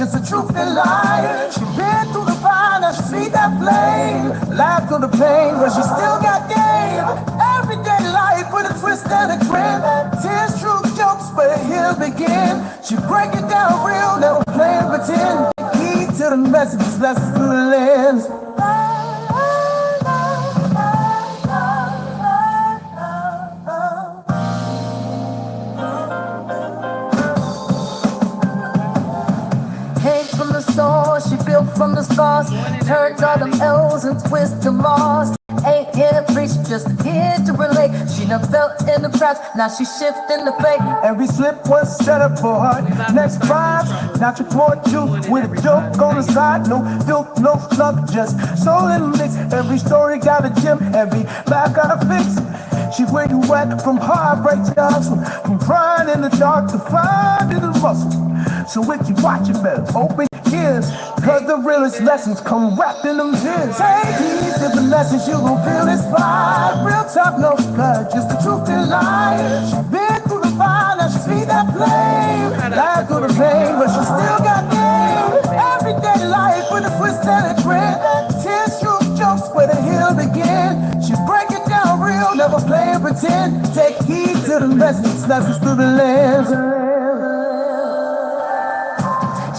just a truth and lie. She been through the fire, now she see that flame. Laughed through the pain, but she still got game. Everyday life with a twist and a grin. Tears, truth, jokes, but here begin. She break it down real, never play and pretend. Key to the messages, lessons through the lens. She built from the stars, turned all them L's and twisted them R's. Ain't here to preach, just here to relate. She done fell in the traps, now she shifting the fate. Every slip was set up for her next prize. Now she poured juice with a joke on the side. No filth, no fluff, just soul in the mix. Every story got a gem, every laugh got a fix. She where you at from heartbreak to hustle, from crying in the dark to finding the muscle. So if you watch it, better open ears, cause the realest lessons come wrapped in them tears. Take these different lessons, you gon' feel this vibe. Real talk, no blood, just the truth and lie. She been through the fire, now she see that flame. Lied through the pain, but she still got game. Everyday life with a twist and a grin. Tears, truth, jokes, where the hill begin. She break it down real, never play and pretend. Take heed to the message, lessons through the lens.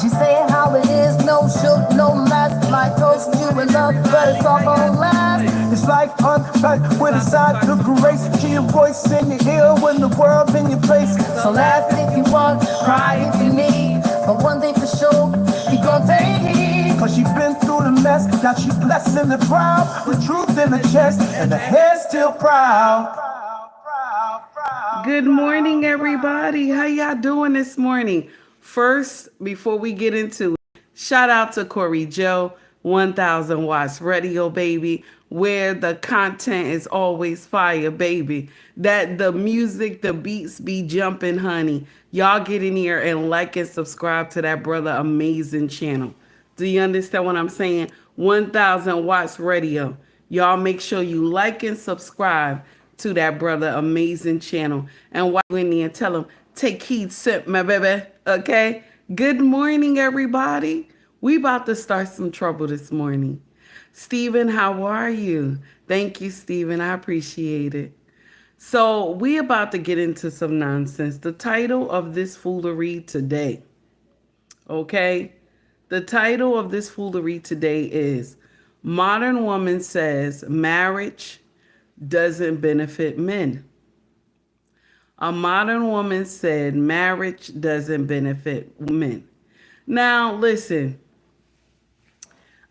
She say how it is, no shoot, no mask. Might toast you in love, but it's all gon' last. It's life unpacked with a side of grace. She a voice in your ear when the world in your face. So laugh if you want, cry if you need. But one thing for sure, you gon' take heed. Cause she been through the mess, now she blessed in the crowd. With truth in the chest, and the head still proud. Good morning, everybody. How y'all doing this morning? First, before we get into it, shout out to Corey Joe, 1000 Watts Radio, baby, where the content is always fire, baby. That the music, the beats be jumping, honey. Y'all get in here and like and subscribe to that brother amazing channel. Do you understand what I'm saying? 1000 Watts Radio. Y'all make sure you like and subscribe to that brother amazing channel. And while you're in there, tell him, take heed, sip, my baby. Okay. Good morning, everybody. We about to start some trouble this morning. Stephen, how are you? Thank you, Stephen. I appreciate it. So we about to get into some nonsense. The title of this foolery today. Okay. The title of this foolery today is Modern Woman Says Marriage Doesn't Benefit Men. A modern woman said marriage doesn't benefit men. Now, listen,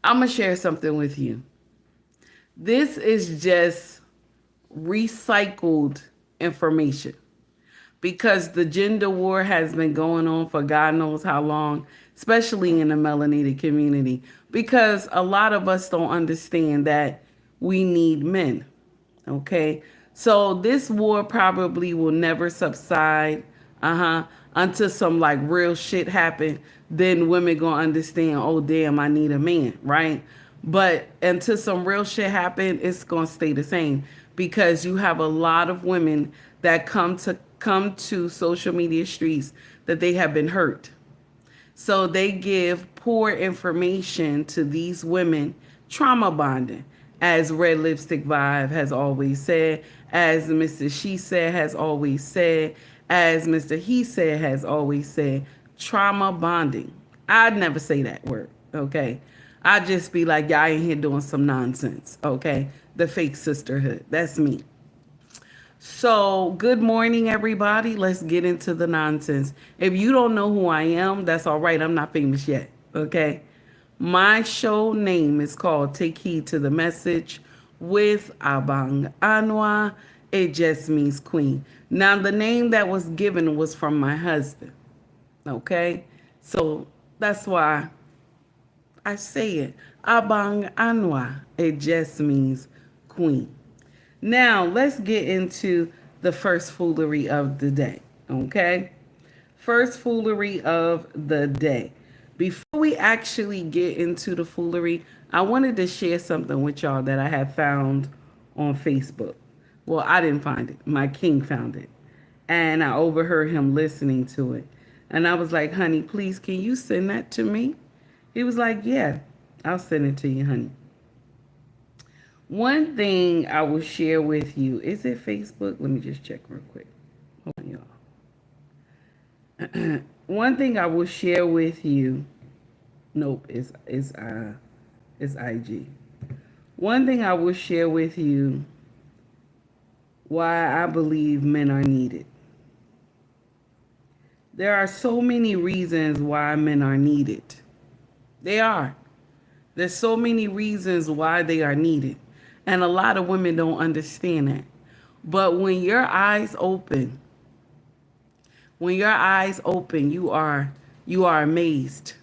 I'm going to share something with you. This is just recycled information because the gender war has been going on for God knows how long, especially in the melanated community, because a lot of us don't understand that we need men. Okay. So this war probably will never subside until some like real shit happen. Then women gonna understand, oh damn, I need a man, right? But until some real shit happen, it's gonna stay the same because you have a lot of women that come to social media streets that they have been hurt. So they give poor information to these women, trauma bonding, as Red Lipstick Vibe has always said, as Mr. She Said has always said, as Mr. He Said has always said, trauma bonding. I'd never say that word, okay? I'd just be like, y'all ain't here doing some nonsense, okay? The fake sisterhood, that's me. So, good morning, everybody. Let's get into the nonsense. If you don't know who I am, that's all right. I'm not famous yet, okay? My show name is called Take Heed to the Message with Abang Anwa. It just means queen. Now, the name that was given was from my husband, okay? So, that's why I say it. Abang Anwa. It just means queen. Now, let's get into the first foolery of the day, okay? First foolery of the day. Before we actually get into the foolery, I wanted to share something with y'all that I have found on Facebook. Well, I didn't find it. My king found it. And I overheard him listening to it. And I was like, honey, please, can you send that to me? He was like, yeah, I'll send it to you, honey. One thing I will share with you, is it Facebook? Let me just check real quick. Hold on, y'all. One thing I will share with you, nope, it's IG. One thing I will share with you why I believe men are needed. There are so many reasons why men are needed. They are. There's so many reasons why they are needed. And a lot of women don't understand that. But when your eyes open, you are amazed.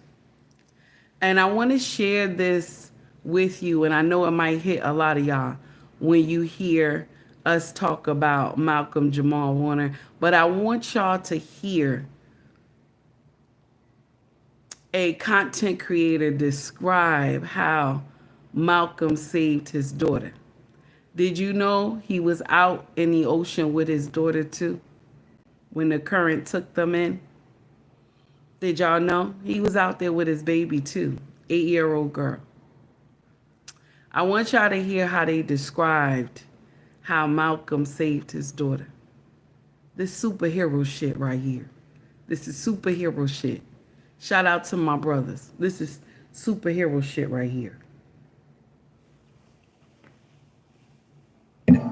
And I want to share this with you, and I know it might hit a lot of y'all when you hear us talk about Malcolm Jamal Warner, but I want y'all to hear a content creator describe how Malcolm saved his daughter. Did you know he was out in the ocean with his daughter too when the current took them in? Did y'all know? He was out there with his baby too, 8-year-old girl. I want y'all to hear how they described how Malcolm saved his daughter. This superhero shit right here. This is superhero shit. Shout out to my brothers. This is superhero shit right here.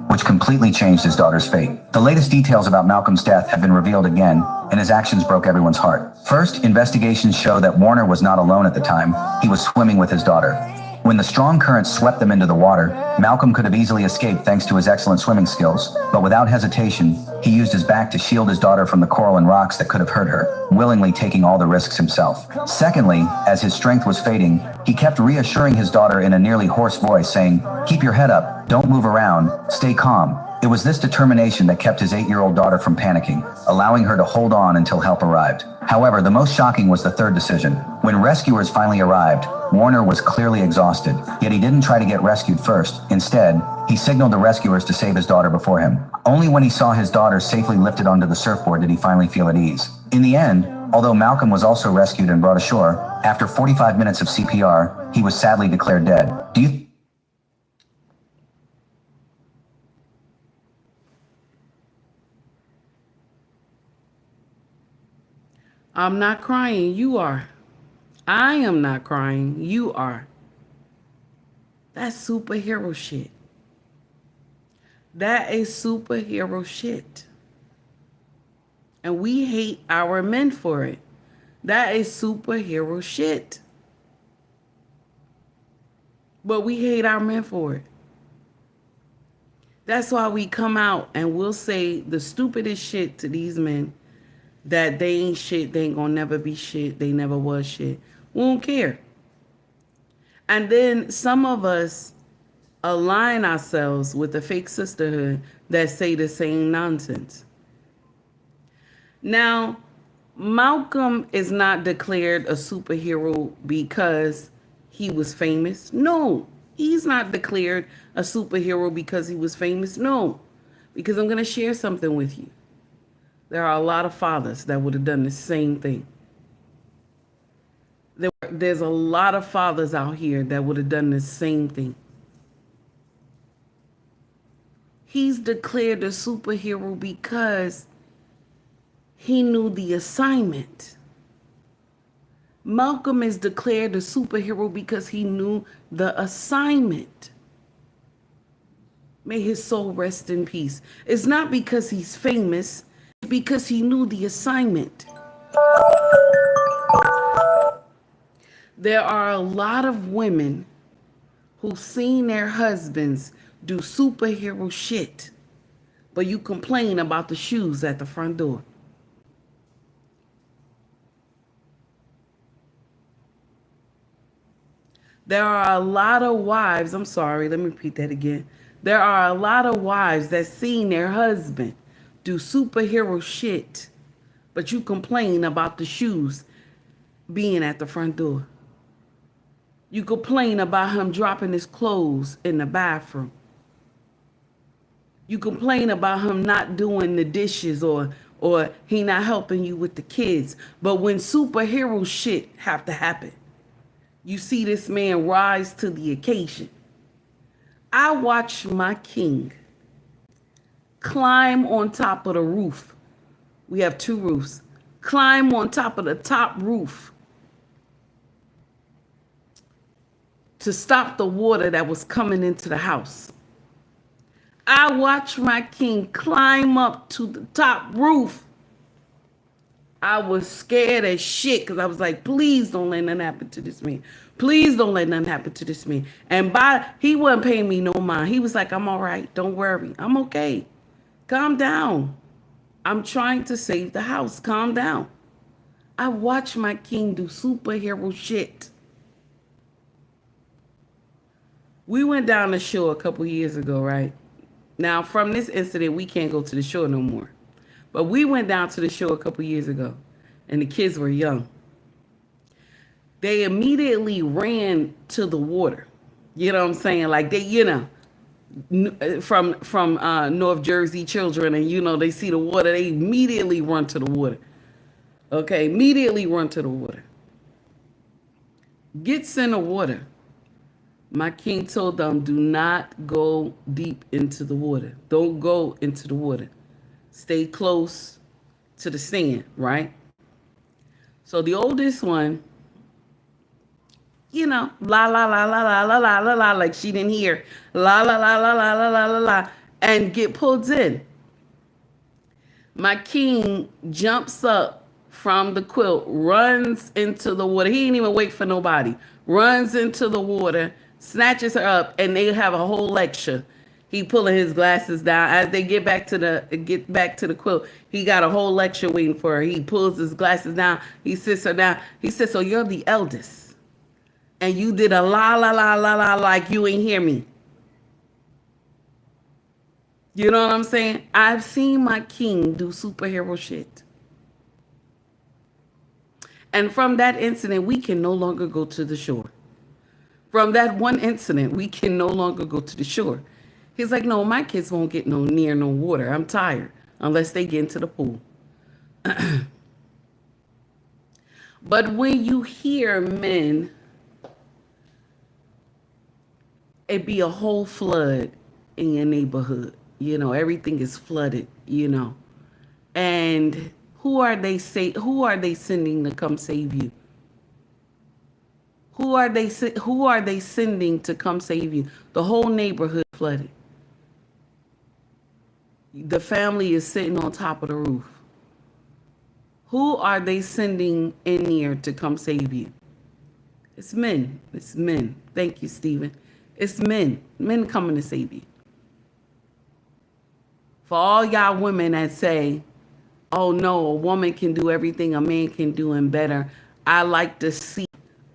Which completely changed his daughter's fate. The latest details about Malcolm's death have been revealed again, and his actions broke everyone's heart. First, investigations show that Warner was not alone at the time. He was swimming with his daughter. When the strong current swept them into the water, Malcolm could have easily escaped thanks to his excellent swimming skills, but without hesitation, he used his back to shield his daughter from the coral and rocks that could have hurt her, willingly taking all the risks himself. Secondly, as his strength was fading, he kept reassuring his daughter in a nearly hoarse voice, saying, "Keep your head up, don't move around, stay calm." It was this determination that kept his 8-year-old daughter from panicking, allowing her to hold on until help arrived. However, the most shocking was the third decision. When rescuers finally arrived, Warner was clearly exhausted, yet he didn't try to get rescued first. Instead, he signaled the rescuers to save his daughter before him. Only when he saw his daughter safely lifted onto the surfboard did he finally feel at ease. In the end, although Malcolm was also rescued and brought ashore, after 45 minutes of CPR, he was sadly declared dead. I'm not crying, you are. I am not crying, you are. That's superhero shit. That is superhero shit. And we hate our men for it. That is superhero shit. But we hate our men for it. That's why we come out and we'll say the stupidest shit to these men, that they ain't shit, they ain't gonna never be shit, they never was shit. We don't care. And then some of us align ourselves with the fake sisterhood that say the same nonsense. Now, Malcolm is not declared a superhero because he was famous. No, he's not declared a superhero because he was famous. No, because I'm going to share something with you. There are a lot of fathers that would have done the same thing. There's a lot of fathers out here that would have done the same thing. He's declared a superhero because he knew the assignment. Malcolm is declared a superhero because he knew the assignment. May his soul rest in peace. It's not because he's famous, it's because he knew the assignment. There are a lot of women who've seen their husbands do superhero shit, but you complain about the shoes at the front door. There are a lot of wives, I'm sorry, let me repeat that again. There are a lot of wives that seen their husband do superhero shit, but you complain about the shoes being at the front door. You complain about him dropping his clothes in the bathroom. You complain about him not doing the dishes or or he not helping you with the kids. But when superhero shit have to happen, you see this man rise to the occasion. I watched my king climb on top of the roof. We have 2 roofs. Climb on top of the top roof to stop the water that was coming into the house. I watched my king climb up to the top roof. I was scared as shit because I was like, please don't let nothing happen to this man. Please don't let nothing happen to this man. And he wasn't paying me no mind. He was like, I'm all right. Don't worry. I'm okay. Calm down. I'm trying to save the house. Calm down. I watched my king do superhero shit. We went down the shore a couple years ago, right? Now, from this incident, we can't go to the shore no more. But we went down to the shore a couple years ago, and the kids were young. They immediately ran to the water. You know what I'm saying? Like from North Jersey children, and they see the water, they immediately run to the water. Okay, immediately run to the water. Gets in the water. My king told them, do not go deep into the water. Don't go into the water. Stay close to the sand, right? So the oldest one, la la la la la la la la la, like she didn't hear, la la la la la la la la la, and get pulled in. My king jumps up from the quilt, runs into the water. He didn't even wait for nobody. Runs into the water, snatches her up, and they have a whole lecture. He pulling his glasses down as they get back to the quilt. He got a whole lecture waiting for her. He pulls his glasses down. He sits her down. He says, "So you're the eldest, and you did a la la la la la like you ain't hear me." You know what I'm saying? I've seen my king do superhero shit. And from that incident, we can no longer go to the shore. From that one incident, we can no longer go to the shore. He's like, no, my kids won't get near no water. I'm tired unless they get into the pool. But when you hear men, it be a whole flood in your neighborhood. Everything is flooded, And who are they sending to come save you? Who are they sending to come save you? The whole neighborhood flooded. The family is sitting on top of the roof. Who are they sending in here to come save you? It's men. It's men. Thank you, Stephen. It's men. Men coming to save you. For all y'all women that say, oh no, a woman can do everything a man can do and better, I like to see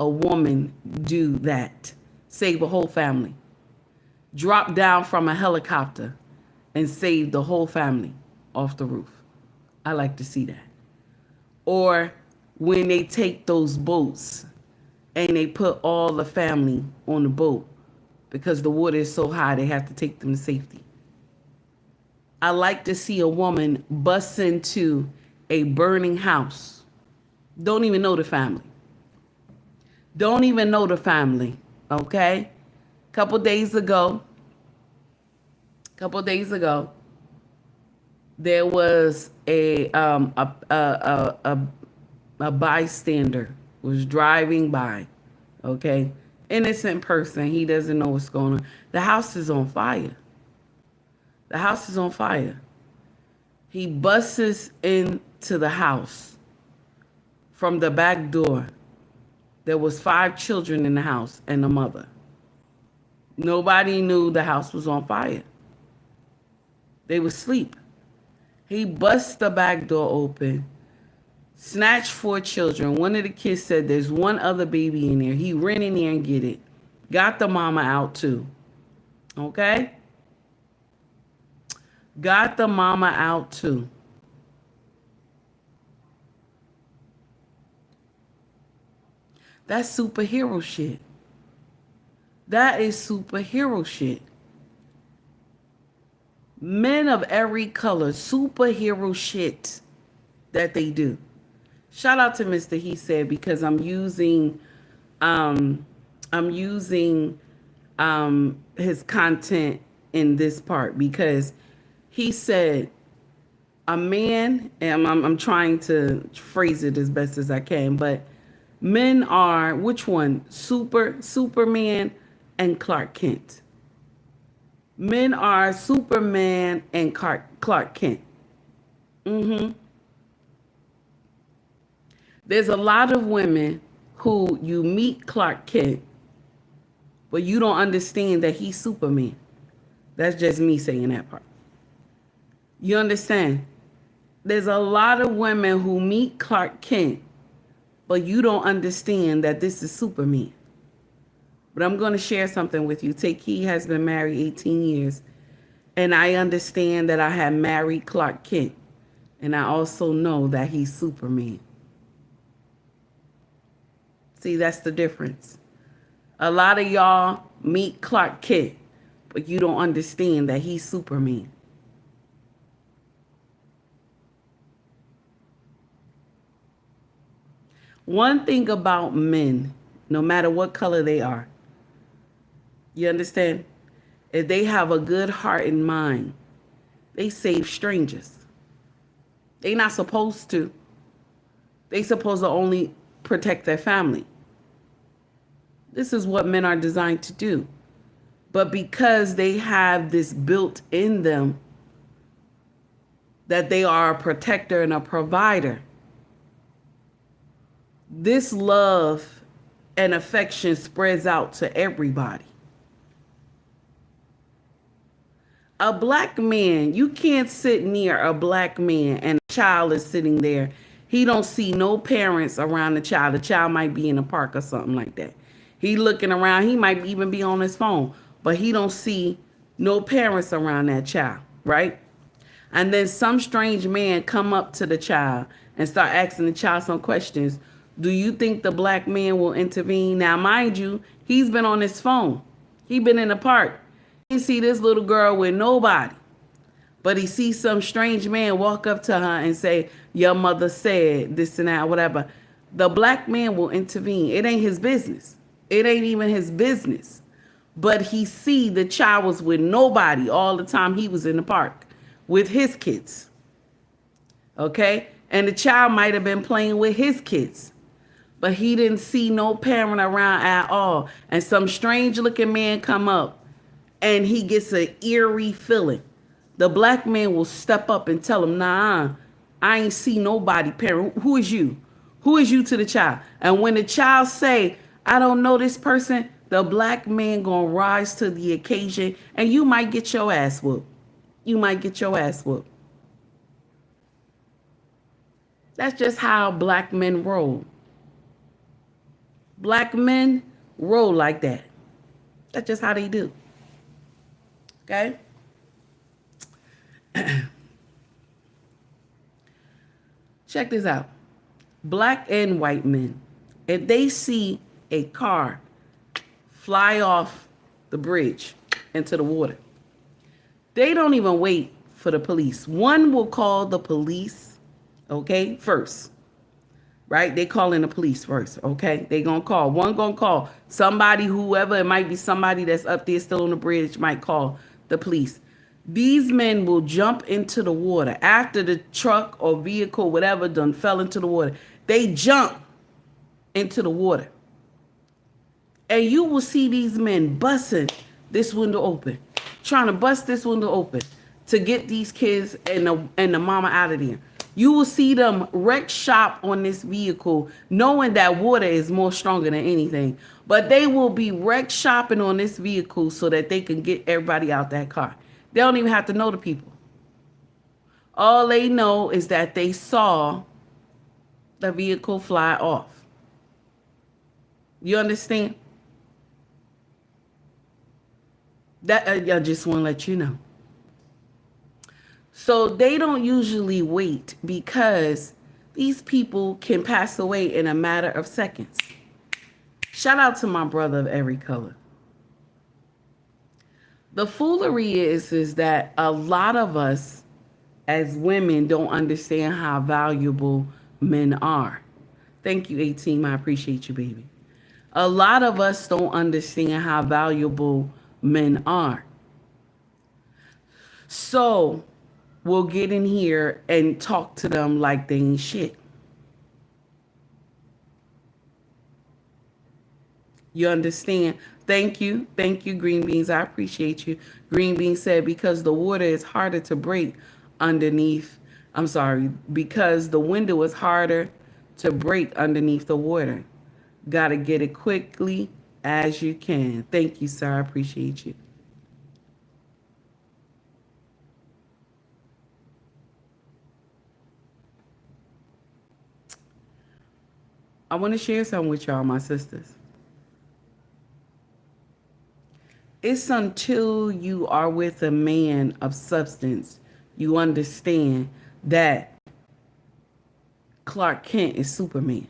a woman do that. Save a whole family. Drop down from a helicopter and save the whole family off the roof. I like to see that. Or when they take those boats and they put all the family on the boat because the water is so high they have to take them to safety. I like to see a woman bust into a burning house. Don't even know the family. Don't even know the family, okay? Couple days ago, there was a bystander was driving by, okay? Innocent person, he doesn't know what's going on. The house is on fire. The house is on fire. He busts into the house from the back door. There was 5 children in the house and a mother. Nobody knew the house was on fire. They were asleep. He busts the back door open, snatched 4 children. One of the kids said there's one other baby in there. He ran in there and get it. Got the mama out too. Okay? Got the mama out too. That's superhero shit. That is superhero shit. Men of every color, superhero shit. that they do. Shout out to Mr. He Said, because um I'm using his content in this part, because he said a man, and I'm trying to phrase it as best as I can, but men are, which one? Superman and Clark Kent. Men are Superman and Clark Kent. There's a lot of women who you meet Clark Kent, but you don't understand that he's Superman. That's just me saying that part. You understand? There's a lot of women who meet Clark Kent, but you don't understand that this is Superman. But I'm going to share something with you. Takei has been married 18 years, and I understand that I have married Clark Kent, and I also know that he's Superman. See, that's the difference. A lot of y'all meet Clark Kent, but you don't understand that he's Superman. One thing about men, no matter what color they are, you understand? If they have a good heart and mind, they save strangers. They not supposed to. They supposed to only protect their family. This is what men are designed to do. But because they have this built in them that they are a protector and a provider, this love and affection spreads out to everybody. A black man, you can't sit near a black man and a child is sitting there. He don't see no parents around the child. The child might be in a park or something like that. He looking around. He might even be on his phone, but he don't see no parents around that child, right? And then some strange man come up to the child and start asking the child some questions. Do you think the black man will intervene? Now, mind you, he's been on his phone. He been in the park. He see this little girl with nobody, but he sees some strange man walk up to her and say, your mother said this and that, whatever. The black man will intervene. It ain't his business. It ain't even his business. But he see the child was with nobody all the time he was in the park with his kids. Okay? And the child might have been playing with his kids, but he didn't see no parent around at all. And some strange looking man come up and he gets an eerie feeling. The black man will step up and tell him, nah, I ain't see nobody parent. Who is you? Who is you to the child? And when the child say, I don't know this person, the black man gonna rise to the occasion and you might get your ass whooped. You might get your ass whooped. That's just how black men roll. Black men roll like that. That's just how they do. Okay? Check this out. Black and white men, if they see a car fly off the bridge into the water, they don't even wait for the police. One will call the police, okay, first. Right? They call in the police first, okay? They gonna call. One gonna call. Somebody, whoever, it might be somebody that's up there still on the bridge, might call the police. These men will jump into the water. After the truck or vehicle, whatever, done fell into the water, they jump into the water. And you will see these men busting this window open, trying to bust this window open to get these kids and the mama out of there. You will see them wreck shop on this vehicle, knowing that water is more stronger than anything. But they will be wreck shopping on this vehicle so that they can get everybody out that car. They don't even have to know the people. All they know is that they saw the vehicle fly off. You understand? That I just want to let you know. So they don't usually wait because these people can pass away in a matter of seconds. Shout out to my brother of every color. The foolery is that a lot of us as women don't understand how valuable men are. Thank you, 18. I appreciate you, baby. A lot of us don't understand how valuable men are. So we'll get in here and talk to them like they ain't shit. You understand? Thank you. Thank you, Green Beans. I appreciate you. Green Beans said, because the water is harder to break underneath. I'm sorry, because the window is harder to break underneath the water. Got to get it quickly as you can. Thank you, sir. I appreciate you. I want to share something with y'all, my sisters. It's until you are with a man of substance, you understand that Clark Kent is Superman.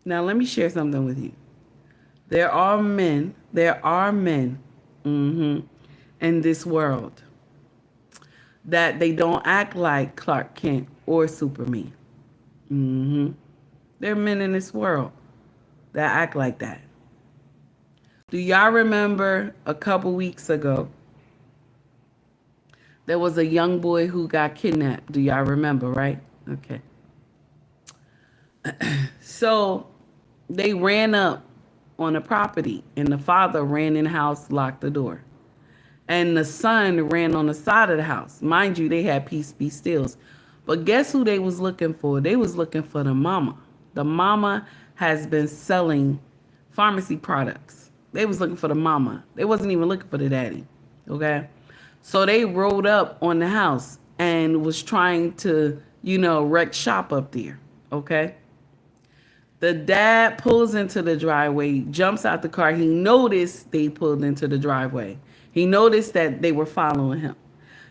Now, let me share something with you. There are men in this world that they don't act like Clark Kent or Superman. There are men in this world that act like that. Do y'all remember a couple weeks ago, there was a young boy who got kidnapped? Do y'all remember, right? Okay. So they ran up on a property, and the father ran in the house, locked the door. And the son ran on the side of the house. Mind you, they had peace be stills. But guess who they was looking for? They was looking for the mama. The mama has been selling pharmacy products. They was looking for the mama. They wasn't even looking for the daddy. Okay? So they rode up on the house and was trying to, wreck shop up there. Okay? The dad pulls into the driveway, jumps out the car. He noticed they pulled into the driveway. He noticed that they were following him.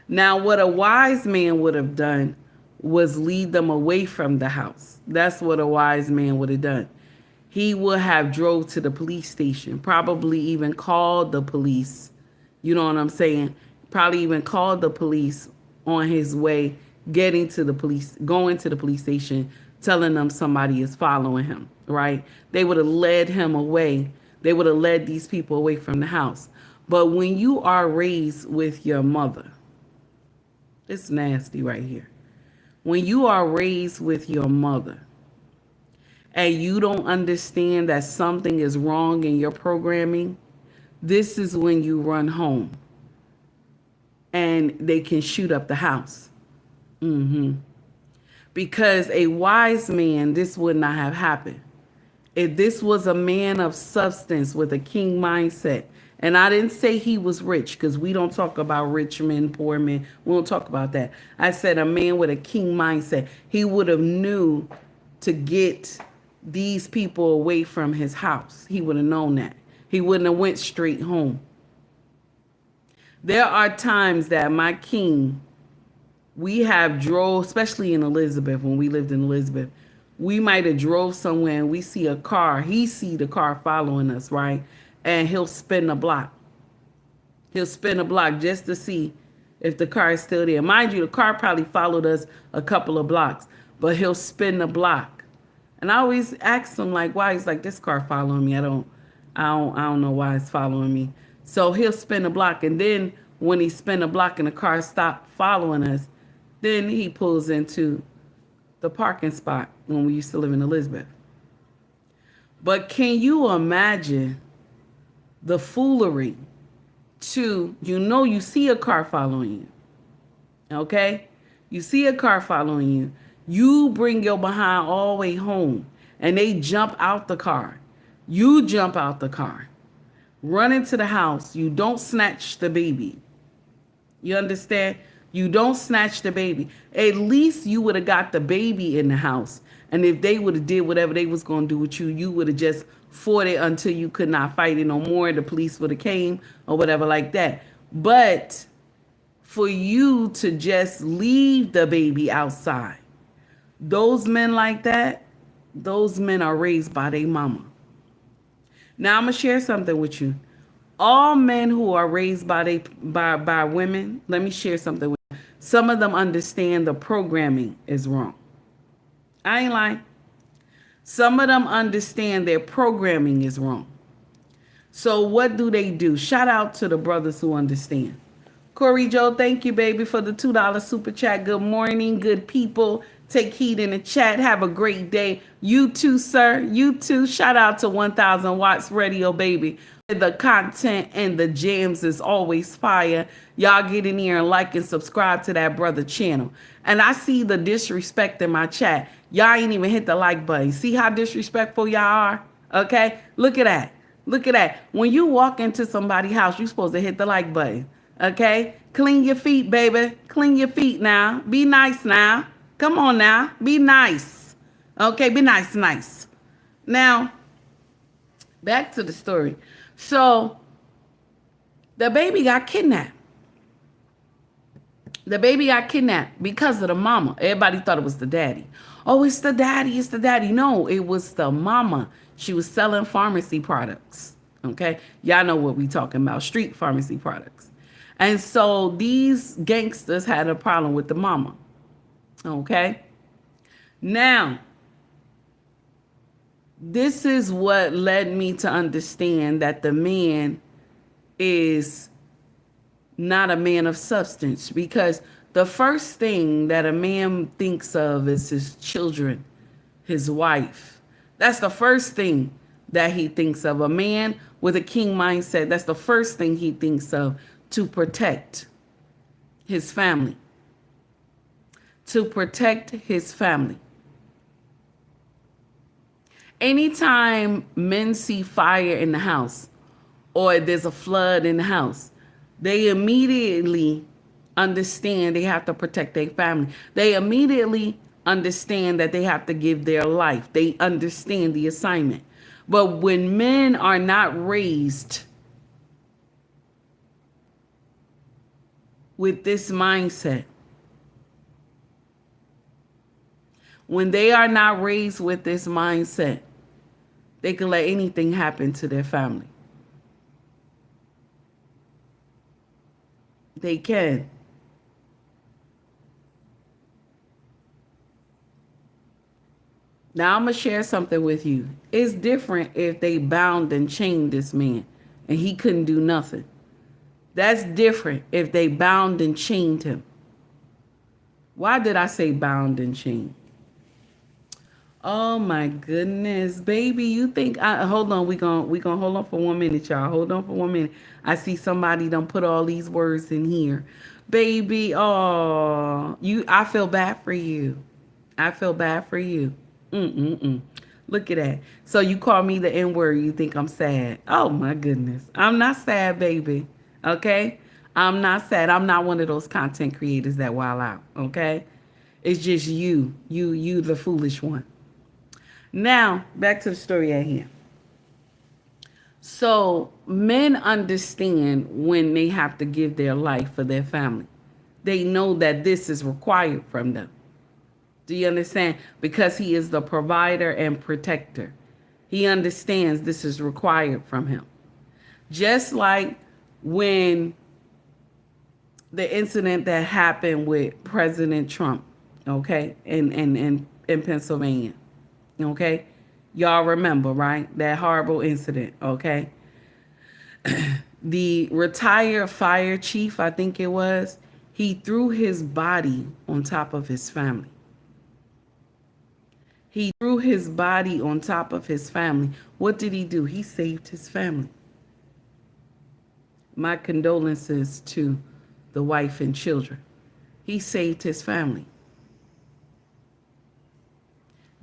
Now, what a wise man would have done was lead them away from the house. That's what a wise man would have done. He would have drove to the police station, probably even called the police. You know what I'm saying? Probably even called the police on his way, going to the police station, telling them somebody is following him, right? They would have led him away. They would have led these people away from the house. But when you are raised with your mother, it's nasty right here. When you are raised with your mother and you don't understand that something is wrong in your programming, this is when you run home and they can shoot up the house. Because a wise man, this would not have happened. If this was a man of substance with a king mindset, and I didn't say he was rich, because we don't talk about rich men, poor men. We don't talk about that. I said a man with a king mindset. He would have knew to get these people away from his house. He would have known that. He wouldn't have went straight home. There are times that my king, we have drove, especially in Elizabeth, when we lived in Elizabeth, we might have drove somewhere and we see a car. He see the car following us, right? And he'll spin the block. He'll spin the block just to see if the car is still there. Mind you, the car probably followed us a couple of blocks, but he'll spin the block. And I always ask him, like, why? He's like, this car following me. I don't know why it's following me. So he'll spin the block, and then when he spin the block and the car stopped following us, then he pulls into the parking spot when we used to live in Elizabeth. But can you imagine the foolery to, you see a car following you, okay? You see a car following you. You bring your behind all the way home, and they jump out the car. You jump out the car, run into the house. You don't snatch the baby. You understand? You don't snatch the baby. At least you would have got the baby in the house. And if they would have did whatever they was going to do with you, you would have just fought it until you could not fight it no more. The police would have came or whatever like that. But for you to just leave the baby outside, those men like that, those men are raised by their mama. Now I'm going to share something with you. All men who are raised by women, let me share something with you. Some of them understand the programming is wrong. I ain't lying. Some of them understand their programming is wrong. So what do? Shout out to the brothers who understand. Corey Joe, thank you, baby, for the $2 super chat. Good morning, good people. Take heed in the chat. Have a great day. You too, sir. You too. Shout out to 1000 Watts Radio, baby. The content and the jams is always fire. Y'all get in here and like and subscribe to that brother channel. And I see the disrespect in my chat. Y'all ain't even hit the like button. See how disrespectful y'all are? Okay? Look at that. Look at that. When you walk into somebody's house, you're supposed to hit the like button. Okay? Clean your feet, baby. Clean your feet now. Be nice now. Come on now. Be nice. Okay? Be nice. Now, back to the story. So, the baby got kidnapped. The baby got kidnapped because of the mama. Everybody thought it was the daddy. Oh, it's the daddy. It's the daddy. No, it was the mama. She was selling pharmacy products. Okay? Y'all know what we talking about. Street pharmacy products. And so these gangsters had a problem with the mama. Okay? Now, this is what led me to understand that the man is not a man of substance, because the first thing that a man thinks of is his children, his wife. That's the first thing that he thinks of. A man with a king mindset, that's the first thing he thinks of, to protect his family. To protect his family. Anytime men see fire in the house or there's a flood in the house, they immediately understand they have to protect their family. They immediately understand that they have to give their life. They understand the assignment. But when men are not raised with this mindset, when they are not raised with this mindset, they can let anything happen to their family. They can. Now I'm going to share something with you. It's different if they bound and chained this man and he couldn't do nothing. That's different if they bound and chained him. Why did I say bound and chained? Oh my goodness, baby, you think hold on, we gonna hold on for 1 minute, y'all. Hold on for 1 minute. I see somebody done put all these words in here. Baby, I feel bad for you. I feel bad for you. Look at that. So you call me the N-word, you think I'm sad. Oh my goodness. I'm not sad, baby. Okay? I'm not sad. I'm not one of those content creators that wild out. Okay? It's just you the foolish one. Now, back to the story at hand. So, men understand when they have to give their life for their family. They know that this is required from them. Do you understand? Because he is the provider and protector. He understands this is required from him. Just like when the incident that happened with President Trump, okay, in Pennsylvania. Okay, y'all remember, right? That horrible incident. Okay, the retired fire chief, I think it was, he threw his body on top of his family. He threw his body on top of his family. What did he do? He saved his family. My condolences to the wife and children. He saved his family.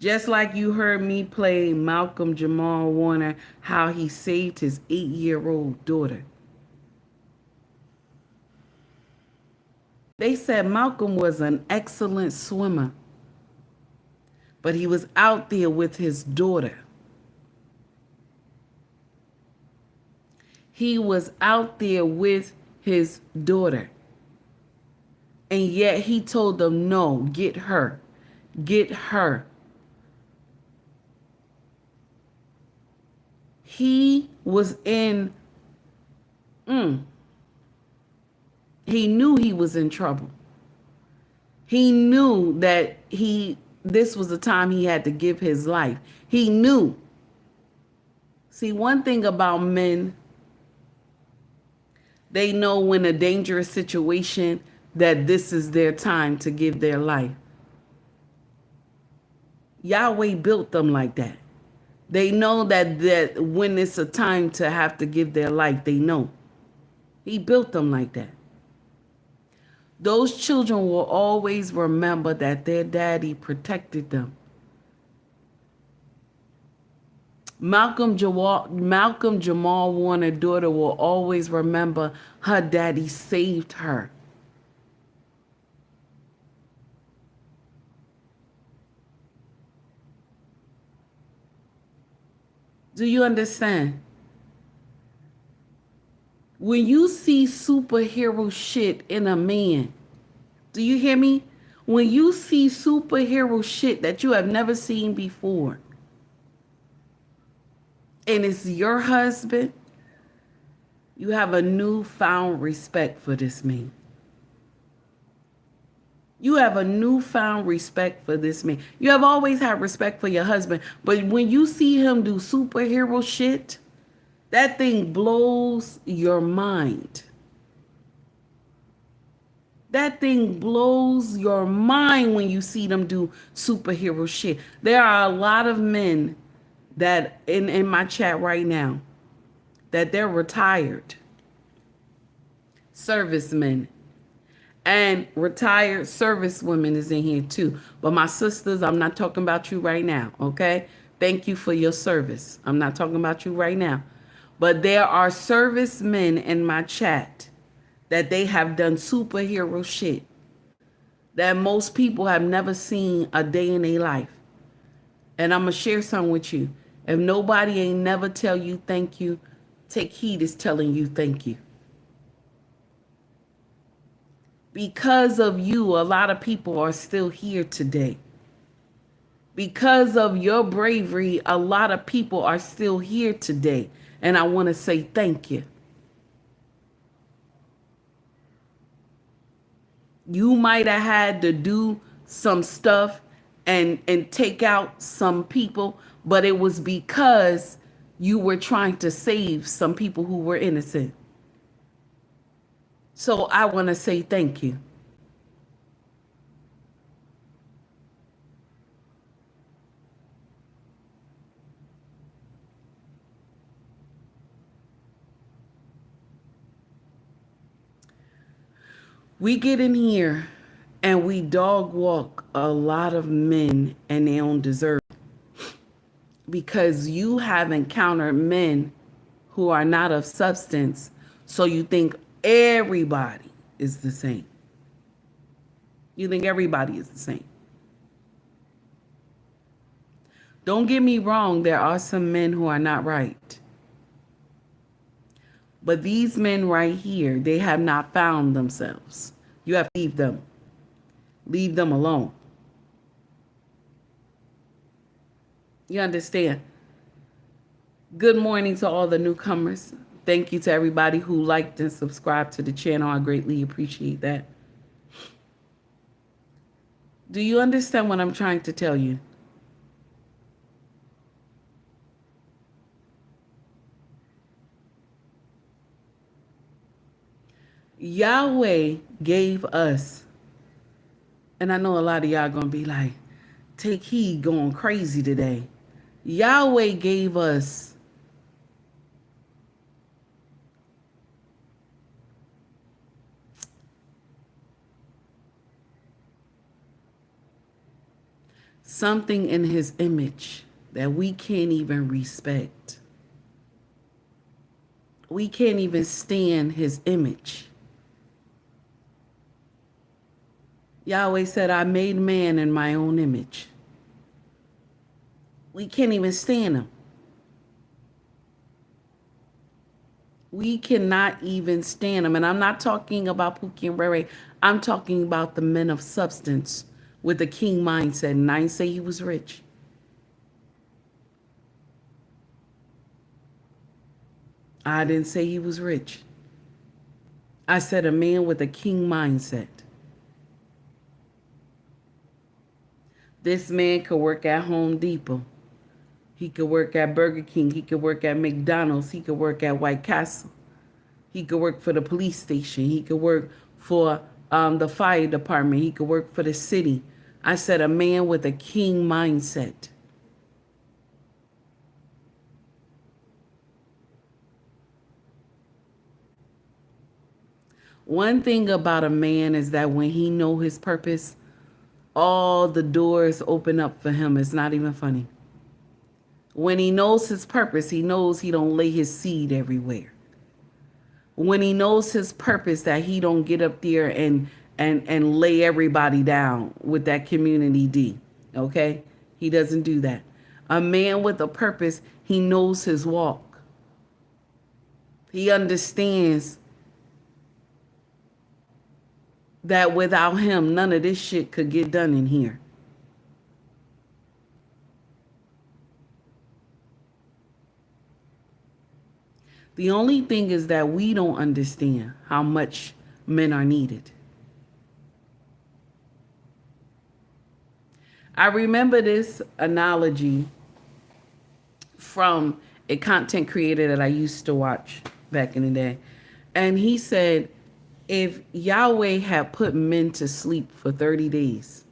Just like you heard me play Malcolm Jamal Warner, how he saved his 8-year-old daughter. They said Malcolm was an excellent swimmer, but he was out there with his daughter. He was out there with his daughter. And yet he told them, no, get her. Get her. He was in He knew he was in trouble. He knew that this was the time he had to give his life. He knew. See, one thing about men, they know when a dangerous situation that this is their time to give their life. Yahweh built them like that. They know that when it's a time to have to give their life, they know. He built them like that. Those children will always remember that their daddy protected them. Malcolm Jamal Warner's daughter will always remember her daddy saved her. Do you understand? When you see superhero shit in a man, do you hear me? When you see superhero shit that you have never seen before, and it's your husband, you have a newfound respect for this man. You have a newfound respect for this man. You have always had respect for your husband, but when you see him do superhero shit, that thing blows your mind. That thing blows your mind when you see them do superhero shit. There are a lot of men that in my chat right now that they're retired servicemen, and retired service women is in here too. But my sisters, I'm not talking about you right now, okay? Thank you for your service. I'm not talking about you right now. But there are servicemen in my chat that they have done superhero shit that most people have never seen a day in their life. And I'm going to share some with you. If nobody ain't never tell you thank you, Take Heed is telling you thank you. Because of you, a lot of people are still here today. Because of your bravery, a lot of people are still here today. And I want to say thank you. You might have had to do some stuff and take out some people, but it was because you were trying to save some people who were innocent. So I want to say thank you. We get in here and we dog walk a lot of men and they don't deserve it. Because you have encountered men who are not of substance, so you think everybody is the same. You think everybody is the same. Don't get me wrong, there are some men who are not right. But these men right here, they have not found themselves. You have to leave them. Leave them alone. You understand? Good morning to all the newcomers. Thank you to everybody who liked and subscribed to the channel. I greatly appreciate that. Do you understand what I'm trying to tell you? Yahweh gave us, and I know a lot of y'all gonna be like, Take Heed going crazy today. Yahweh gave us something in his image that we can't even respect. We can't even stand his image. Yahweh said, I made man in my own image. We can't even stand him. We cannot even stand him. And I'm not talking about Pookie and Ray. I'm talking about the men of substance with the king mindset. And I didn't say he was rich. I didn't say he was rich. I said a man with a king mindset. This man could work at Home Depot. He could work at Burger King. He could work at McDonald's. He could work at White Castle. He could work for the police station. He could work for the fire department. He could work for the city. I said a man with a king mindset. One thing about a man is that when he know his purpose, all the doors open up for him. It's not even funny. When he knows his purpose, he knows he don't lay his seed everywhere. When he knows his purpose, that he don't get up there and lay everybody down with that community D. Okay? He doesn't do that. A man with a purpose, he knows his walk. He understands that without him, none of this shit could get done in here. The only thing is that we don't understand how much men are needed. I remember this analogy from a content creator that I used to watch back in the day. And he said, if Yahweh had put men to sleep for 30 days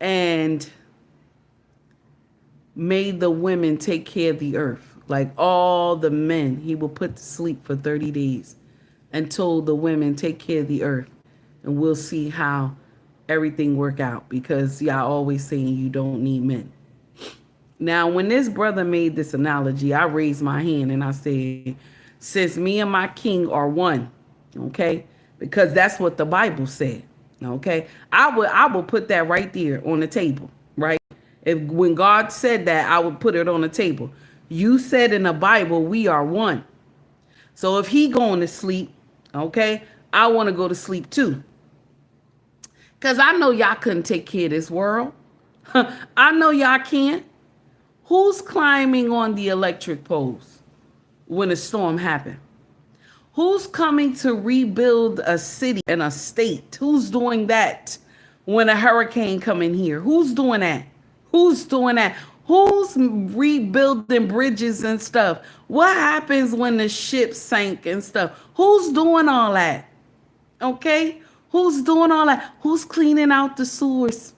and made the women take care of the earth, like all the men he will put to sleep for 30 days and told the women, take care of the earth, and we'll see how everything work out, because y'all always saying you don't need men. Now, when this brother made this analogy, I raised my hand and I said, since me and my king are one, okay, because that's what the Bible said, okay, I would put that right there on the table, right? If when God said that, I would put it on the table. You said in the Bible, we are one. So if he going to sleep, okay, I want to go to sleep too. Because I know y'all couldn't take care of this world. I know y'all can't. Who's climbing on the electric poles when a storm happened? Who's coming to rebuild a city and a state? Who's doing that when a hurricane come in here? Who's doing that? Who's doing that? Who's rebuilding bridges and stuff? What happens when the ship sank and stuff? Who's doing all that? Okay? Who's doing all that? Who's cleaning out the sewers?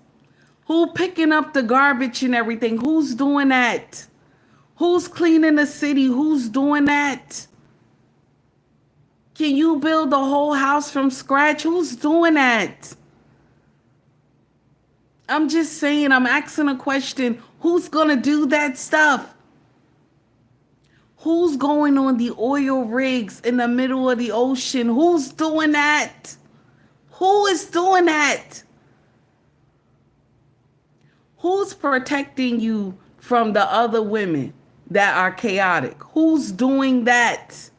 Who picking up the garbage and everything? Who's doing that? Who's cleaning the city? Who's doing that? Can you build a whole house from scratch? Who's doing that? I'm just saying, I'm asking a question. Who's going to do that stuff? Who's going on the oil rigs in the middle of the ocean? Who's doing that? Who is doing that? Who's protecting you from the other women that are chaotic? Who's doing that?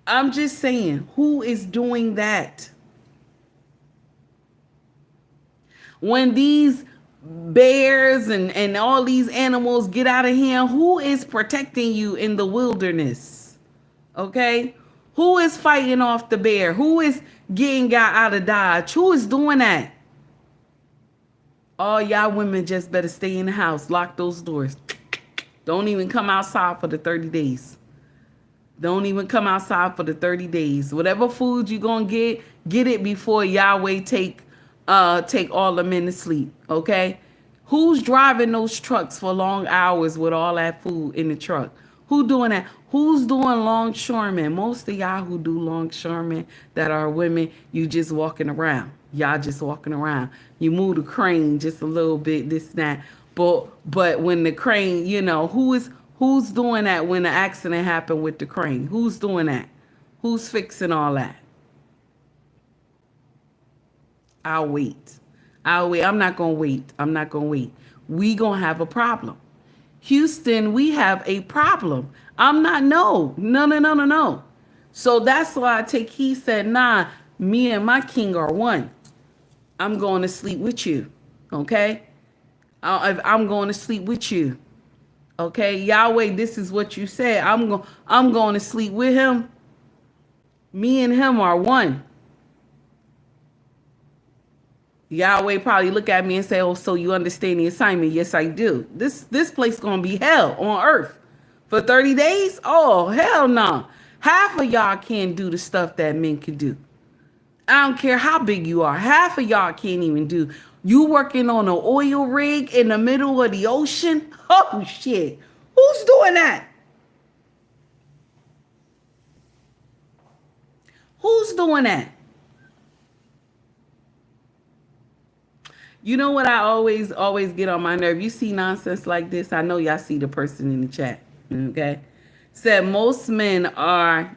I'm just saying, who is doing that? When these bears and all these animals get out of hand, who is protecting you in the wilderness? Okay? Who is fighting off the bear? Who is getting got out of Dodge? Who is doing that? All y'all women just better stay in the house. Lock those doors. Don't even come outside for the 30 days. Don't even come outside for the 30 days. Whatever food you gonna get it before Yahweh take all the men to sleep. Okay? Who's driving those trucks for long hours with all that food in the truck? Who doing that? Who's doing longshoremen? Most of y'all who do longshoremen that are women, you just walking around. Y'all just walking around. You move the crane just a little bit, this, that. But when the crane, you know, who's doing that when the accident happened with the crane? Who's doing that? Who's fixing all that? I'll wait. I'm not going to wait. We going to have a problem. Houston, we have a problem. No. So that's why he said, nah, me and my king are one. I'm going to sleep with you. Okay? I'm going to sleep with you. Okay, Yahweh, this is what you said. I'm going to sleep with him. Me and him are one. Yahweh probably look at me and say, "Oh, so you understand the assignment?" Yes, I do. This place gonna be hell on earth for 30 days. Oh, hell no. Half of y'all can't do the stuff that men can do. I don't care how big you are. Half of y'all can't even do. You working on an oil rig in the middle of the ocean? Oh shit. Who's doing that? Who's doing that? You know what I always get on my nerve? You see nonsense like this, I know y'all see the person in the chat. Okay? Said most men are,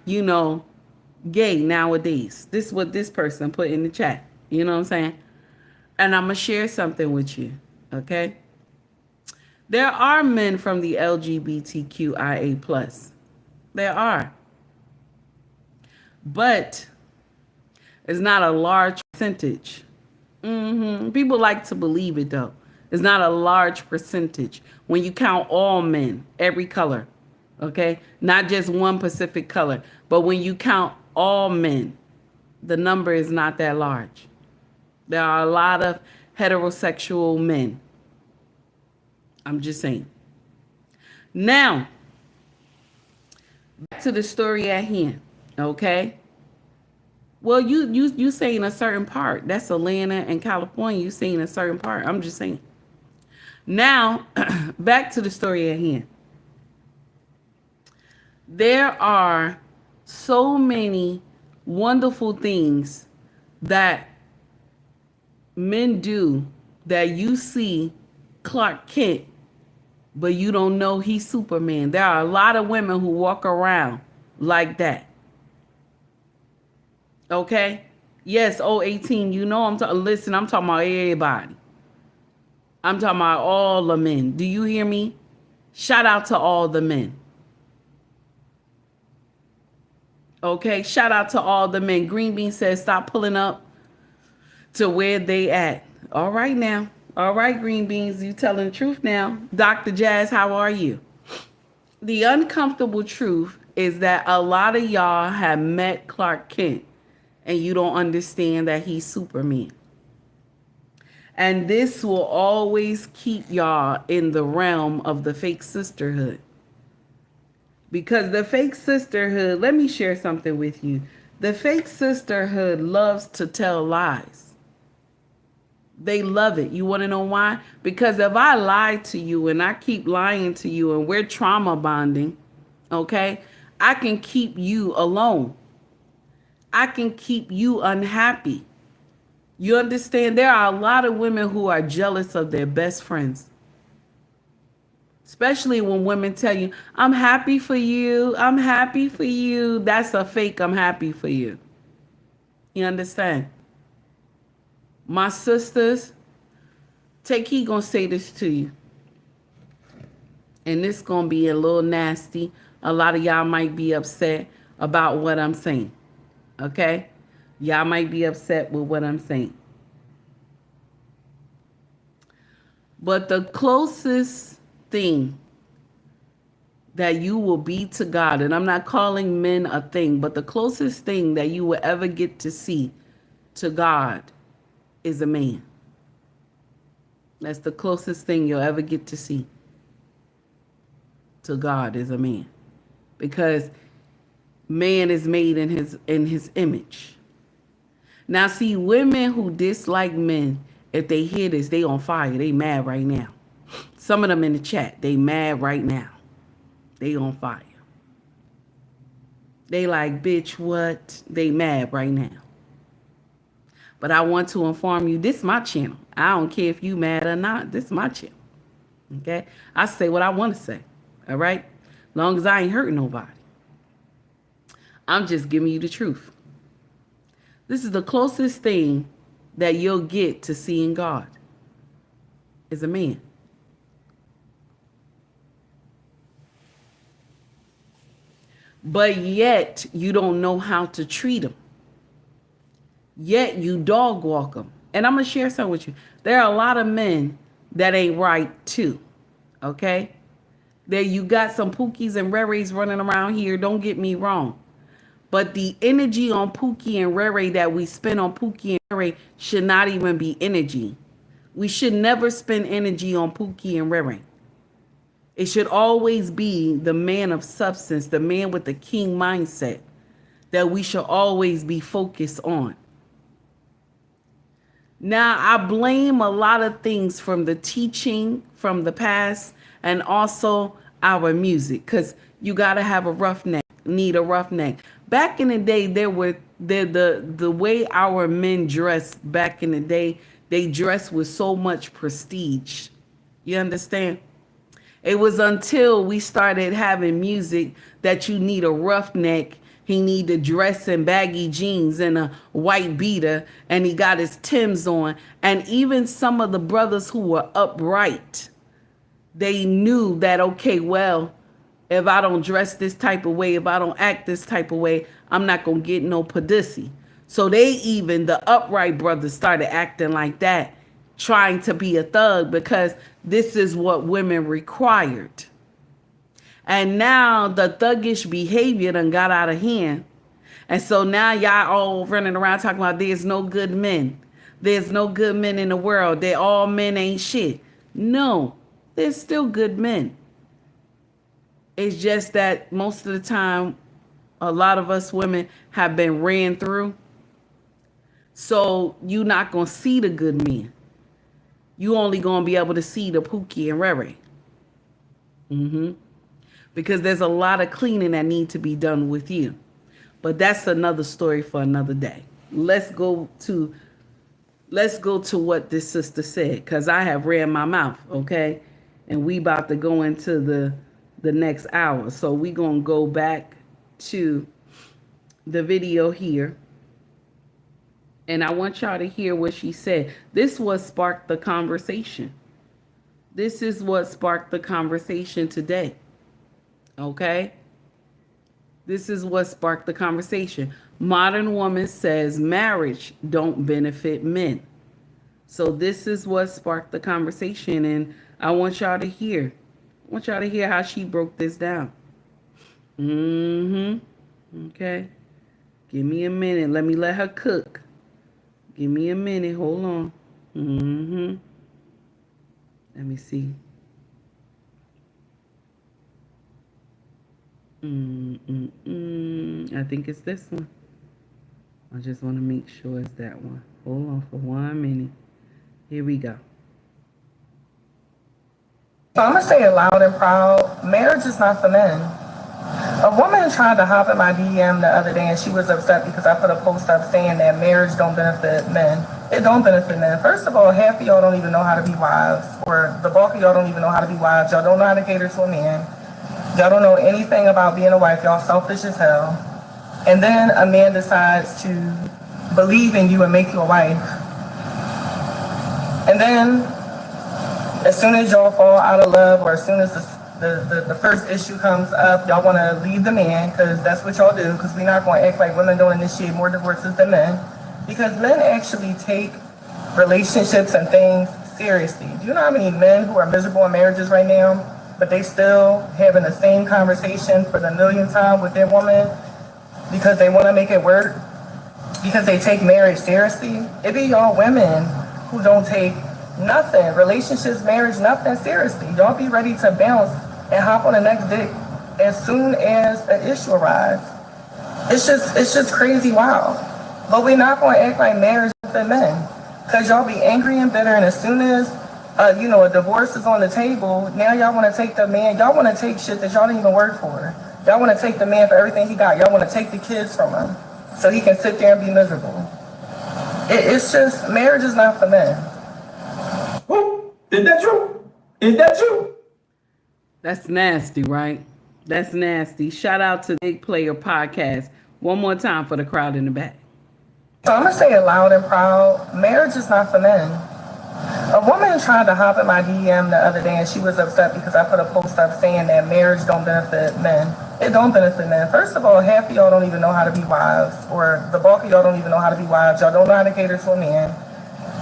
gay nowadays. This is what this person put in the chat. You know what I'm saying? And I'm going to share something with you. Okay? There are men from the LGBTQIA+. There are. But it's not a large percentage. People like to believe it, though. It's not a large percentage when you count all men, every color, okay? Not just one specific color, but when you count all men, the number is not that large. There are a lot of heterosexual men. I'm just saying. Now, back to the story at hand, okay? Well, you saying a certain part. That's Atlanta and California. You saying a certain part. I'm just saying. Now, back to the story at hand. There are so many wonderful things that men do that you see Clark Kent, but you don't know he's Superman. There are a lot of women who walk around like that. Okay? Yes, 018, listen, I'm talking about everybody. I'm talking about all the men. Do you hear me? Shout out to all the men. Okay? Shout out to all the men. Green Bean says stop pulling up to where they at. All right now. All right, Green Beans, you telling the truth now. Dr. Jazz, how are you? The uncomfortable truth is that a lot of y'all have met Clark Kent and you don't understand that he's Superman. And this will always keep y'all in the realm of the fake sisterhood. Because the fake sisterhood, let me share something with you. The fake sisterhood loves to tell lies. They love it. You want to know why? Because if I lie to you and I keep lying to you and we're trauma bonding, okay, I can keep you alone. I can keep you unhappy. You understand? There are a lot of women who are jealous of their best friends. Especially when women tell you, I'm happy for you. I'm happy for you. That's a fake I'm happy for you. You understand? My sisters, take heed gonna say this to you. And this gonna be a little nasty. A lot of y'all might be upset about what I'm saying. Okay? Y'all might be upset with what I'm saying. But the closest thing that you will be to God, and I'm not calling men a thing, but the closest thing that you will ever get to see to God is a man. That's the closest thing you'll ever get to see to God is a man. Because man is made in his image. Now see, women who dislike men, if they hear this, they on fire. They mad right now. Some of them in the chat, they mad right now. They on fire. They like, bitch, what? They mad right now. But I want to inform you, this is my channel. I don't care if you mad or not. This is my channel. Okay? I say what I want to say. All right? Long as I ain't hurting nobody. I'm just giving you the truth. This is the closest thing that you'll get to seeing God is a man. But yet you don't know how to treat him. Yet you dog walk them. And I'm going to share something with you. There are a lot of men that ain't right too. Okay? There you got some Pookies and Rerys running around here. Don't get me wrong. But the energy on Pookie and Rere that we spend on Pookie and Rere should not even be energy. We should never spend energy on Pookie and Rere. It should always be the man of substance, the man with the king mindset that we should always be focused on. Now, I blame a lot of things from the teaching from the past and also our music, because you got to have a roughneck, need a roughneck. Back in the day, there were the way our men dressed back in the day, they dressed with so much prestige. You understand? It was until we started having music that you need a roughneck. He need to dress in baggy jeans and a white beater, and he got his Timbs on. And even some of the brothers who were upright, they knew that, okay, well, if I don't dress this type of way, if I don't act this type of way, I'm not going to get no pussy. So the upright brothers started acting like that, trying to be a thug, because this is what women required. And now the thuggish behavior done got out of hand. And so now y'all all running around talking about there's no good men. There's no good men in the world. They all men ain't shit. No, there's still good men. It's just that most of the time, a lot of us women have been ran through. So you're not going to see the good men. You only going to be able to see the Pookie and Rere. Because there's a lot of cleaning that need to be done with you. But that's another story for another day. Let's go to what this sister said, because I have ran my mouth, okay? And we about to go into the next hour. So we going to go back to the video here. And I want y'all to hear what she said. This was sparked the conversation. This is what sparked the conversation today. Okay? This is what sparked the conversation. Modern woman says marriage don't benefit men. So this is what sparked the conversation, and I want y'all to hear. I want y'all to hear how she broke this down. Okay. Give me a minute. Let me let her cook. Give me a minute. Hold on. Let me see. I think it's this one. I just want to make sure it's that one. Hold on for 1 minute. Here we go. So I'm going to say it loud and proud. Marriage is not for men. A woman tried to hop in my DM the other day, and she was upset because I put a post up saying that marriage don't benefit men. It don't benefit men. First of all, half of y'all don't even know how to be wives, or the bulk of y'all don't even know how to be wives. Y'all don't know how to cater to a man. Y'all don't know anything about being a wife. Y'all selfish as hell. And then a man decides to believe in you and make you a wife. And then as soon as y'all fall out of love, or as soon as the first issue comes up, y'all want to leave the man, because that's what y'all do, because we're not going to act like women don't initiate more divorces than men, because men actually take relationships and things seriously. Do you know how many men who are miserable in marriages right now, but they still having the same conversation for the millionth time with their woman because they want to make it work, because they take marriage seriously? It be y'all women who don't take nothing, relationships, marriage, nothing seriously. Y'all be ready to bounce and hop on the next dick as soon as an issue arrives. It's just crazy wild. But we're not going to act like marriage is for men, because y'all be angry and bitter, and as soon as a divorce is on the table, now y'all want to take the man. Y'all want to take shit that y'all didn't even work for. Y'all want to take the man for everything he got. Y'all want to take the kids from him so he can sit there and be miserable. It's just, marriage is not for men. Is that true? Is that true? That's nasty, right? That's nasty. Shout out to Big Player Podcast. One more time for the crowd in the back. So I'm going to say it loud and proud. Marriage is not for men. A woman tried to hop in my DM the other day, and she was upset because I put a post up saying that marriage don't benefit men. It don't benefit men. First of all, half of y'all don't even know how to be wives, or the bulk of y'all don't even know how to be wives. Y'all don't know how to cater to a man.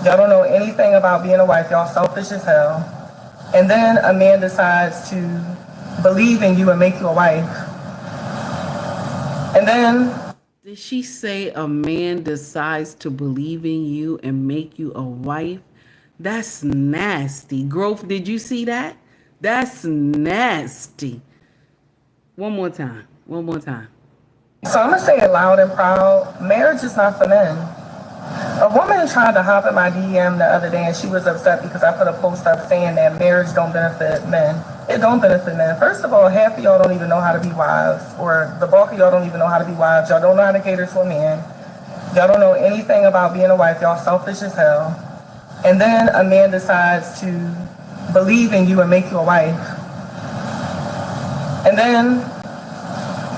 Y'all don't know anything about being a wife. Y'all selfish as hell. And then a man decides to believe in you and make you a wife. And then Did she say a man decides to believe in you and make you a wife? That's nasty. Growth, did you see that? That's nasty. One more time. One more time. so I'm gonna say it loud and proud. Marriage is not for men. A woman tried to hop in my DM the other day and she was upset because I put a post up saying that marriage don't benefit men. It don't benefit men. First of all, half of y'all don't even know how to be wives, or the bulk of y'all don't even know how to be wives. Y'all don't know how to cater to a man. Y'all don't know anything about being a wife. Y'all selfish as hell. And then a man decides to believe in you and make you a wife. And then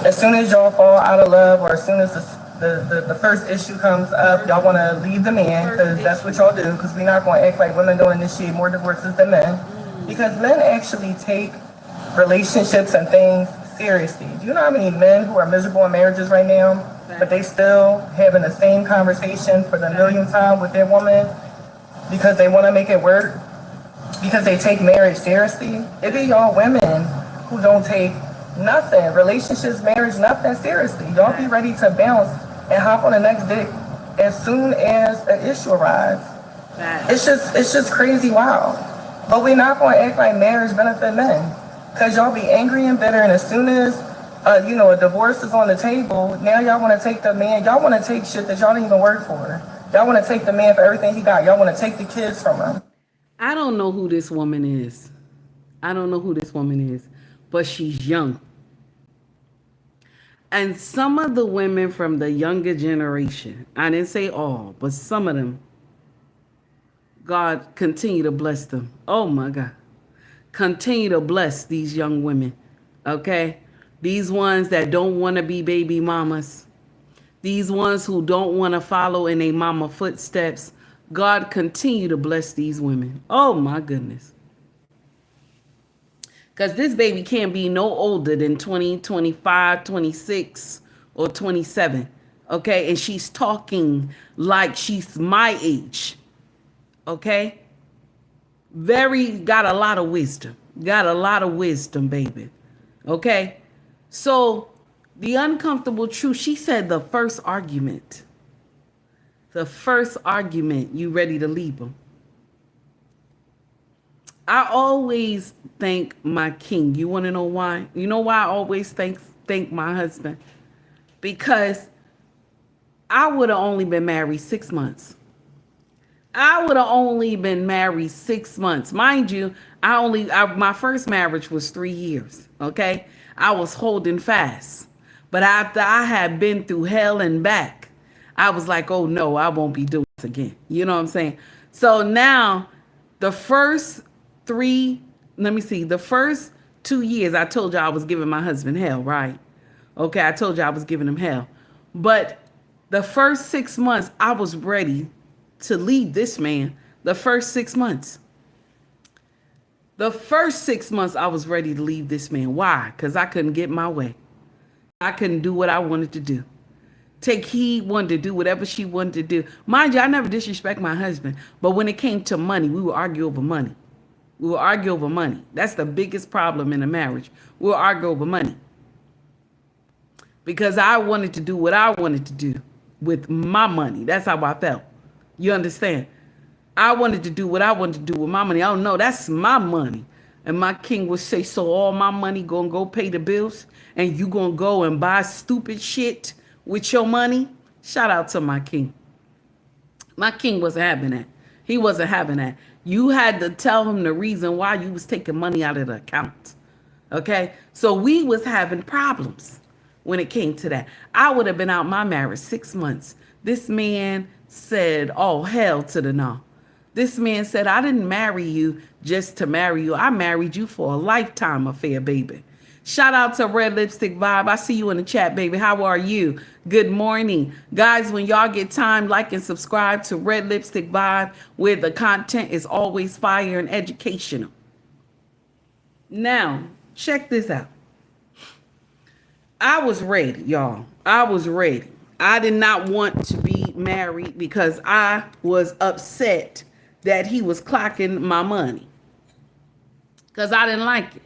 as soon as y'all fall out of love, or as soon as the first issue comes up, y'all want to leave the man, because that's what y'all do, because we're not going to act like women don't initiate more divorces than men. Because men actually take relationships and things seriously. Do you know how many men who are miserable in marriages right now, but they still having the same conversation for the millionth time with their woman because they want to make it work, because they take marriage seriously? It be y'all women who don't take nothing, relationships, marriage, nothing seriously. Y'all be ready to bounce and hop on the next dick as soon as an issue arrives. It's just crazy wild. But we're not going to act like marriage benefit men, because y'all be angry and bitter, and as soon as a divorce is on the table, now y'all want to take the man. Y'all want to take shit that y'all didn't even work for. Y'all want to take the man for everything he got. Y'all want to take the kids from him. I don't know who this woman is. I don't know who this woman is, but she's young. And some of the women from the younger generation, I didn't say all, but some of them, God continue to bless them. Oh my God. Continue to bless these young women. Okay? These ones that don't want to be baby mamas. These ones who don't want to follow in their mama footsteps. God continue to bless these women. Oh my goodness. Because this baby can't be no older than 20, 25, 26, or 27. Okay? And she's talking like she's my age. Okay? Got a lot of wisdom. Got a lot of wisdom, baby. Okay? So, the uncomfortable truth, she said the first argument. The first argument, you ready to leave them. I always thank my king. You want to know why? You know why I always thank my husband? Because I would have only been married 6 months. I would have only been married 6 months. Mind you, my first marriage was 3 years, okay? I was holding fast. But after I had been through hell and back, I was like, oh no, I won't be doing this again. You know what I'm saying? So now, the first 2 years, I told you I was giving my husband hell, right? Okay, I told you I was giving him hell. But the first 6 months, I was ready to leave this man. The first 6 months. The first 6 months, I was ready to leave this man. Why? Because I couldn't get my way. I couldn't do what I wanted to do. He wanted to do whatever she wanted to do. Mind you, I never disrespect my husband. But when it came to money, we would argue over money. We will argue over money. That's the biggest problem in a marriage. We'll argue over money. Because I wanted to do what I wanted to do with my money. That's how I felt. You understand? I wanted to do what I wanted to do with my money. Oh no, that's my money. And my king would say, so all my money gonna go pay the bills and you gonna go and buy stupid shit with your money? Shout out to my king. My king wasn't having that. He wasn't having that. You had to tell him the reason why you was taking money out of the account. Okay? So we was having problems when it came to that. I would have been out my marriage 6 months. This man said, oh, hell to the no. This man said, I didn't marry you just to marry you. I married you for a lifetime affair, baby. Shout out to Red Lipstick Vibe. I see you in the chat, baby. How are you? Good morning. Guys, when y'all get time, like and subscribe to Red Lipstick Vibe, where the content is always fire and educational. Now, check this out. I was ready, y'all. I was ready. I did not want to be married because I was upset that he was clocking my money. Because I didn't like it.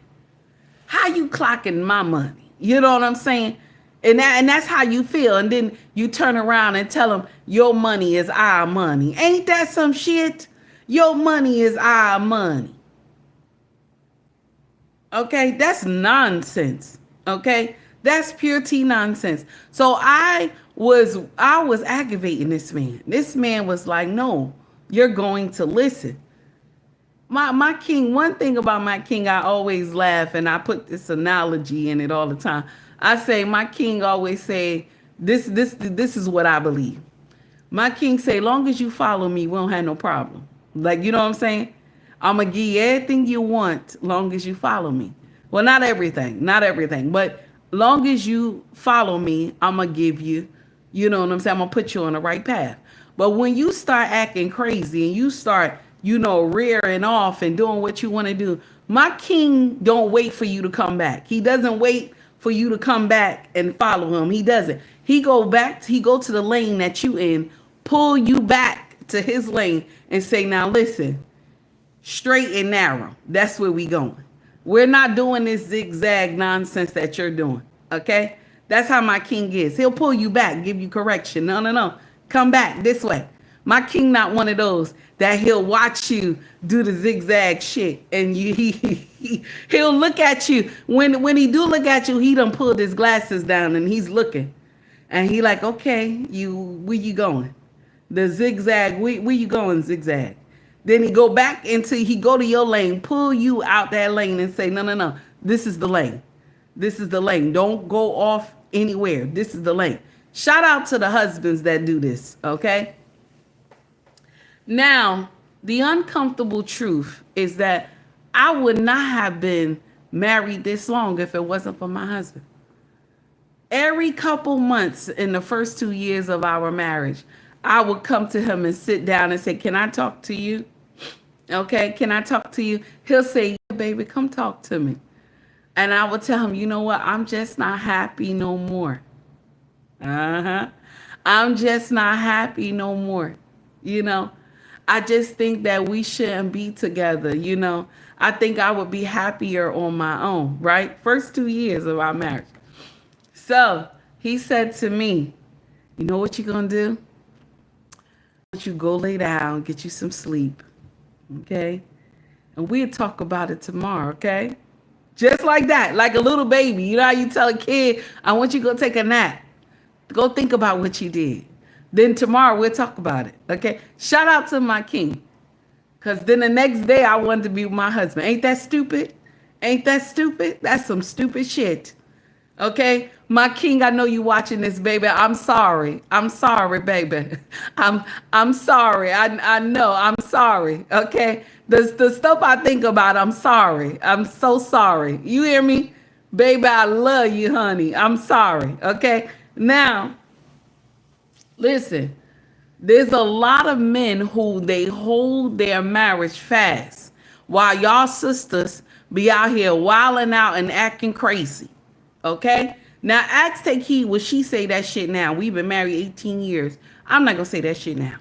How you clocking my money? You know what I'm saying? And that's how you feel. And then you turn around and tell them your money is our money. Ain't that some shit? Your money is our money. Okay, that's nonsense. Okay, that's pure T nonsense. So I was aggravating this man. This man was like, no, you're going to listen. My king, one thing about my king, I always laugh, and I put this analogy in it all the time. I say, my king always say, this is what I believe. My king say, long as you follow me, we don't have no problem. Like, you know what I'm saying? I'm going to give you everything you want, long as you follow me. Well, not everything, but long as you follow me, I'm going to give you, you know what I'm saying? I'm going to put you on the right path. But when you start acting crazy and you start, rearing off and doing what you want to do, my king don't wait for you to come back. He doesn't wait for you to come back and follow him. He doesn't. He go to the lane that you in, pull you back to his lane and say, now listen, straight and narrow. That's where we going. We're not doing this zigzag nonsense that you're doing. Okay? That's how my king is. He'll pull you back, give you correction. No. Come back this way. My king not one of those that he'll watch you do the zigzag shit and he'll look at you. When he do look at you, he done pulled his glasses down and he's looking. And he like, okay, where you going? The zigzag, where you going, zigzag? Then he go to your lane, pull you out that lane and say, no, this is the lane. This is the lane. Don't go off anywhere. This is the lane. Shout out to the husbands that do this, okay? Now, the uncomfortable truth is that I would not have been married this long if it wasn't for my husband. Every couple months in the first 2 years of our marriage, I would come to him and sit down and say, can I talk to you? Okay, can I talk to you? He'll say, yeah, baby, come talk to me. And I would tell him, you know what? I'm just not happy no more. I'm just not happy no more. I just think that we shouldn't be together. I think I would be happier on my own, right? First 2 years of our marriage. So he said to me, you know what you're going to do? You go lay down, get you some sleep. Okay? And we'll talk about it tomorrow, okay? Just like that, like a little baby. You know how you tell a kid, I want you to go take a nap. Go think about what you did. Then tomorrow we'll talk about it, okay? Shout out to my king. Because then the next day I wanted to be with my husband. Ain't that stupid? Ain't that stupid? That's some stupid shit. Okay? My king, I know you watching this, baby. I'm sorry. I'm sorry, baby. I'm sorry. I know. I'm sorry. Okay? The stuff I think about, I'm sorry. I'm so sorry. You hear me? Baby, I love you, honey. I'm sorry. Okay? Now, listen. There's a lot of men who they hold their marriage fast while y'all sisters be out here wilding out and acting crazy. Okay? Now, ask take heed when she say that shit now. We've been married 18 years. I'm not going to say that shit now.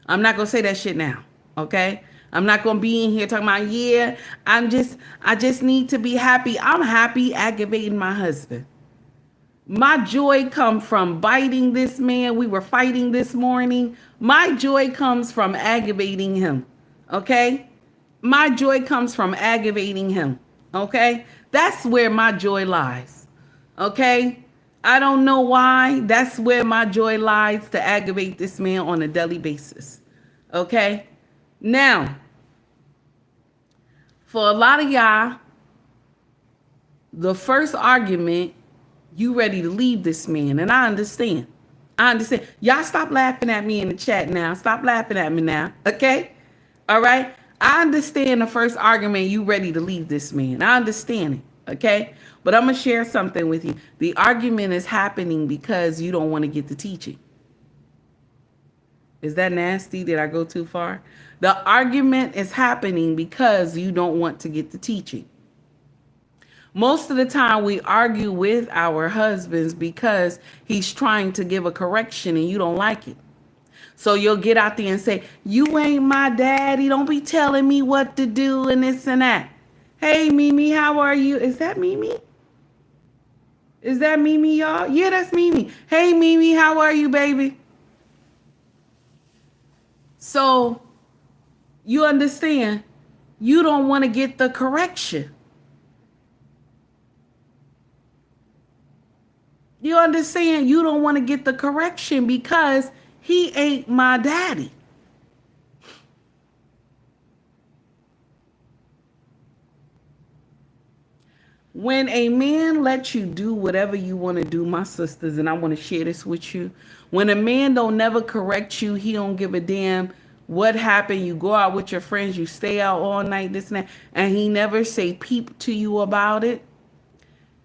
I'm not going to say that shit now. Okay? I'm not going to be in here talking about, yeah, I just need to be happy. I'm happy aggravating my husband. My joy comes from biting this man. We were fighting this morning. My joy comes from aggravating him. Okay? My joy comes from aggravating him. Okay? That's where my joy lies. Okay? I don't know why. That's where my joy lies, to aggravate this man on a daily basis. Okay? Now, for a lot of y'all, the first argument, you ready to leave this man. And I understand. Y'all stop laughing at me in the chat now. Stop laughing at me now. Okay? All right? I understand the first argument, you ready to leave this man. I understand it. Okay? But I'm going to share something with you. The argument is happening because you don't want to get the teaching. Is that nasty? Did I go too far? The argument is happening because you don't want to get the teaching. Most of the time we argue with our husbands because he's trying to give a correction and you don't like it. So you'll get out there and say, you ain't my daddy. Don't be telling me what to do and this and that. Hey, Mimi, how are you? Is that Mimi? Is that Mimi, y'all? Yeah, that's Mimi. Hey, Mimi, how are you, baby? So, you understand, you don't want to get the correction. You understand, you don't want to get the correction because he ain't my daddy. When a man lets you do whatever you want to do, my sisters, and I want to share this with you. When a man don't never correct you, he don't give a damn what happened. You go out with your friends, you stay out all night, this and that, and he never say peep to you about it.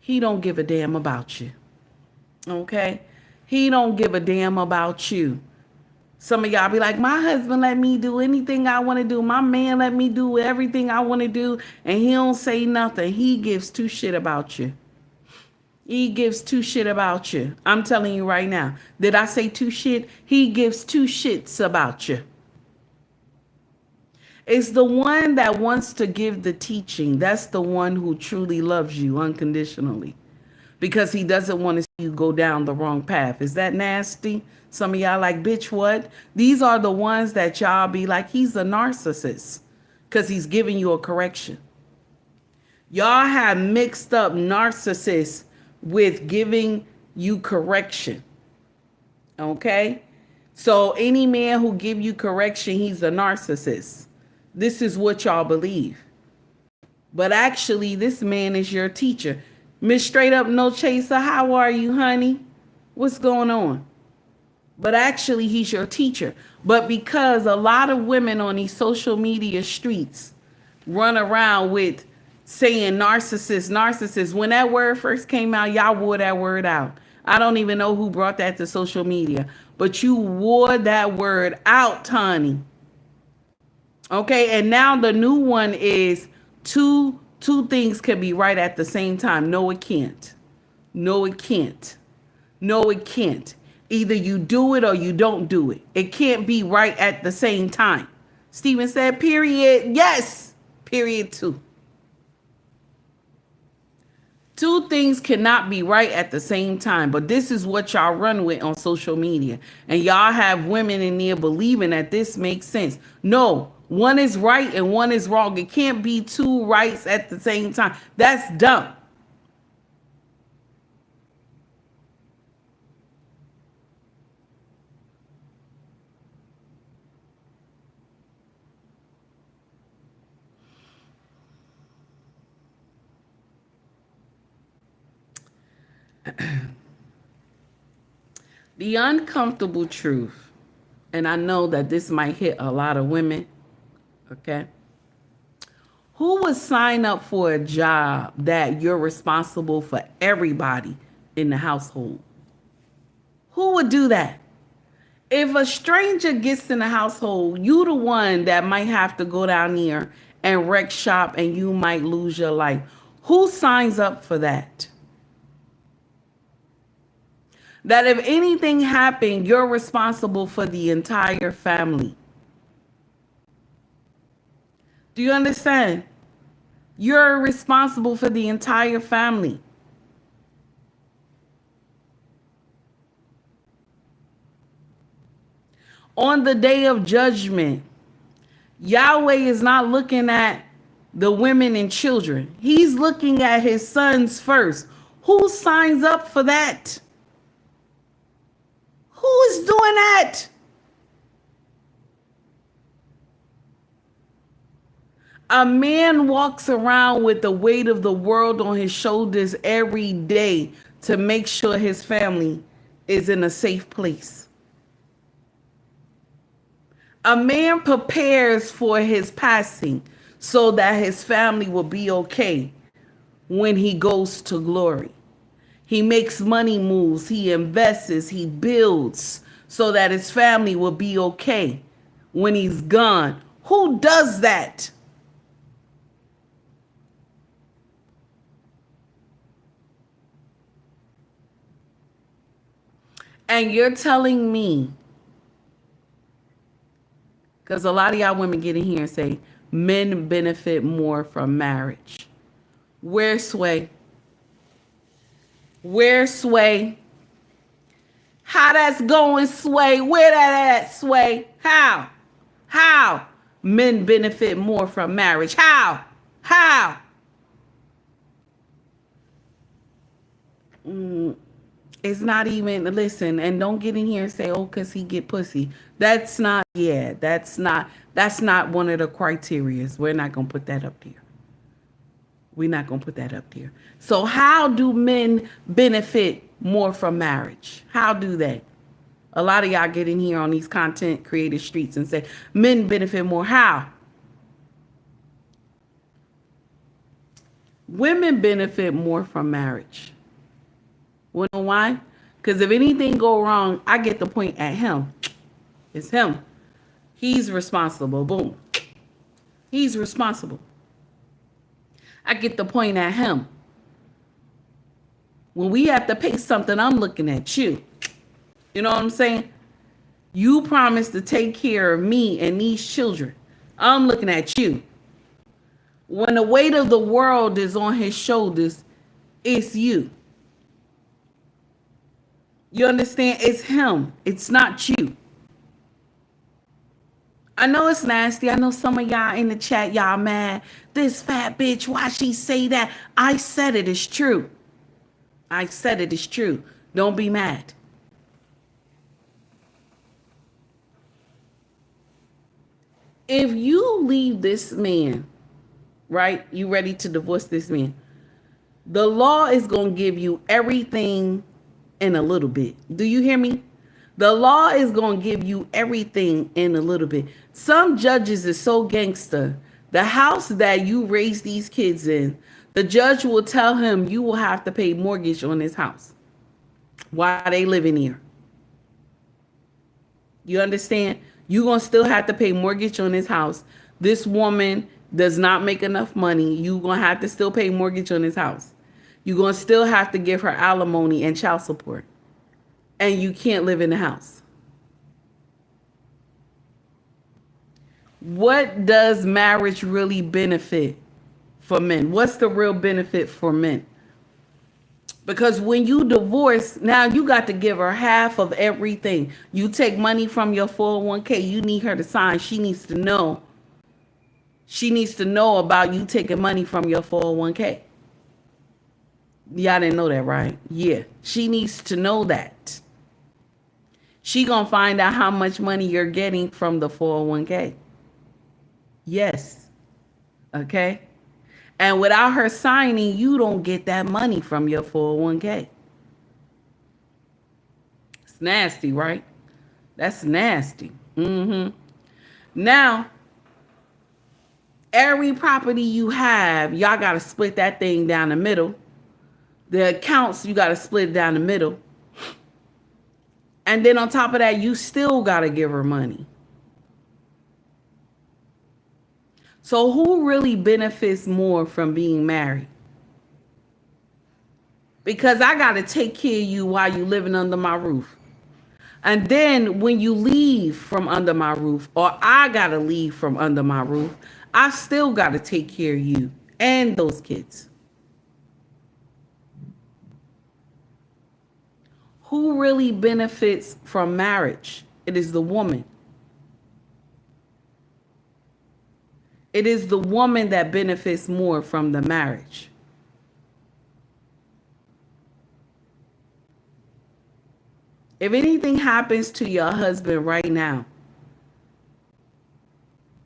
He don't give a damn about you. Okay? He don't give a damn about you. Some of y'all be like, my husband let me do anything I want to do. My man let me do everything I want to do. And he don't say nothing. He gives two shit about you. He gives two shit about you. I'm telling you right now. Did I say two shit? He gives two shits about you. It's the one that wants to give the teaching. That's the one who truly loves you unconditionally. Because he doesn't want to see you go down the wrong path. Is that nasty? Some of y'all like, bitch, what? These are the ones that y'all be like, he's a narcissist because he's giving you a correction. Y'all have mixed up narcissists with giving you correction. Okay? So any man who give you correction, he's a narcissist. This is what y'all believe. But actually, this man is your teacher. Miss Straight Up No Chaser, how are you, honey? What's going on? But actually, he's your teacher. But because a lot of women on these social media streets run around with saying narcissist, narcissist. When that word first came out, y'all wore that word out. I don't even know who brought that to social media. But you wore that word out, honey. Okay, and now the new one is two things can be right at the same time. No, it can't. No, it can't. No, it can't. Either you do it or you don't do it. It can't be right at the same time. Stephen said, period. Yes, period two. Two things cannot be right at the same time, but this is what y'all run with on social media. And y'all have women in there believing that this makes sense. No, one is right and one is wrong. It can't be two rights at the same time. That's dumb. The uncomfortable truth, and I know that this might hit a lot of women, okay? Who would sign up for a job that you're responsible for everybody in the household? Who would do that? If a stranger gets in the household, you the one that might have to go down there and wreck shop and you might lose your life. Who signs up for that? That if anything happened, you're responsible for the entire family. Do you understand? You're responsible for the entire family. On the day of judgment, Yahweh is not looking at the women and children. He's looking at his sons first. Who signs up for that? Who is doing that? A man walks around with the weight of the world on his shoulders every day to make sure his family is in a safe place. A man prepares for his passing so that his family will be okay when he goes to glory. He makes money moves, he invests, he builds so that his family will be okay when he's gone. Who does that? And you're telling me, because a lot of y'all women get in here and say, men benefit more from marriage? Where, Sway? Where, Sway? How that's going, Sway? Where that at, Sway? How? How? Men benefit more from marriage. How? How? It's not even, listen, and don't get in here and say, oh, because he get pussy. That's not one of the criterias. We're not going to put that up there. We're not going to put that up there. So how do men benefit more from marriage? How do they? A lot of y'all get in here on these content creative streets and say, men benefit more. How? Women benefit more from marriage. You know why? Because if anything go wrong, I get the point at him. It's him. He's responsible. Boom. He's responsible. I get the point at him. When we have to pay something, I'm looking at you. You know what I'm saying? You promised to take care of me and these children. I'm looking at you. When the weight of the world is on his shoulders, it's you. You understand? It's him. It's not you. I know it's nasty. I know some of y'all in the chat, y'all mad. This fat bitch, why she say that? I said it is true. I said it is true. Don't be mad. If you leave this man, right? You ready to divorce this man? The law is going to give you everything in a little bit. Do you hear me? The law is going to give you everything in a little bit. Some judges is so gangster. The house that you raise these kids in, the judge will tell him you will have to pay mortgage on this house while they living here. You understand? You're going to still have to pay mortgage on this house. This woman does not make enough money. You're going to have to still pay mortgage on this house. You're going to still have to give her alimony and child support. And you can't live in the house. What does marriage really benefit for men? What's the real benefit for men? Because when you divorce, now you got to give her half of everything. You take money from your 401k, you need her to sign. She needs to know. She needs to know about you taking money from your 401k. Y'all didn't know that, right? Yeah. She needs to know that. She gonna find out how much money you're getting from the 401k. Yes. Okay? And without her signing, you don't get that money from your 401k. It's nasty, right? That's nasty. Now, every property you have, y'all got to split that thing down the middle. The accounts, you got to split it down the middle. And then on top of that, you still got to give her money. So who really benefits more from being married? Because I got to take care of you while you living under my roof. And then when you leave from under my roof, or I got to leave from under my roof, I still got to take care of you and those kids. Who really benefits from marriage? It is the woman. It is the woman that benefits more from the marriage. If anything happens to your husband right now,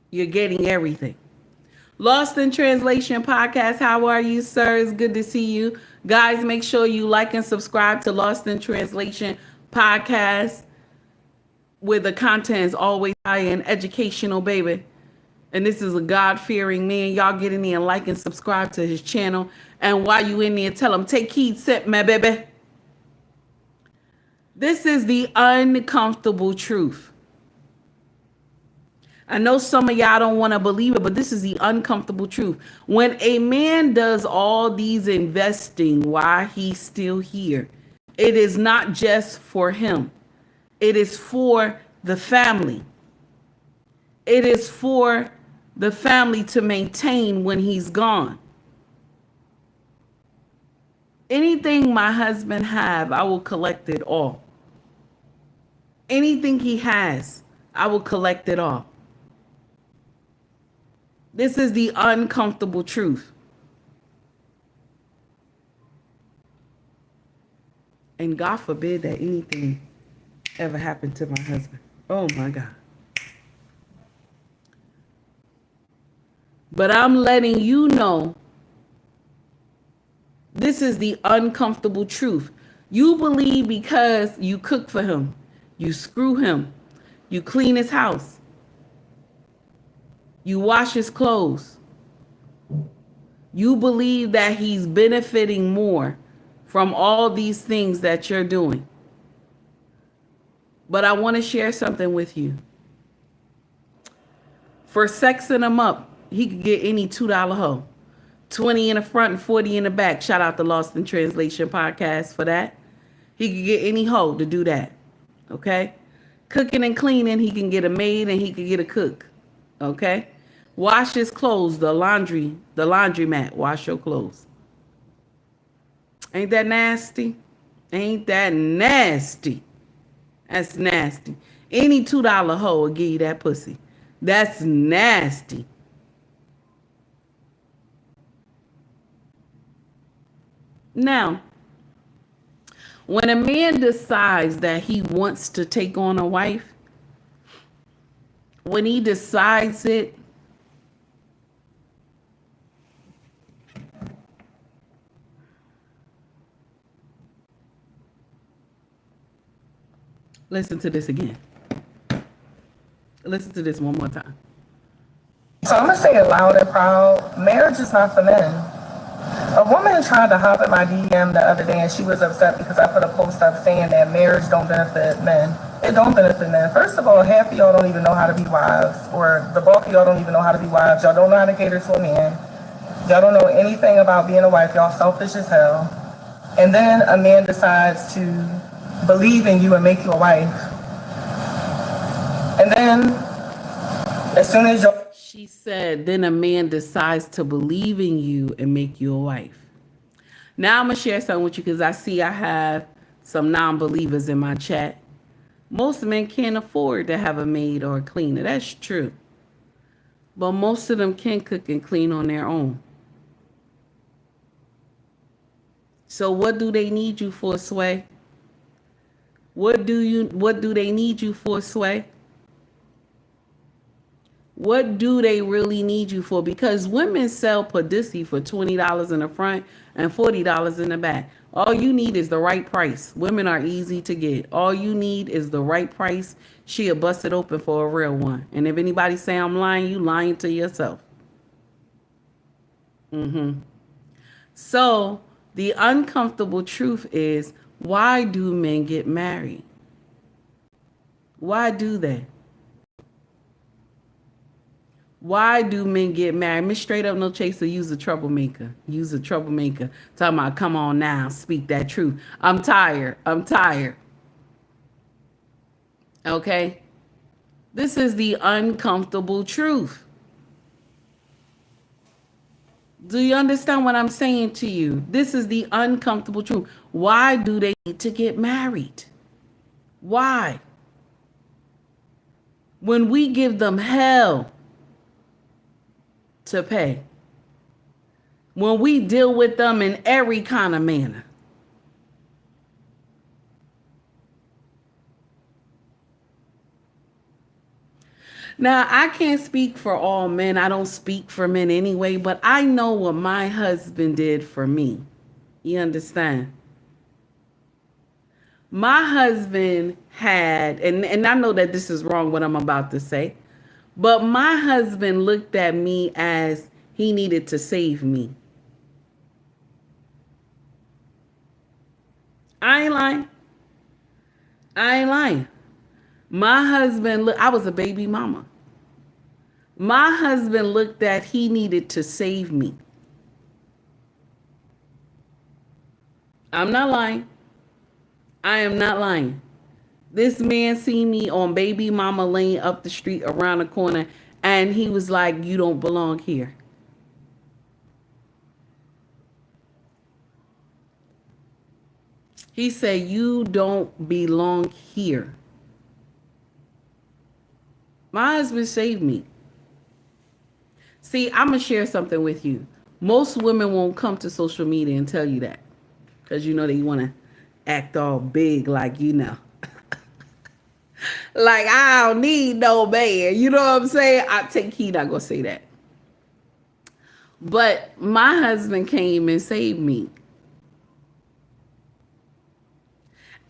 you're getting everything. Lost in Translation Podcast, how are you, sir? It's good to see you. Guys, make sure you like and subscribe to Lost in Translation Podcast, where the content is always high and educational, baby. And this is a God-fearing man. Y'all get in there and like and subscribe to his channel. And while you in there, tell him, take heed, sit, my baby. This is the uncomfortable truth. I know some of y'all don't want to believe it, but this is the uncomfortable truth. When a man does all these investing while he's still here, it is not just for him. It is for the family. It is for the family to maintain when he's gone. Anything my husband have, I will collect it all. Anything he has, I will collect it all. This is the uncomfortable truth. And God forbid that anything ever happened to my husband. Oh my God. But I'm letting you know this is the uncomfortable truth. You believe because you cook for him, you screw him, you clean his house, you wash his clothes. You believe that he's benefiting more from all these things that you're doing. But I want to share something with you. For sexing him up, he could get any $2 hoe. 20 in the front and 40 in the back. Shout out to Lost in Translation podcast for that. He could get any hoe to do that. Okay? Cooking and cleaning, he can get a maid and he can get a cook. Okay? Wash his clothes, the laundromat. Wash your clothes. Ain't that nasty? Ain't that nasty? That's nasty. Any $2 hoe will give you that pussy. That's nasty. Now, when a man decides that he wants to take on a wife, when he decides it, listen to this again. Listen to this one more time. So I'm gonna say it loud and proud. Marriage is not for men. A woman tried to hop in my DM the other day and she was upset because I put a post up saying that marriage don't benefit men. It don't benefit men. First of all, half of y'all don't even know how to be wives, or the bulk of y'all don't even know how to be wives. Y'all don't know how to cater to a man. Y'all don't know anything about being a wife. Y'all selfish as hell. And then a man decides to believe in you and make you a wife. And then as soon as y'all... She said, then a man decides to believe in you and make you a wife. Now I'm going to share something with you because I see I have some non-believers in my chat. Most men can't afford to have a maid or a cleaner. That's true. But most of them can cook and clean on their own. So what do they need you for, Sway? What do they need you for, Sway? What do they really need you for? Because women sell pussy for $20 in the front and $40 in the back. All you need is the right price. Women are easy to get. All you need is the right price. She'll bust it open for a real one. And if anybody say I'm lying, you lying to yourself. So the uncomfortable truth is, why do men get married? Why do they? Why do men get married? Miss Straight Up No Chaser, use a troublemaker. Use a troublemaker. Talking about, come on now, speak that truth. I'm tired. Okay? This is the uncomfortable truth. Do you understand what I'm saying to you? This is the uncomfortable truth. Why do they need to get married? Why? When we give them hell to pay, when we deal with them in every kind of manner. Now, I can't speak for all men. I don't speak for men anyway, but I know what my husband did for me. You understand? My husband had, and I know that this is wrong what I'm about to say, but my husband looked at me as he needed to save me. I ain't lying. My husband, I was a baby mama. My husband looked at he needed to save me. I'm not lying. I am not lying. This man seen me on Baby Mama Lane up the street around the corner And he was like, you don't belong here. He said, you don't belong here. My husband saved me. See, I'm going to share something with you. Most women won't come to social media and tell you that. Because they want to act all big like, like, I don't need no man. You know what I'm saying? I take heed, not going to say that. But my husband came and saved me.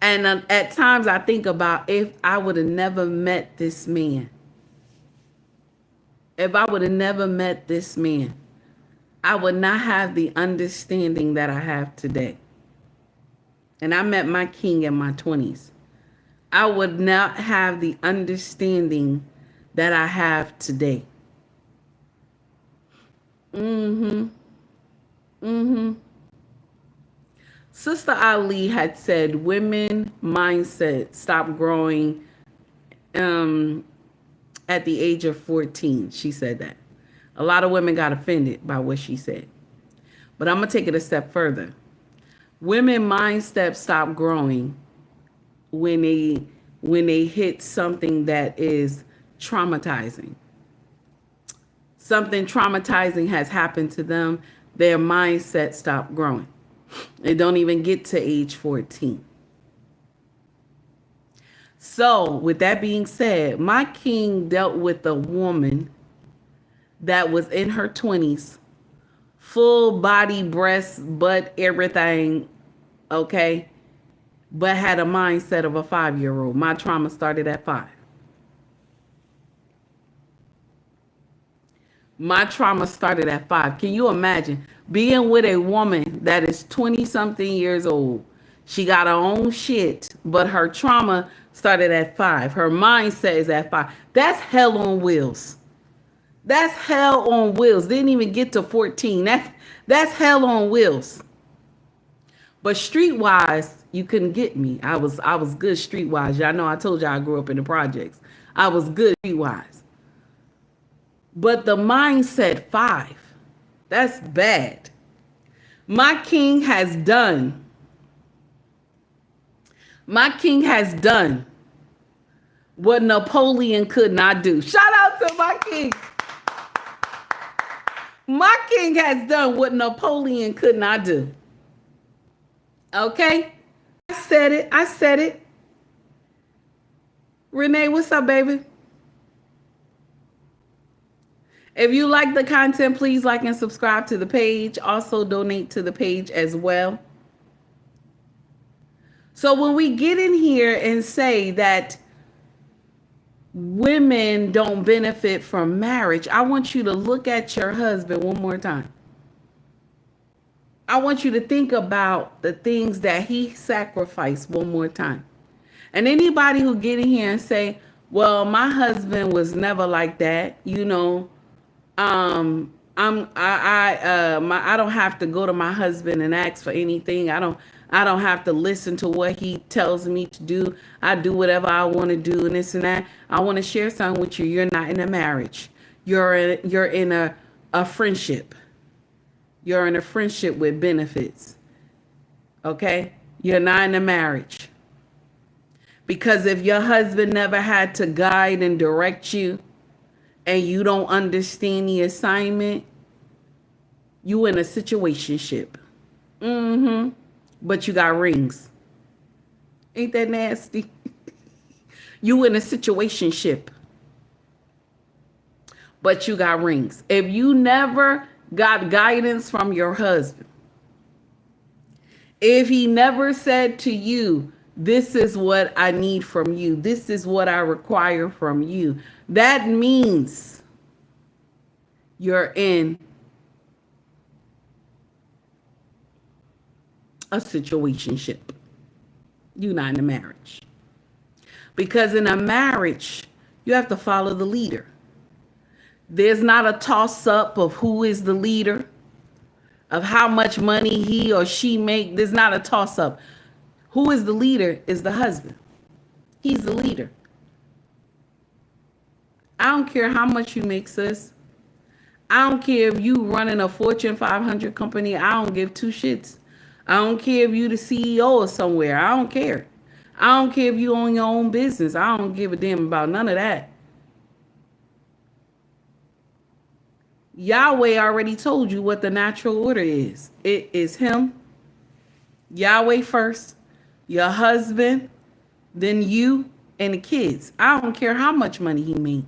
And at times I think about if I would have never met this man. If I would have never met this man, I would not have the understanding that I have today. And I met my king in my 20s. I would not have the understanding that I have today. Sister Ali had said women mindset stop growing at the age of 14. She said that. A lot of women got offended by what she said. But I'm going to take it a step further. Women mindset stop growing when they hit something that is traumatizing. Something traumatizing has happened to them. Their mindset stop growing. They don't even get to age 14. So, with that being said, my king dealt with a woman that was in her 20s, full body, breasts, butt, everything, okay, but had a mindset of a 5-year-old. My trauma started at 5. My trauma started at 5. Can you imagine being with a woman that is 20-something years old? She got her own shit, but her trauma started at 5. Her mindset is at 5. That's hell on wheels. That's hell on wheels. Didn't even get to 14. That's hell on wheels. But streetwise, you couldn't get me. I was good streetwise. Y'all know I told y'all I grew up in the projects. I was good streetwise. But the mindset 5, that's bad. My king has done. My king has done what Napoleon could not do. Shout out to my king. My king has done what Napoleon could not do. Okay? I said it. Renee, what's up, baby? If you like the content, please like and subscribe to the page. Also donate to the page as well. So when we get in here and say that women don't benefit from marriage, I want you to look at your husband one more time. I want you to think about the things that he sacrificed one more time. And anybody who get in here and say, well, my husband was never like that, I don't have to go to my husband and ask for anything. I don't have to listen to what he tells me to do. I do whatever I want to do and this and that. I want to share something with you. You're not in a marriage. You're in a friendship. You're in a friendship with benefits. Okay? You're not in a marriage. Because if your husband never had to guide and direct you, and you don't understand the assignment, you in a situationship. But you got rings. Ain't that nasty? You in a situationship. But you got rings. If you never got guidance from your husband, if he never said to you, this is what I need from you, this is what I require from you, that means you're in a situationship. You're not in a marriage. Because in a marriage, you have to follow the leader. There's not a toss-up of who is the leader, of how much money he or she make. There's not a toss-up. Who is the leader is the husband. He's the leader. I don't care how much you make, sis. I don't care if you running a Fortune 500 company. I don't give two shits. I don't care if you the CEO of somewhere. I don't care. I don't care if you own your own business. I don't give a damn about none of that. Yahweh already told you what the natural order is. It is him, Yahweh first, your husband, then you and the kids. I don't care how much money he made.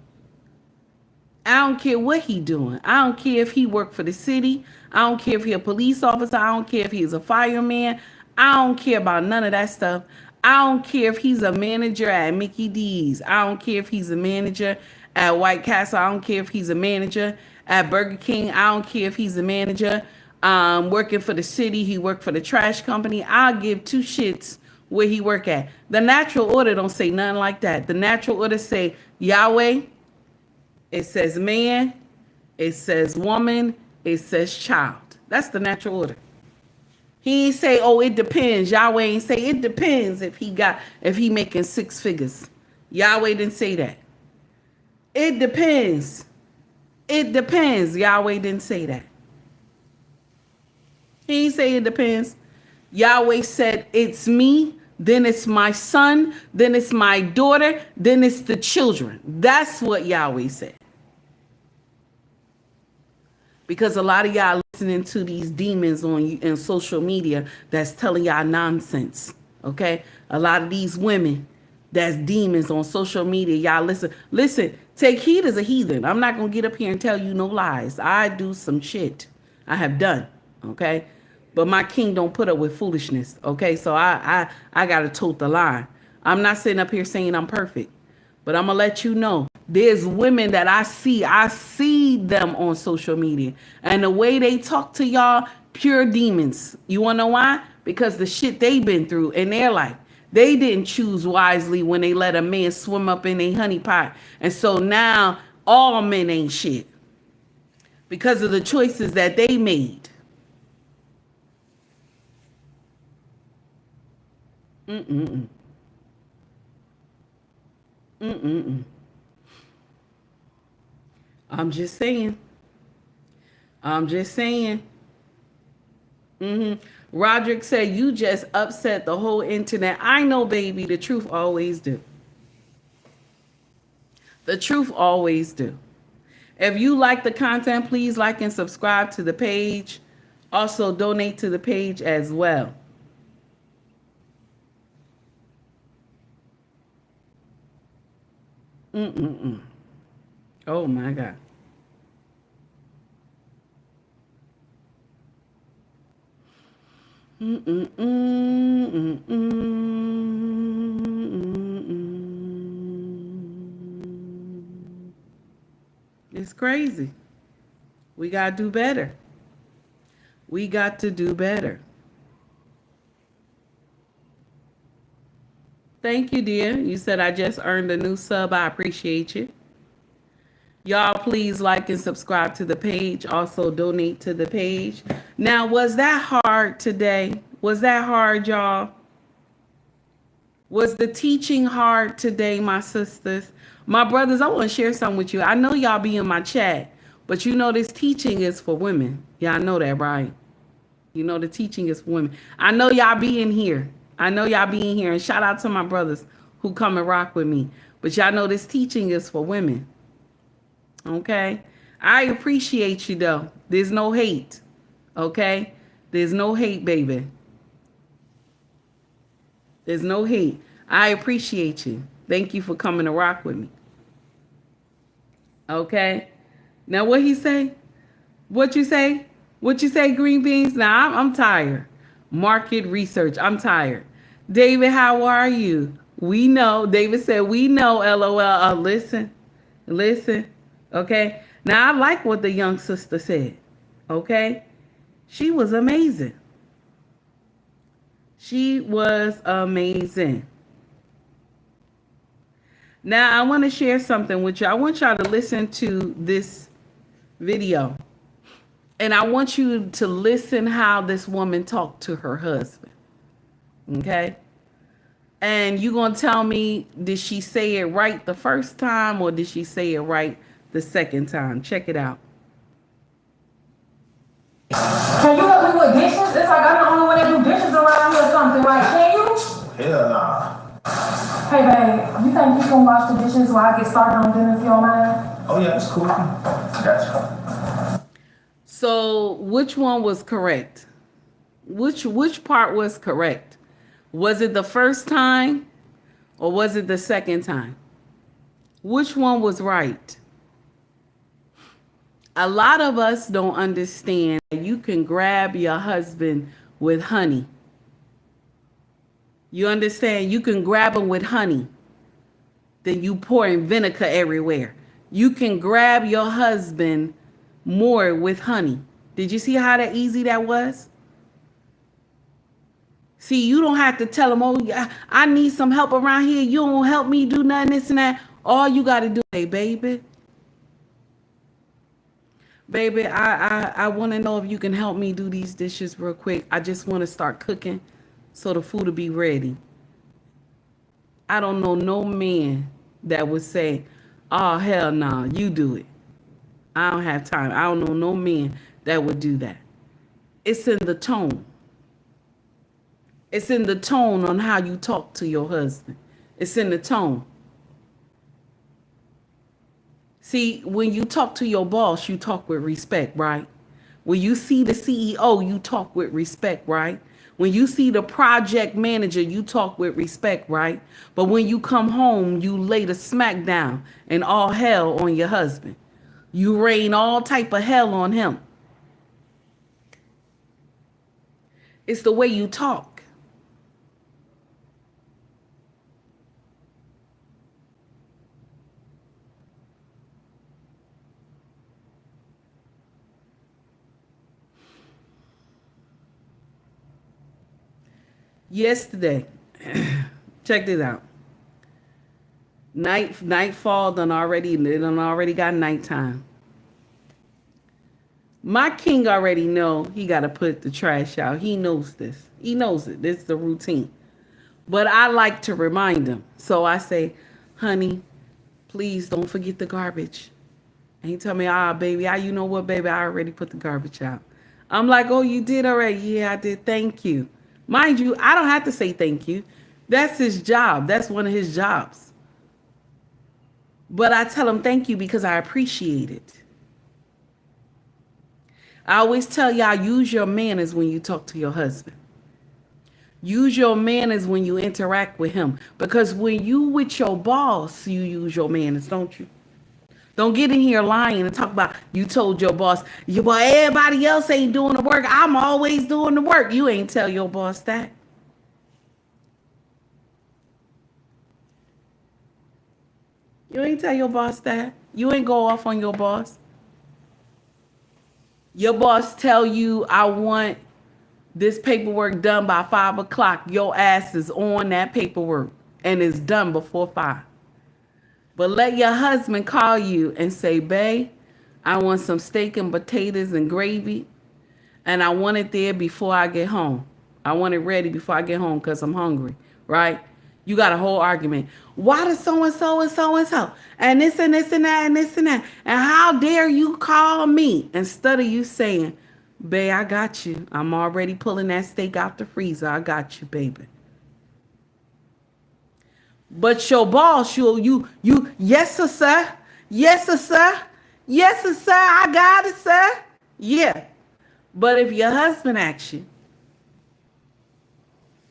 I don't care what he doing. I don't care if he worked for the city. I don't care if he a police officer. I don't care if he's a fireman. I don't care about none of that stuff. I don't care if he's a manager at Mickey D's. I don't care if he's a manager at White Castle. I don't care if he's a manager at Burger King. I don't care if he's a manager working for the city. He worked for the trash company. I'll give two shits where he work at. The natural order don't say nothing like that. The natural order say Yahweh. It says man, it says woman, it says child. That's the natural order. He ain't say, oh, it depends. Yahweh ain't say it depends if he making six figures. Yahweh didn't say that. It depends. It depends. Yahweh didn't say that. He ain't say it depends. Yahweh said it's me, then it's my son, then it's my daughter, then it's the children. That's what Yahweh said. Because a lot of y'all listening to these demons in social media that's telling y'all nonsense. Okay? A lot of these women that's demons on social media. Y'all listen, take heed as a heathen. I'm not going to get up here and tell you no lies. I do some shit. I have done. Okay? But my king don't put up with foolishness. Okay? So I got to tote the line. I'm not sitting up here saying I'm perfect. But I'm going to let you know. There's women that I see them on social media. And the way they talk to y'all, pure demons. You want to know why? Because the shit they've been through in their life. They didn't choose wisely when they let a man swim up in a honey pot. And so now all men ain't shit. Because of the choices that they made. Mm-mm-mm. Mm-mm-mm. I'm just saying. Roderick said, you just upset the whole internet. I know, baby. The truth always do. The truth always do. If you like the content, please like and subscribe to the page. Also, donate to the page as well. Oh, my God. It's crazy. We got to do better. We got to do better. Thank you, dear. You said I just earned a new sub. I appreciate you. Y'all, please like and subscribe to the page. Also, donate to the page. Now, was that hard today? Was that hard, y'all? Was the teaching hard today, my sisters? My brothers, I want to share something with you. I know y'all be in my chat, but you know this teaching is for women. Y'all know that, right? You know the teaching is for women. I know y'all be in here. And shout out to my brothers who come and rock with me. But y'all know this teaching is for women. Okay? I appreciate you, though. There's no hate. Okay? There's no hate, baby. There's no hate. I appreciate you. Thank you for coming to rock with me. Okay? Now, what he say? What you say? What you say, green beans? Now, I'm tired. Market research. I'm tired. David, how are you? We know. David said, we know, LOL. Listen. Okay? Now, I like what the young sister said. Okay? She was amazing. She was amazing. Now, I want to share something with you. I want y'all to listen to this video. And I want you to listen how this woman talked to her husband. Okay? And you gonna tell me, did she say it right the first time or did she say it right the second time? Check it out. Can you help me with dishes? It's like I'm the only one that do dishes around here or something, right? Can you? Hell nah. Hey, babe, you think you can wash the dishes while I get started on dinner if you don't mind? Oh yeah, that's cool. Gotcha. So which one was correct? Which part was correct? Was it the first time or was it the second time? Which one was right? A lot of us don't understand that you can grab your husband with honey. You understand? You can grab him with honey. Then you pouring vinegar everywhere. You can grab your husband more with honey. Did you see how that easy that was? See, you don't have to tell him, oh, I need some help around here. You don't help me do nothing, this and that. All you got to do, hey, baby, I want to know if you can help me do these dishes real quick. I just want to start cooking so the food will be ready. I don't know no man that would say, oh, hell no, you do it. I don't have time. I don't know no man that would do that. It's in the tone. It's in the tone on how you talk to your husband. It's in the tone. See, when you talk to your boss, you talk with respect, right? When you see the CEO, you talk with respect, right? When you see the project manager, you talk with respect, right? But when you come home, you lay the smack down and all hell on your husband. You rain all type of hell on him. It's the way you talk. Yesterday, check this out. Nightfall done already got nighttime. My king already know he got to put the trash out. He knows this. He knows it. This is the routine. But I like to remind him. So I say, honey, please don't forget the garbage. And he tell me, baby, you know what, baby, I already put the garbage out. I'm like, oh, you did already? Yeah, I did. Thank you. Mind you, I don't have to say thank you. That's his job. That's one of his jobs. But I tell him thank you because I appreciate it. I always tell y'all, use your manners when you talk to your husband. Use your manners when you interact with him. Because when you with your boss, you use your manners, don't you? Don't get in here lying and talk about you told your boss, well, everybody else ain't doing the work. I'm always doing the work. You ain't tell your boss that. You ain't tell your boss that. You ain't go off on your boss. Your boss tell you, I want this paperwork done by 5 o'clock. Your ass is on that paperwork and it's done before 5. But let your husband call you and say, babe, I want some steak and potatoes and gravy. And I want it there before I get home. I want it ready before I get home because I'm hungry, right? You got a whole argument. Why does so-and-so and so-and-so? And this and this and that and this and that. And how dare you call me? Instead of you saying, babe, I got you. I'm already pulling that steak out the freezer. I got you, baby. But your boss, you, yes, sir. Yes, sir. Yes, sir. I got it, sir. Yeah. But if your husband asks you,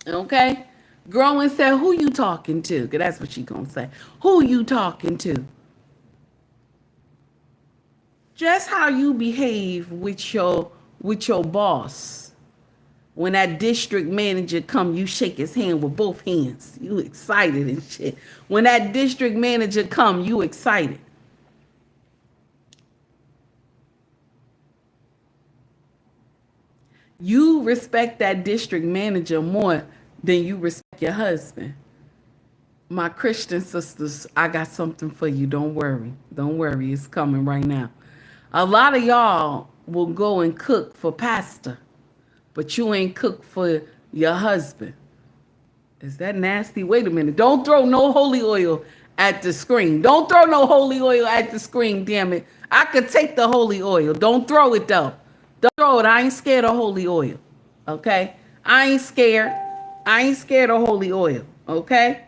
okay, grow and say, who you talking to? Because that's what she gonna say. Who you talking to? Just how you behave with your boss. When that district manager come, you shake his hand with both hands. You excited and shit. When that district manager come, you excited. You respect that district manager more than you respect your husband. My Christian sisters, I got something for you. Don't worry. Don't worry. It's coming right now. A lot of y'all will go and cook for pastor, but you ain't cook for your husband. Is that nasty? Wait a minute. Don't throw no holy oil at the screen. Don't throw no holy oil at the screen, damn it. I could take the holy oil. Don't throw it though. Don't throw it. I ain't scared of holy oil. Okay? I ain't scared. I ain't scared of holy oil. Okay?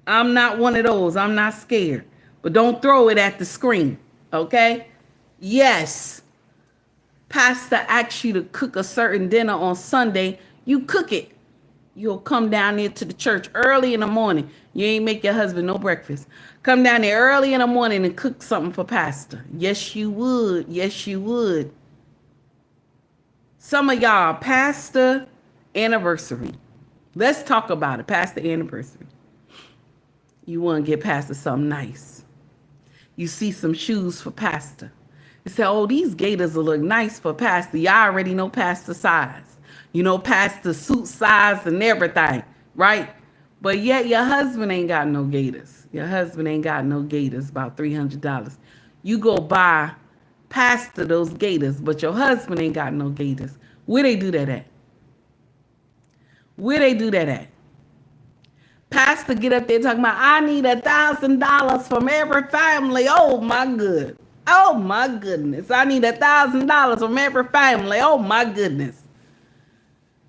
I'm not one of those. I'm not scared. But don't throw it at the screen. Okay? Yes. Pastor asks you to cook a certain dinner on Sunday. You cook it. You'll come down there to the church early in the morning. You ain't make your husband no breakfast. Come down there early in the morning and cook something for pastor. Yes, you would. Yes, you would. Some of y'all, pastor anniversary. Let's talk about it. Pastor anniversary. You want to get pastor something nice. You see some shoes for pastor. You say, oh, these gaiters will look nice for pastor. Y'all already know pastor size. You know, pastor suit size and everything, right? But yet your husband ain't got no gaiters. Your husband ain't got no gaiters, about $300. You go buy pastor those gaiters, but your husband ain't got no gaiters. Where they do that at? Where they do that at? Pastor get up there talking about, I need $1,000 from every family. Oh my good. Oh my goodness. I need $1,000 from every family. Oh my goodness.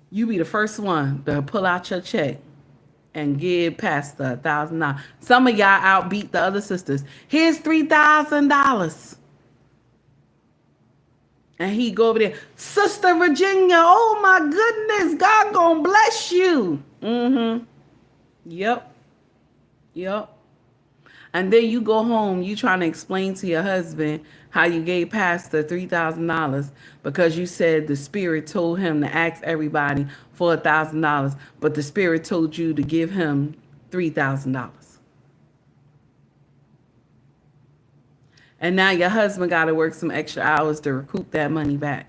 You be the first one to pull out your check and give pastor $1,000. Some of y'all outbeat the other sisters. Here's $3,000. And he go over there, Sister Virginia, oh my goodness, God gonna bless you. Mm-hmm. Yep. Yep. And then you go home, you trying to explain to your husband how you gave pastor $3,000 because you said the spirit told him to ask everybody for $1,000, but the spirit told you to give him $3,000. And now your husband got to work some extra hours to recoup that money back.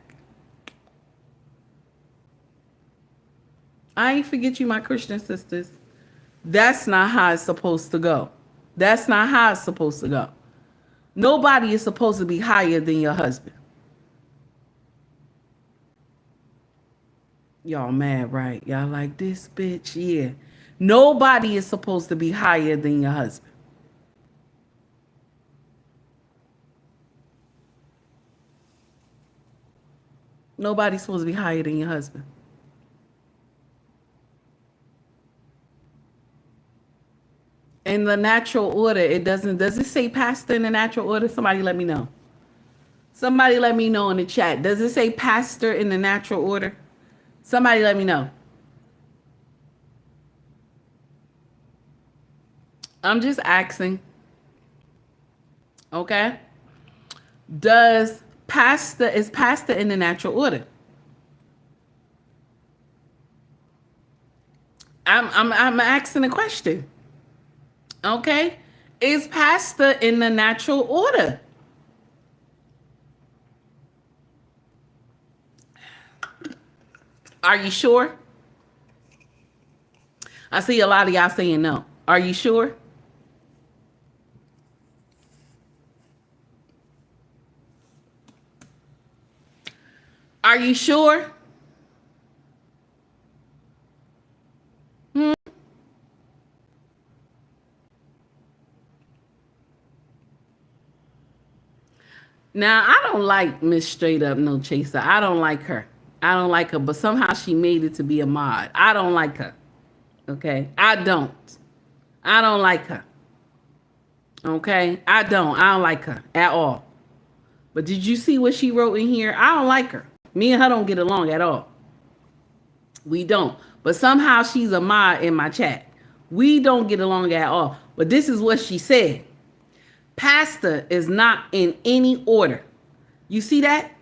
I ain't forget you, my Christian sisters. That's not how it's supposed to go. That's not how it's supposed to go. Nobody is supposed to be higher than your husband. Y'all mad, right? Y'all like, this bitch, yeah. Nobody is supposed to be higher than your husband. Nobody's supposed to be higher than your husband. In the natural order, it doesn't, does it say pastor in the natural order? Somebody let me know. Somebody let me know in the chat. Does it say pastor in the natural order? Somebody let me know. I'm just asking. Okay? Is pastor in the natural order? I'm asking a question. Okay? Is pastor in the natural order? Are you sure? I see a lot of y'all saying no. Are you sure? Are you sure? Now, I don't like Miss Straight Up No Chaser. I don't like her. I don't like her, but somehow she made it to be a mod. I don't like her. Okay? I don't like her. Okay? I don't like her at all. But did you see what she wrote in here? I don't like her. Me and her don't get along at all. We don't. But somehow she's a mod in my chat. We don't get along at all. But this is what she said. Pastor is not in any order. You see that?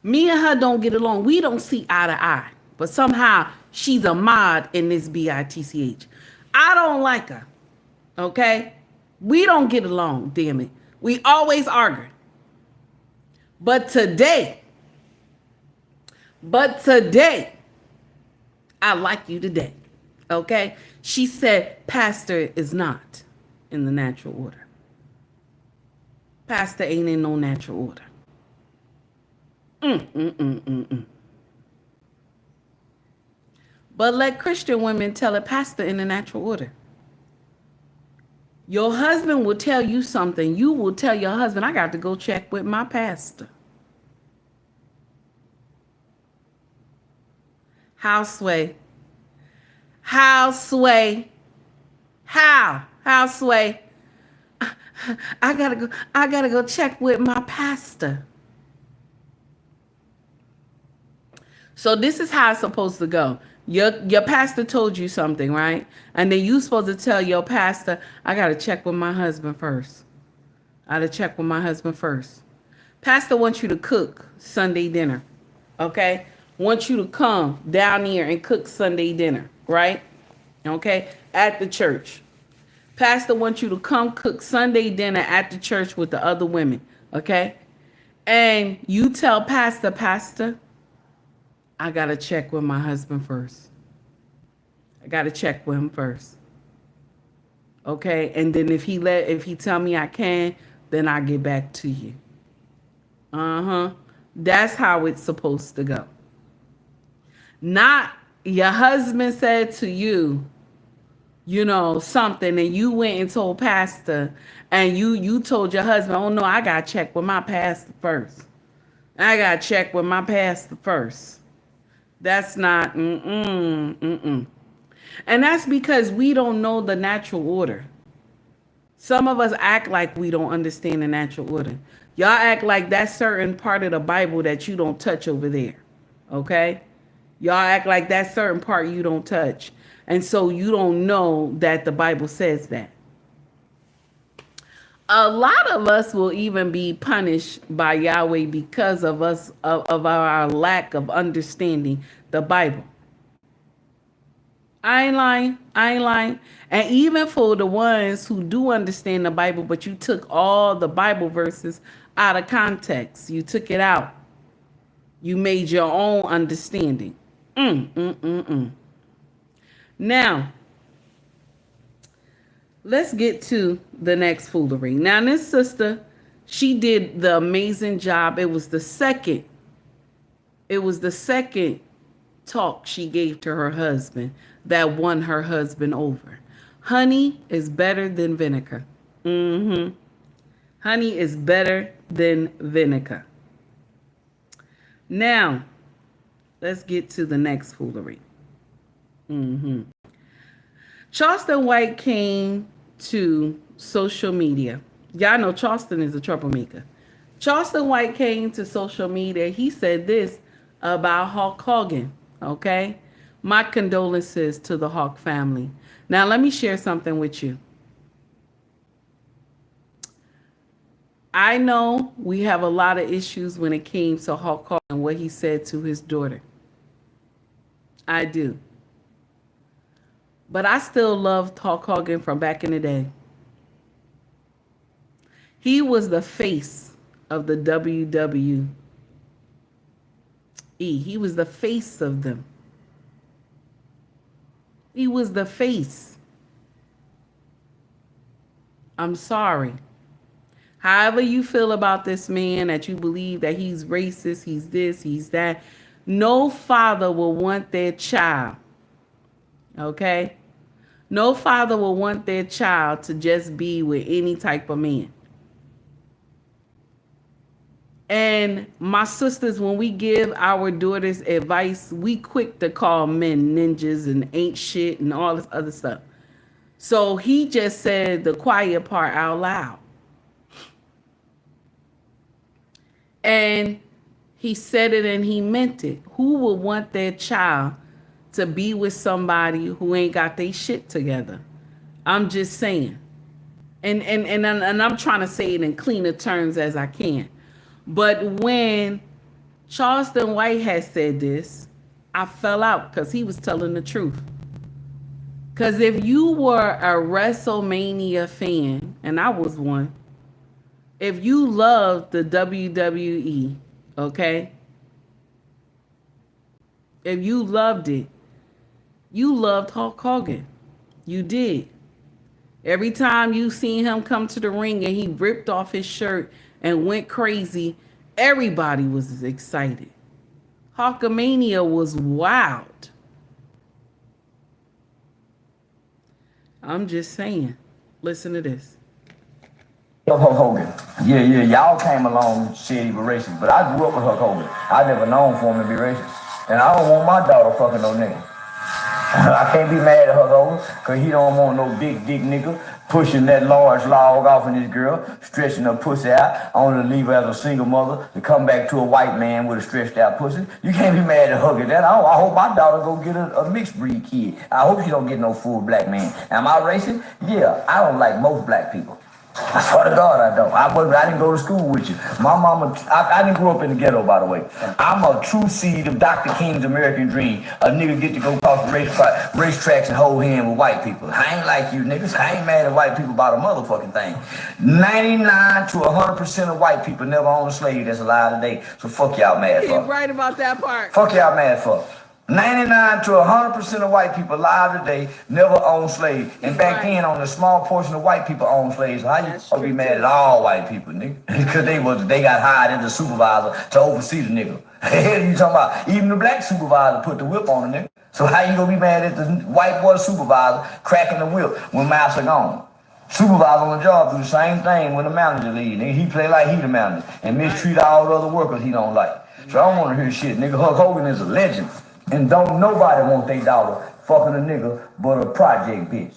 Me and her don't get along. We don't see eye to eye. But somehow she's a mod in this BITCH. I don't like her. Okay? We don't get along, damn it. We always argue. But today, I like you today. Okay? She said pastor is not in the natural order. Pastor ain't in no natural order. But let Christian women tell a pastor in the natural order. Your husband will tell you something. You will tell your husband, I got to go check with my pastor. How, Sway? How, Sway? How, Sway? I gotta go check with my pastor. So this is how it's supposed to go. Your pastor told you something, right? And then you supposed to tell your pastor, I gotta check with my husband first. I gotta check with my husband first. Pastor wants you to cook Sunday dinner, okay? Wants you to come down here and cook Sunday dinner, right? Okay, at the church. Pastor wants you to come cook Sunday dinner at the church with the other women, okay? And you tell Pastor, I gotta check with my husband first. I gotta check with him first. Okay, and then if he tell me I can, then I get back to you. That's how it's supposed to go. Not your husband said to you, something, and you went and told pastor, and you told your husband, oh no, I gotta check with my pastor first. I gotta check with my pastor first. That's not, And that's because we don't know the natural order. Some of us act like we don't understand the natural order. Y'all act like that certain part of the Bible that you don't touch over there. Okay? Y'all act like that certain part you don't touch. And so you don't know that the Bible says that. A lot of us will even be punished by Yahweh because of us, of our lack of understanding the Bible. I ain't lying. And even for the ones who do understand the Bible, but you took all the Bible verses out of context. You took it out. You made your own understanding. Now, let's get to the next foolery. Now, this sister, she did the amazing job. It was the second talk she gave to her husband that won her husband over. Honey is better than vinegar. Honey is better than vinegar. Now, let's get to the next foolery. Charleston White came to social media. Y'all know Charleston is a troublemaker. Charleston White came to social media. He said this about Hulk Hogan, okay? My condolences to the Hawk family. Now, let me share something with you. I know we have a lot of issues when it came to Hulk Hogan and what he said to his daughter. I do. But I still loved Hulk Hogan from back in the day. He was the face of the WWE. He was the face of them. He was the face. I'm sorry. However you feel about this man, that you believe that he's racist, he's this, he's that, no father will want their child, okay? No father will want their child to just be with any type of man. And my sisters, when we give our daughters advice, we quick to call men ninjas and ain't shit and all this other stuff. So he just said the quiet part out loud. And he said it and he meant it. Who would want their child to be with somebody who ain't got their shit together? I'm just saying. And I'm trying to say it in cleaner terms as I can. But when Charleston White had said this, I fell out because he was telling the truth. Because if you were a WrestleMania fan, and I was one, if you loved the WWE, okay? If you loved it, you loved Hulk Hogan. You did. Every time you seen him come to the ring and he ripped off his shirt and went crazy, everybody was excited. Hulkamania was wild. I'm just saying. Listen to this. Hulk Hogan. Yeah, y'all came along, said he was racist, but I grew up with Hulk Hogan. I never known for him to be racist. And I don't want my daughter fucking no nigga. I can't be mad at Hulk Hogan, because he don't want no big dick nigga pushing that large log off in this girl, stretching her pussy out, only to leave her as a single mother to come back to a white man with a stretched out pussy. You can't be mad at Hulk at that. I hope my daughter go get a mixed breed kid. I hope she don't get no full black man. Am I racist? Yeah, I don't like most black people. I swear to God, I don't. I didn't go to school with you. My mama, I didn't grow up in the ghetto, by the way. I'm a true seed of Dr. King's American dream. A nigga get to go across the racetracks and hold hands with white people. I ain't like you niggas. I ain't mad at white people about a motherfucking thing. 99 to 100% of white people never owned a slave that's alive today. So fuck y'all mad for. You're right about that part. Fuck y'all mad for. 99 to 100% of white people alive today never owned slaves. And back then, only a small portion of white people owned slaves. So how you supposed to be mad at all white people, nigga? Because they got hired as the supervisor to oversee the nigga. You talking about? Even the black supervisor put the whip on the nigga. So how you gonna be mad at the white boy supervisor cracking the whip when mouths are gone? Supervisor on the job do the same thing when the manager leave. Nigga, he play like he the manager and mistreat all the other workers he don't like. So I don't want to hear shit, nigga. Hulk Hogan is a legend. And don't nobody want their daughter fucking a nigga but a project bitch.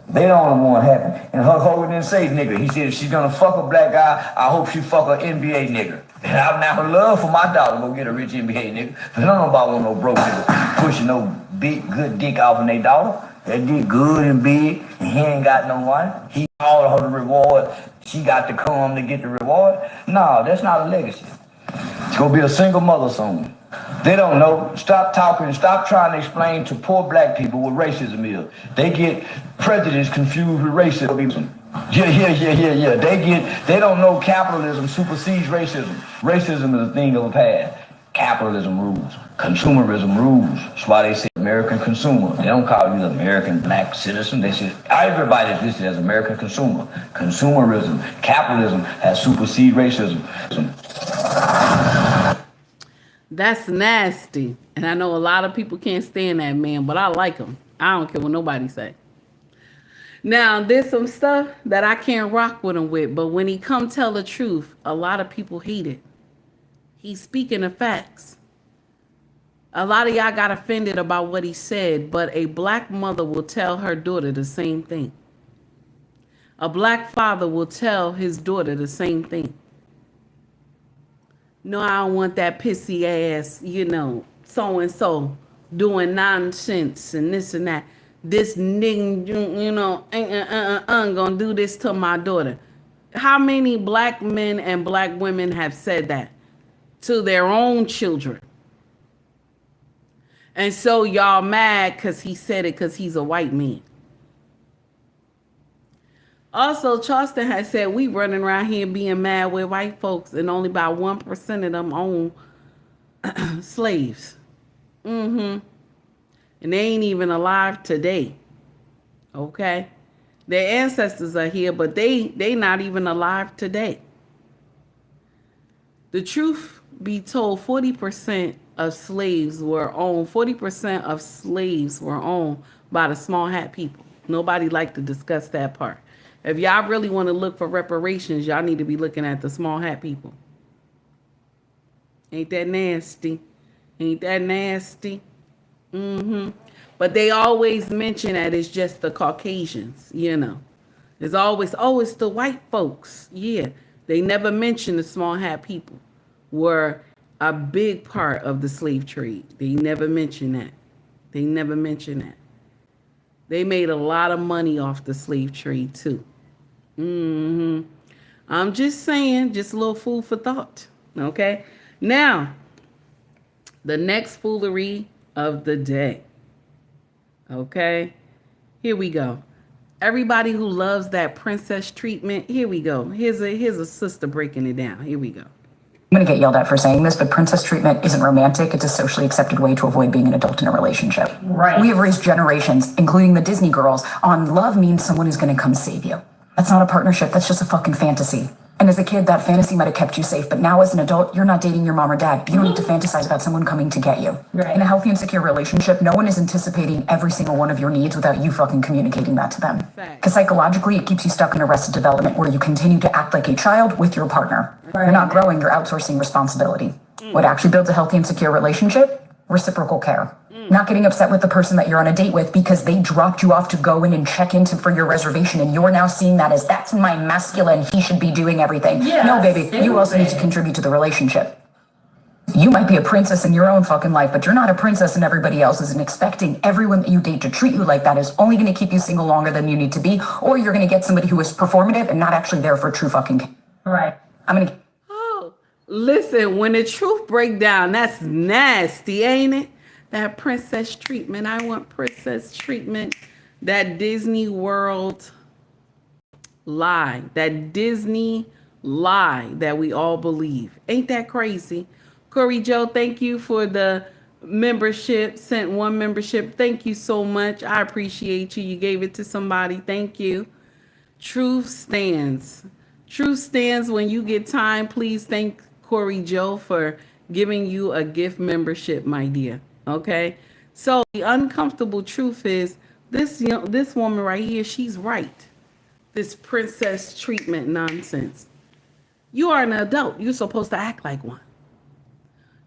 They don't want to happen. And Hulk Hogan didn't say nigga. He said if she's gonna fuck a black guy, I hope she fuck an NBA nigga. And I now love for my daughter to go get a rich NBA nigga. But don't nobody want no broke nigga pushing no big good dick off in their daughter. That dick good and big, and he ain't got no money. He all her the reward. She got to come to get the reward. No, that's not a legacy. It's gonna be a single mother soon. They don't know. Stop talking. Stop trying to explain to poor black people what racism is. They get prejudice confused with racism. Yeah. They don't know capitalism supersedes racism. Racism is a thing of the past. Capitalism rules. Consumerism rules. That's why they say American consumer. They don't call you the American black citizen. They say everybody is listed as American consumer. Consumerism. Capitalism has superseded racism. That's nasty. And I know a lot of people can't stand that man, but I like him. I don't care what nobody say. Now, there's some stuff that I can't rock with him with, but when he come tell the truth, a lot of people hate it. He's speaking the facts. A lot of y'all got offended about what he said, but a black mother will tell her daughter the same thing. A black father will tell his daughter the same thing. No, I don't want that pissy ass, so-and-so doing nonsense and this and that. This nigga, gonna do this to my daughter. How many black men and black women have said that to their own children? And so y'all mad because he said it because he's a white man. Also, Charleston has said we running around here being mad with white folks and only about 1% of them own slaves. And they ain't even alive today. Okay? Their ancestors are here, but they not even alive today. The truth be told, 40% of slaves were owned. 40% of slaves were owned by the small hat people. Nobody like to discuss that part. If y'all really want to look for reparations, y'all need to be looking at the small hat people. Ain't that nasty? Ain't that nasty? But they always mention that it's just the Caucasians, There's always, it's the white folks. Yeah. They never mention the small hat people were a big part of the slave trade. They never mention that. They made a lot of money off the slave trade too. I'm just saying, just a little food for thought. Okay. Now, the next foolery of the day. Okay. Here we go. Everybody who loves that princess treatment, here we go. Here's a sister breaking it down. Here we go. I'm going to get yelled at for saying this, but princess treatment isn't romantic. It's a socially accepted way to avoid being an adult in a relationship. Right. We have raised generations, including the Disney girls, on love means someone is going to come save you. That's not a partnership. That's just a fucking fantasy. And as a kid, that fantasy might have kept you safe. But now as an adult, you're not dating your mom or dad. You don't need to fantasize about someone coming to get you. Right. In a healthy and secure relationship, no one is anticipating every single one of your needs without you fucking communicating that to them. Because psychologically, it keeps you stuck in arrested development where you continue to act like a child with your partner. Right. You're not growing, you're outsourcing responsibility. What actually builds a healthy and secure relationship? Reciprocal care. Not getting upset with the person that you're on a date with because they dropped you off to go in and check in for your reservation, and you're now seeing that as that's my masculine, he should be doing everything. Yes, no, baby, you also need to contribute to the relationship. You might be a princess in your own fucking life, but you're not a princess in everybody else's, and expecting everyone that you date to treat you like that is only going to keep you single longer than you need to be, or you're going to get somebody who is performative and not actually there for true fucking care. Right. I'm going to... Listen, when the truth break down, that's nasty, ain't it? That princess treatment. I want princess treatment. That Disney World lie. That Disney lie that we all believe. Ain't that crazy? Corey Joe, thank you for the membership. Sent one membership. Thank you so much. I appreciate you. You gave it to somebody. Thank you. Truth stands. Truth stands. When you get time, please thank Corey Joe for giving you a gift membership, my dear. Okay, so the uncomfortable truth is this woman right here, she's right. This princess treatment nonsense. You are an adult. You're supposed to act like one.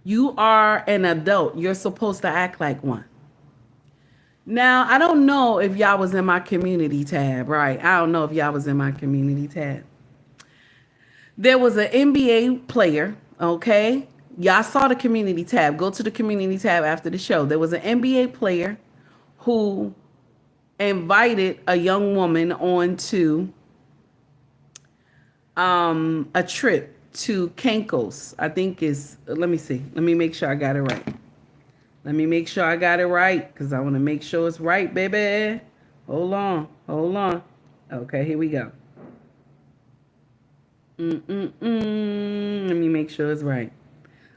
You are an adult. You're supposed to act like one. Now, I don't know if y'all was in my community tab, right? I don't know if y'all was in my community tab. There was an NBA player, okay? Y'all saw the community tab. Go to the community tab after the show. There was an NBA player who invited a young woman onto a trip to Cancos. I think is, let me see. Let me make sure I got it right. Let me make sure I got it right because I want to make sure it's right, baby. Hold on. Hold on. Okay, here we go. Let me make sure it's right.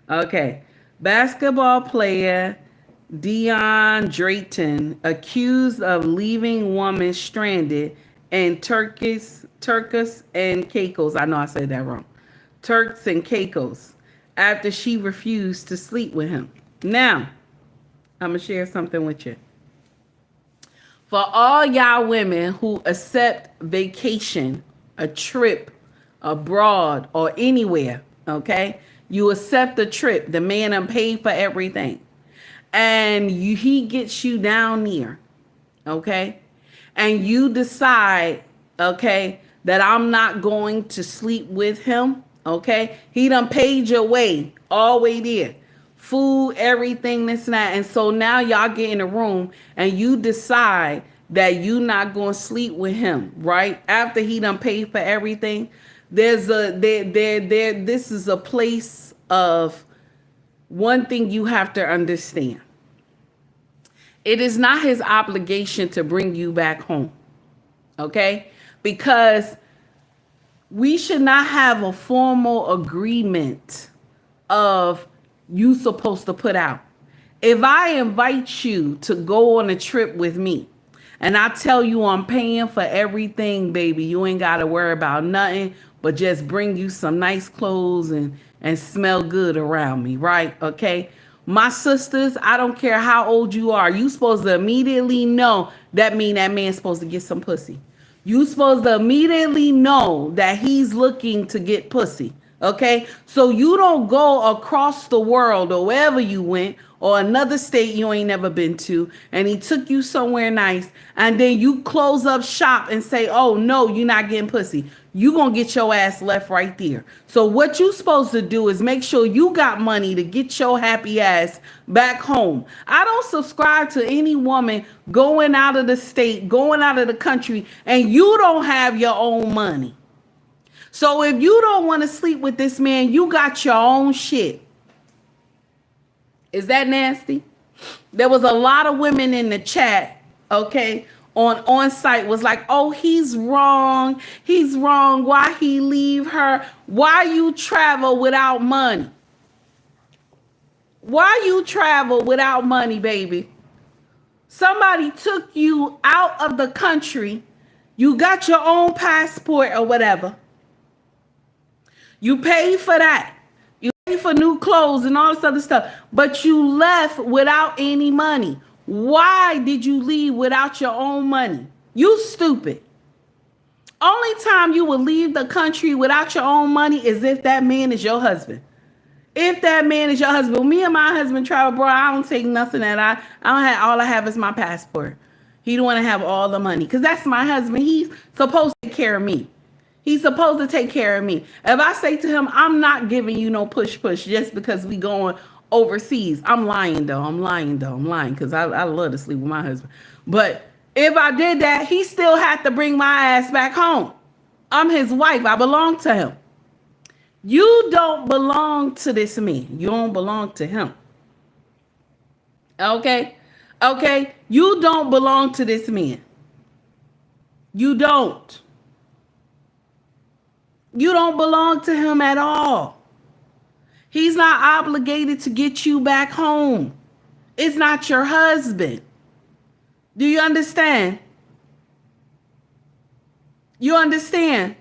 Okay. Basketball player Dion Drayton accused of leaving woman stranded in Turks and Caicos. I know I said that wrong. Turks and Caicos after she refused to sleep with him. Now, I'm going to share something with you. For all y'all women who accept vacation, a trip abroad or anywhere, okay? You accept the trip. The man done paid for everything. And he gets you down there, okay? And you decide, okay, that I'm not going to sleep with him, okay? He done paid your way, all the way there. Food, everything, this and that. And so now y'all get in a room and you decide that you not going to sleep with him, right? After he done paid for everything. This is a place of one thing you have to understand. It is not his obligation to bring you back home, okay? Because we should not have a formal agreement of you supposed to put out. If I invite you to go on a trip with me and I tell you I'm paying for everything, baby, you ain't got to worry about nothing but just bring you some nice clothes and smell good around me, right? Okay. My sisters, I don't care how old you are. You supposed to immediately know that mean that man's supposed to get some pussy. You supposed to immediately know that he's looking to get pussy. Okay. So you don't go across the world or wherever you went or another state you ain't never been to, and he took you somewhere nice, and then you close up shop and say, oh no, you're not getting pussy. You gonna get your ass left right there. So what you supposed to do is make sure you got money to get your happy ass back home. I don't subscribe to any woman going out of the state, going out of the country, and you don't have your own money. So if you don't want to sleep with this man, you got your own shit. Is that nasty? There was a lot of women in the chat, okay, on site was like, oh, he's wrong. He's wrong. Why he leave her? Why you travel without money? Why you travel without money, baby? Somebody took you out of the country. You got your own passport or whatever. You paid for that. You paid for new clothes and all this other stuff, but you left without any money. Why did you leave without your own money? You stupid. Only time you will leave the country without your own money is if that man is your husband. If that man is your husband, when me and my husband travel, bro, I don't take nothing that I don't have. All I have is my passport. He don't want to have all the money because that's my husband. He's supposed to take care of me. He's supposed to take care of me. If I say to him, I'm not giving you no push just because we going overseas. I'm lying because I love to sleep with my husband. But if I did that, he still had to bring my ass back home. I'm his wife. I belong to him. You don't belong to this man. You don't belong to him. Okay? Okay? You don't belong to this man. You don't. You don't belong to him at all. He's not obligated to get you back home. It's not your husband. Do you understand? You understand?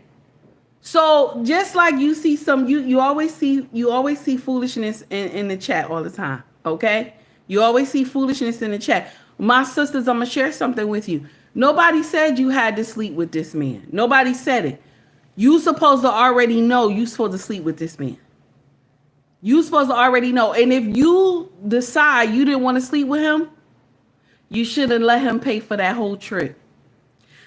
So just like you see some, you always see foolishness in the chat all the time. Okay? You always see foolishness in the chat. My sisters, I'm gonna share something with you. Nobody said you had to sleep with this man. Nobody said it. You supposed to already know you supposed to sleep with this man. You supposed to already know. And if you decide you didn't want to sleep with him, you shouldn't let him pay for that whole trip.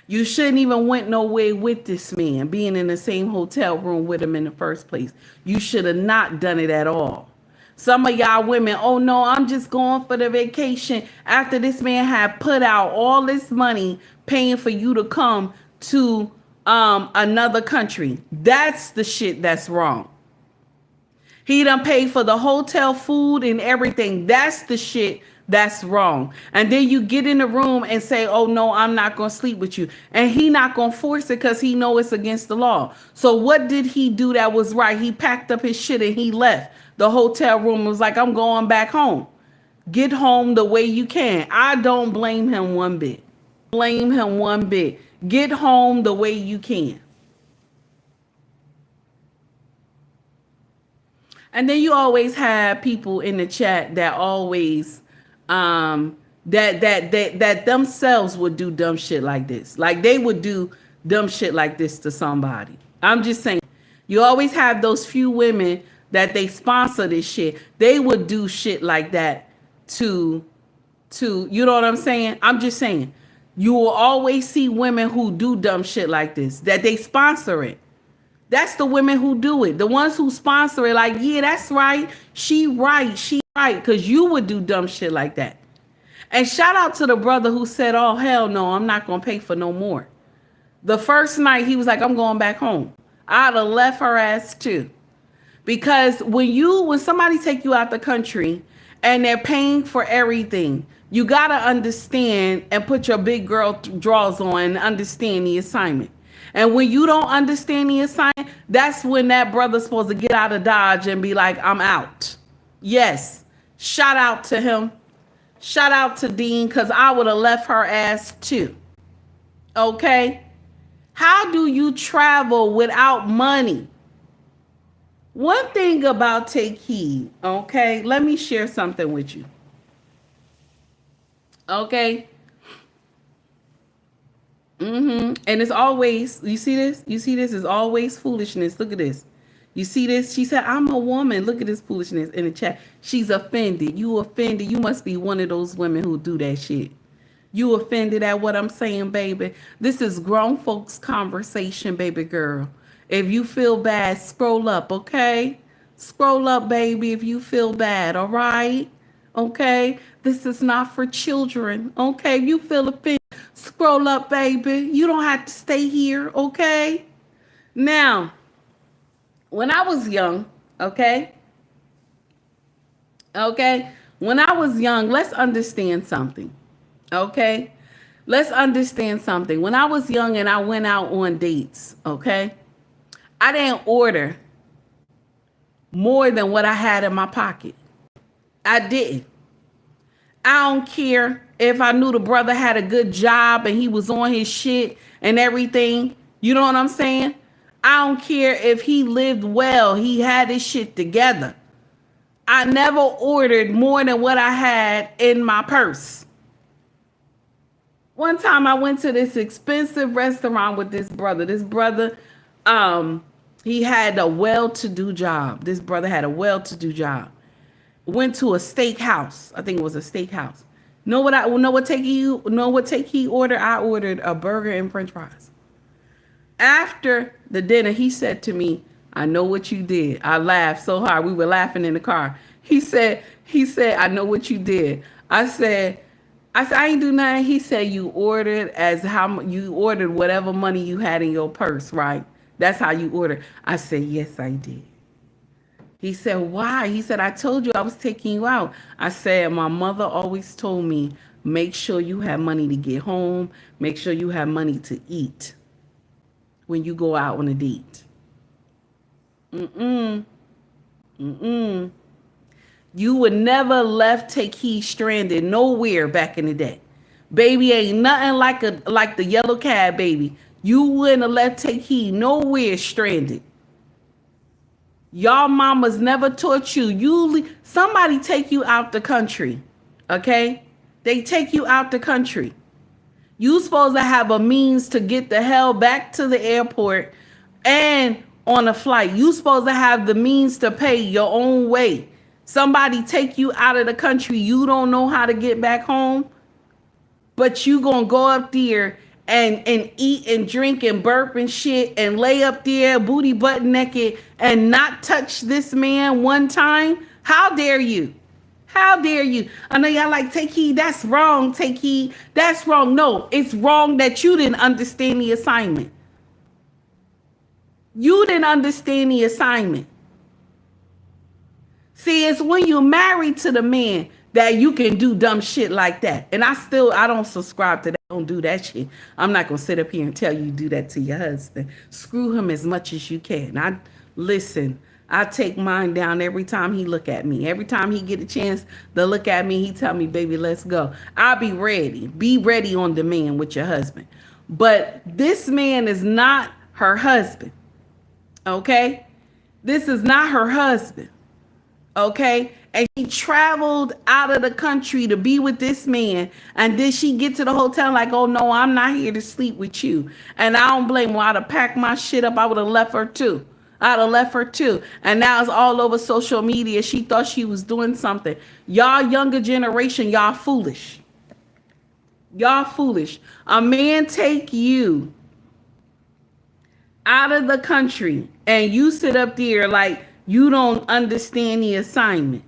You shouldn't even went nowhere with this man, being in the same hotel room with him in the first place. You should have not done it at all. Some of y'all women, oh no, I'm just going for the vacation after this man had put out all this money paying for you to come to another country. That's the shit that's wrong. He done paid for the hotel, food, and everything. That's the shit that's wrong. And then you get in the room and say, oh no, I'm not going to sleep with you. And he not going to force it because he know it's against the law. So what did he do that was right? He packed up his shit and he left the hotel room and was like, I'm going back home. Get home the way you can. I don't blame him one bit. Blame him one bit. Get home the way you can. And then you always have people in the chat that always that themselves would do dumb shit like this. Like they would do dumb shit like this to somebody. I'm just saying. You always have those few women that they sponsor this shit. They would do shit like that to you know what I'm saying? I'm just saying. You will always see women who do dumb shit like this, that they sponsor it. That's the women who do it. The ones who sponsor it, like, yeah, that's right. She right. Because you would do dumb shit like that. And shout out to the brother who said, oh, hell no, I'm not going to pay for no more. The first night, he was like, I'm going back home. I'd have left her ass too. Because when somebody take you out the country and they're paying for everything, you got to understand and put your big girl drawers on and understand the assignment. And when you don't understand the assignment, that's when that brother's supposed to get out of Dodge and be like, I'm out. Yes. Shout out to him. Shout out to Dean, because I would have left her ass too. Okay? How do you travel without money? One thing about take heed, okay? Let me share something with you. Okay? And it's always, you see this? You see this? It's always foolishness. Look at this. You see this? She said, I'm a woman. Look at this foolishness in the chat. She's offended. You offended. You must be one of those women who do that shit. You offended at what I'm saying, baby. This is grown folks conversation, baby girl. If you feel bad, scroll up, okay? Scroll up, baby, if you feel bad, all right? Okay? This is not for children, okay? If you feel offended, scroll up, baby. You don't have to stay here, okay? Now, when I was young, okay? When I was young, let's understand something, okay? Let's understand something. When I was young and I went out on dates, okay? I didn't order more than what I had in my pocket. I didn't. I don't care if I knew the brother had a good job and he was on his shit and everything. You know what I'm saying? I don't care if he lived well, he had his shit together. I never ordered more than what I had in my purse. One time I went to this expensive restaurant with this brother. This brother, he had a well-to-do job. This brother had a well-to-do job. Went to a steakhouse. I think it was a steakhouse. Know what take he ordered? I ordered a burger and French fries. After the dinner, he said to me, "I know what you did." I laughed so hard. We were laughing in the car. He said, "I know what you did." I said, "I ain't do nothing." He said, "You ordered you ordered whatever money you had in your purse, right? That's how you ordered." I said, "Yes, I did." He said, "Why?" He said, "I told you I was taking you out." I said, "My mother always told me, make sure you have money to get home. Make sure you have money to eat when you go out on a date." You would never left Takei stranded nowhere back in the day. Baby, ain't nothing like the yellow cab, baby. You wouldn't have left Takei nowhere stranded. Y'all mamas never taught you. Somebody take you out the country, okay? They take you out the country. You supposed to have a means to get the hell back to the airport and on a flight. You supposed to have the means to pay your own way. Somebody take you out of the country. You don't know how to get back home, but you gonna go up there and eat and drink and burp and shit and lay up there booty butt naked and not touch this man one time? How dare you? How dare you? I know y'all like, Takei, that's wrong, Takei. That's wrong. No, it's wrong that you didn't understand the assignment. You didn't understand the assignment. See, it's when you're married to the man that you can do dumb shit like that. And I don't subscribe to that. Don't do that shit. I'm not going to sit up here and tell you do that to your husband. Screw him as much as you can. I take mine down every time he look at me. Every time he get a chance to look at me, he tell me, "Baby, let's go." I'll be ready. Be ready on demand with your husband. But this man is not her husband. Okay? This is not her husband. Okay? And she traveled out of the country to be with this man. And then she get to the hotel like, "Oh no, I'm not here to sleep with you." And I don't blame her. I'd have packed my shit up. I would have left her too. And now it's all over social media. She thought she was doing something. Y'all younger generation, y'all foolish. Y'all foolish. A man take you out of the country and you sit up there like you don't understand the assignment.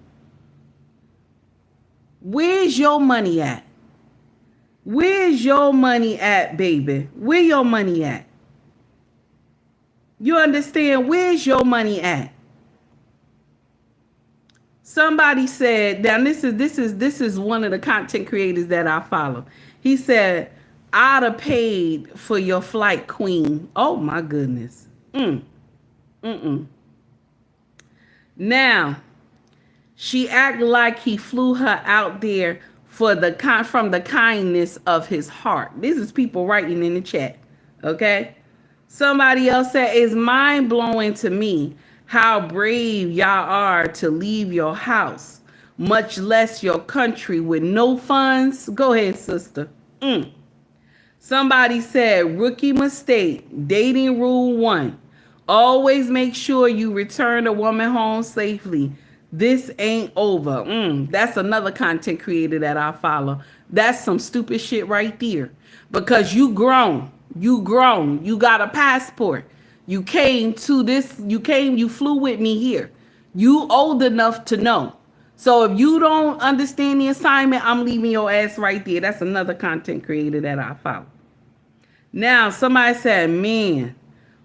Where's your money at? Where's your money at, baby? Where your money at? You understand? Where's your money at? Somebody said, now this is one of the content creators that I follow. He said, "I'd have paid for your flight, queen." Oh my goodness. Now, she act like he flew her out there from the kindness of his heart. This is people writing in the chat, okay? Somebody else said, "It's mind-blowing to me how brave y'all are to leave your house, much less your country, with no funds." Go ahead, sister. Somebody said, "Rookie mistake, dating rule 1. Always make sure you return a woman home safely. This ain't over." That's another content creator that I follow. That's some stupid shit right there. Because you grown. You got a passport. You flew with me here. You old enough to know. So if you don't understand the assignment, I'm leaving your ass right there. That's another content creator that I follow. Now, somebody said, "Man,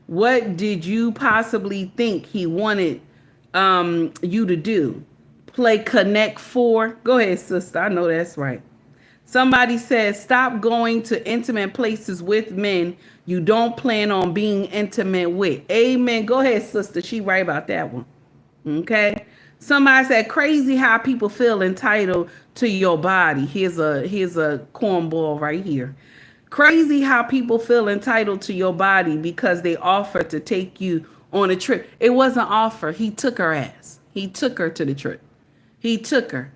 what did you possibly think he wanted you to do? Play Connect 4? Go ahead, sister. I know that's right. Somebody says, "Stop going to intimate places with men you don't plan on being intimate with." Amen. Go ahead, sister. She right about that one. Okay. Somebody said, "Crazy how people feel entitled to your body." Here's a cornball right here. Crazy how people feel entitled to your body because they offer to take you on a trip. It wasn't offer. He took her ass. He took her to the trip. He took her.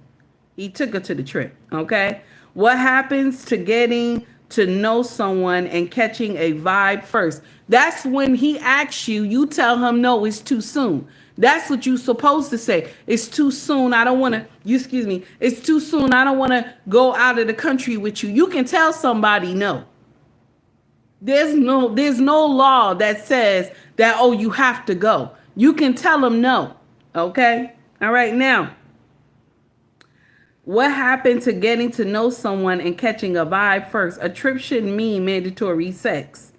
He took her to the trip. Okay. What happens to getting to know someone and catching a vibe first? That's when he asks you, you tell him, no, it's too soon. That's what you're supposed to say. It's too soon. I don't want to, excuse me. It's too soon. I don't want to go out of the country with you. You can tell somebody no. There's no law that says that, oh, you have to go. You can tell them no. Okay. All right. Now, what happened to getting to know someone and catching a vibe first? A trip shouldn't mean mandatory sex.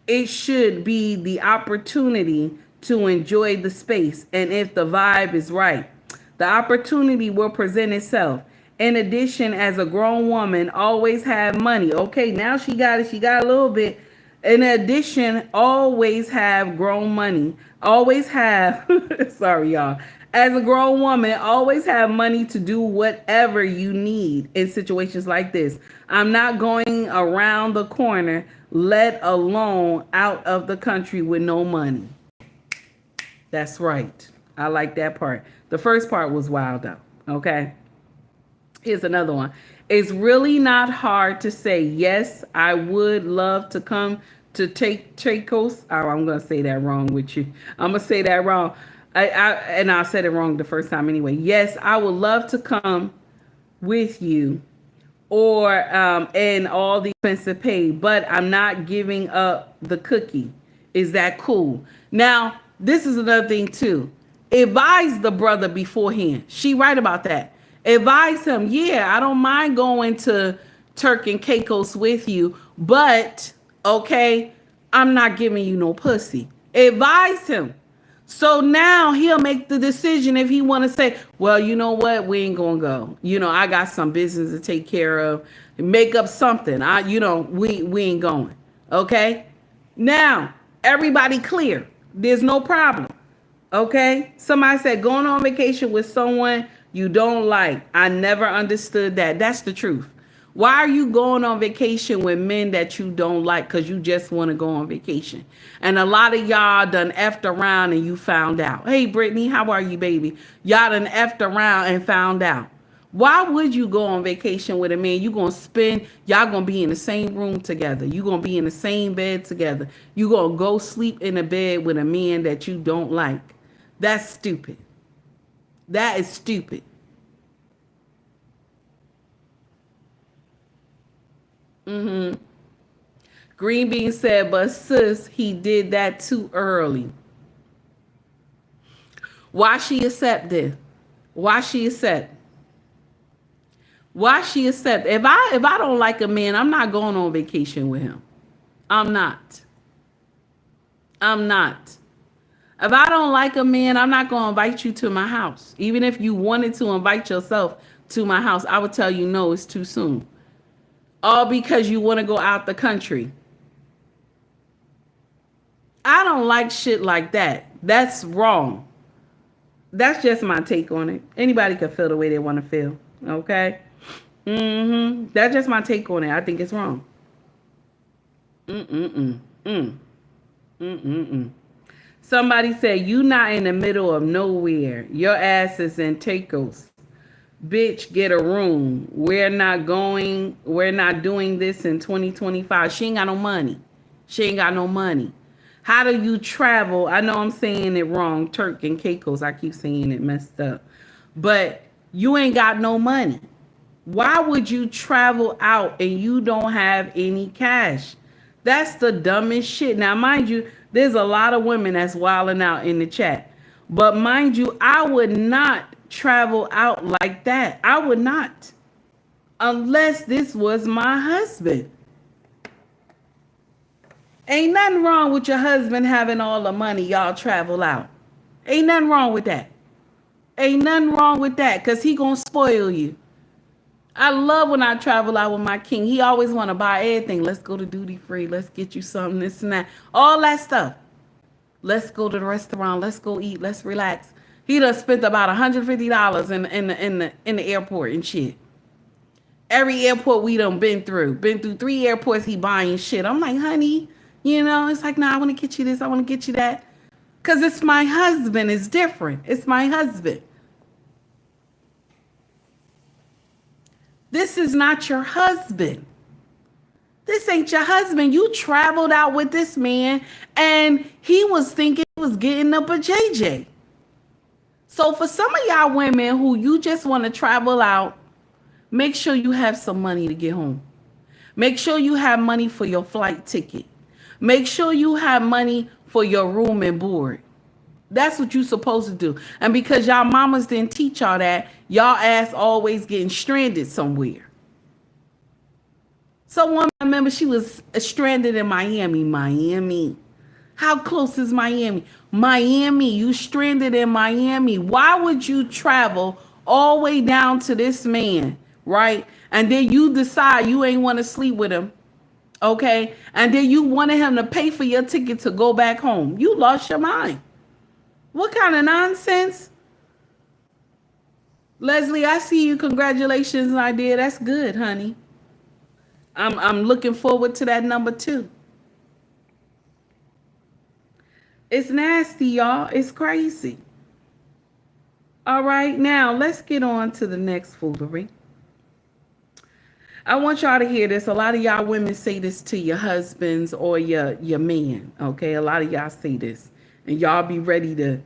It should be the opportunity to enjoy the space. And if the vibe is right, the opportunity will present itself. In addition, as a grown woman, always have money. Okay, now she got it. She got a little bit. In addition, always have grown money. Always have, sorry, y'all. As a grown woman, always have money to do whatever you need in situations like this. I'm not going around the corner, let alone out of the country with no money. That's right. I like that part. The first part was wild though. Okay. Here's another one. It's really not hard to say, yes, I would love to come to Tracos. Oh, I'm going to say that wrong with you. I'm going to say that wrong. And I said it wrong the first time anyway. Yes, I would love to come with you or and all the expenses paid, but I'm not giving up the cookie. Is that cool? Now, this is another thing too. Advise the brother beforehand. She right about that. Advise him, yeah, I don't mind going to Turk and Caicos with you, but okay, I'm not giving you no pussy. Advise him. So now he'll make the decision if he want to say, well, you know what? We ain't going to go. You know, I got some business to take care of. Make up something. We ain't going. Okay? Now, everybody clear. There's no problem. Okay? Somebody said going on vacation with someone you don't like. I never understood that. That's the truth. Why are you going on vacation with men that you don't like? Because you just want to go on vacation. And a lot of y'all done effed around and you found out. Hey, Brittany, how are you, baby? Y'all done effed around and found out. Why would you go on vacation with a man? Y'all going to be in the same room together. You're going to be in the same bed together. You're going to go sleep in a bed with a man that you don't like. That's stupid. That is stupid. Green Bean said, but sis, he did that too early. Why she accept this? Why she accept? Why she accept? If I don't like a man, I'm not going on vacation with him. I'm not. If I don't like a man, I'm not going to invite you to my house. Even if you wanted to invite yourself to my house, I would tell you, no, it's too soon. All because you want to go out the country. I don't like shit like that. That's wrong. That's just my take on it. Anybody can feel the way they want to feel. Okay? That's just my take on it. I think it's wrong. Somebody said, you not in the middle of nowhere. Your ass is in Tacos. Bitch, get a room. We're not doing this in 2025. She ain't got no money. How do you travel? I know I'm saying it wrong. Turk and Caicos. I keep saying it messed up. But you ain't got no money. Why would you travel out and you don't have any cash? That's the dumbest shit. Now, mind you, there's a lot of women that's wilding out in the chat. But mind you, I would not travel out like that. I would not. Unless this was my husband. Ain't nothing wrong with your husband having all the money, y'all travel out. Ain't nothing wrong with that. Ain't nothing wrong with that, because he gonna spoil you. I love when I travel out with my king. He always want to buy everything. Let's go to duty free. Let's get you something, this and that. All that stuff. Let's go to the restaurant. Let's go eat. Let's relax. He done spent about $150 in the airport and shit. Every airport we done been through 3 airports, he buying shit. I'm like, honey, it's like, nah, I want to get you this, I want to get you that. Because it's my husband. It's different. It's my husband. This is not your husband. This ain't your husband. You traveled out with this man and he was thinking he was getting up a JJ. So for some of y'all women who you just want to travel out, make sure you have some money to get home. Make sure you have money for your flight ticket. Make sure you have money for your room and board. That's what you're supposed to do. And because y'all mamas didn't teach y'all that, y'all ass always getting stranded somewhere. Someone, I remember, she was stranded in Miami. Miami. How close is Miami? Miami. You stranded in Miami. Why would you travel all the way down to this man, right? And then you decide you ain't want to sleep with him, okay? And then you wanted him to pay for your ticket to go back home. You lost your mind. What kind of nonsense? Leslie, I see you. Congratulations, my dear. That's good, honey. I'm looking forward to that number 2. It's nasty, y'all. It's crazy. All right, now let's get on to the next foolery. I want y'all to hear this. A lot of y'all women say this to your husbands or your man, okay? A lot of y'all say this. And y'all be ready to,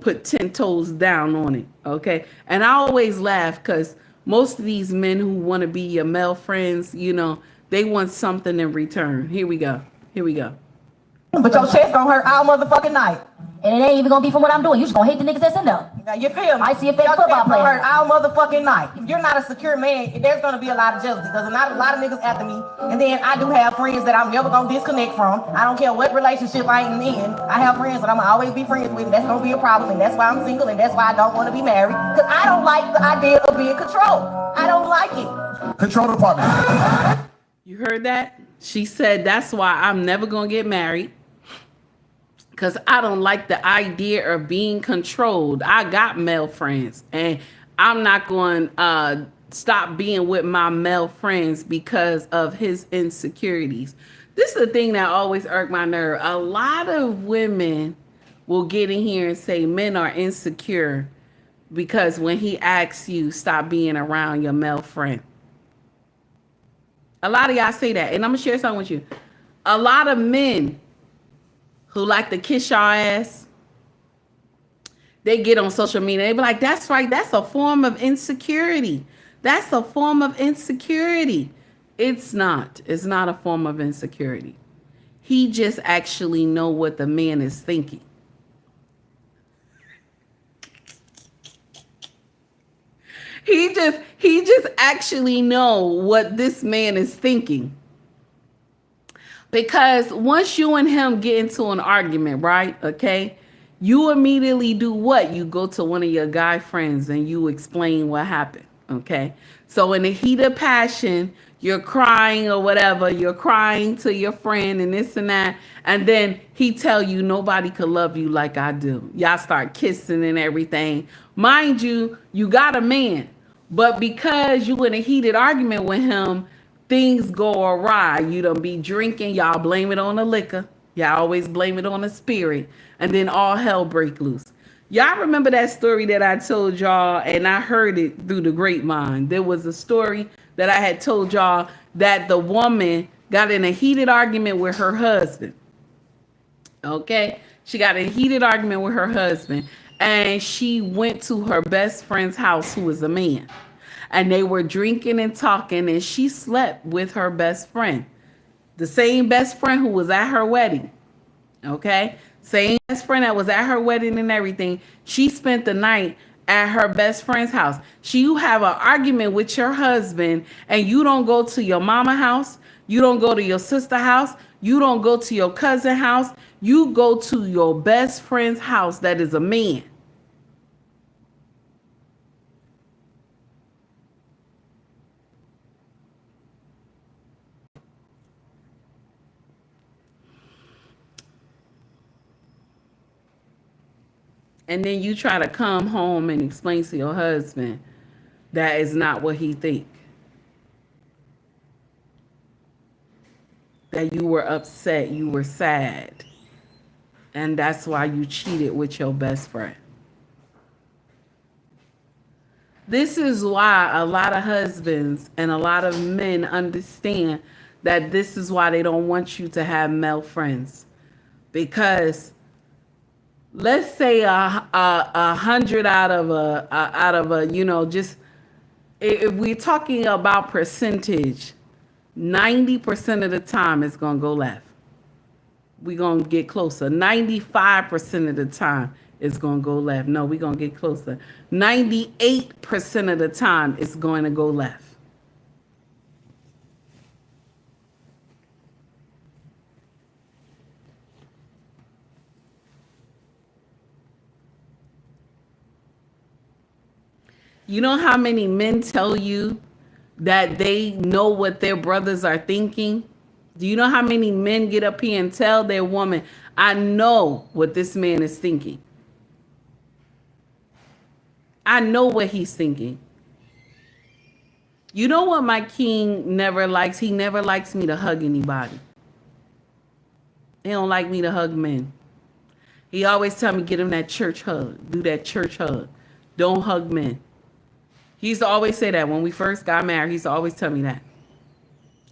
put 10 toes down on it, okay? And I always laugh because most of these men who want to be your male friends, they want something in return. Here we go. But your chest gonna hurt all motherfucking night. And it ain't even gonna be from what I'm doing. You just gonna hate the niggas that's in there. Now, you feel me? I see a fake football player. Hurt all motherfucking night. If you're not a secure man, there's gonna be a lot of jealousy. Because not a lot of niggas after me. And then I do have friends that I'm never gonna disconnect from. I don't care what relationship I ain't in. I have friends that I'm gonna always be friends with. And that's gonna be a problem. And that's why I'm single. And that's why I don't want to be married. Because I don't like the idea of being controlled. I don't like it. Control department. You heard that? She said that's why I'm never gonna get married. Because I don't like the idea of being controlled. I got male friends. And I'm not going to stop being with my male friends because of his insecurities. This is the thing that always irked my nerve. A lot of women will get in here and say men are insecure because when he asks you, stop being around your male friend. A lot of y'all say that. And I'm going to share something with you. A lot of men who like to kiss your ass, they get on social media. They be like, that's right. That's a form of insecurity. That's a form of insecurity. It's not. It's not a form of insecurity. He just actually know what the man is thinking. He just actually know what this man is thinking. Because once you and him get into an argument, right? Okay. You immediately do what? You go to one of your guy friends and you explain what happened. Okay. So in the heat of passion, you're crying or whatever. You're crying to your friend and this and that. And then he tell you nobody could love you like I do. Y'all start kissing and everything. Mind you, you got a man. But because you in a heated argument with him, things go awry. You don't be drinking. Y'all blame it on the liquor. Y'all always blame it on the spirit. And then all hell break loose. Y'all remember that story that I told y'all, and I heard it through the grapevine. There was a story that I had told y'all that the woman got in a heated argument with her husband. Okay? She got in a heated argument with her husband. And she went to her best friend's house, who was a man. And they were drinking and talking, and she slept with her best friend. The same best friend who was at her wedding. Okay? Same best friend that was at her wedding and everything. She spent the night at her best friend's house. You have an argument with your husband, and you don't go to your mama house. You don't go to your sister house. You don't go to your cousin house. You go to your best friend's house that is a man. And then you try to come home and explain to your husband that is not what he think. that you were upset, you were sad. And that's why you cheated with your best friend. This is why a lot of husbands and a lot of men understand that this is why they don't want you to have male friends. Because let's say a 100 out of a, you know, just if we're talking about percentage, 90% of the time it's going to go left. We're going to get closer. 95% of the time it's going to go left. No, we're going to get closer. 98% of the time it's going to go left. You know how many men tell you that they know what their brothers are thinking? Do you know how many men get up here and tell their woman, I know what this man is thinking. I know what he's thinking. You know what my king never likes? He never likes me to hug anybody. He don't like me to hug men. He always tell me, get him that church hug. Do that church hug. Don't hug men. He used to always say that when we first got married. He used to always tell me that.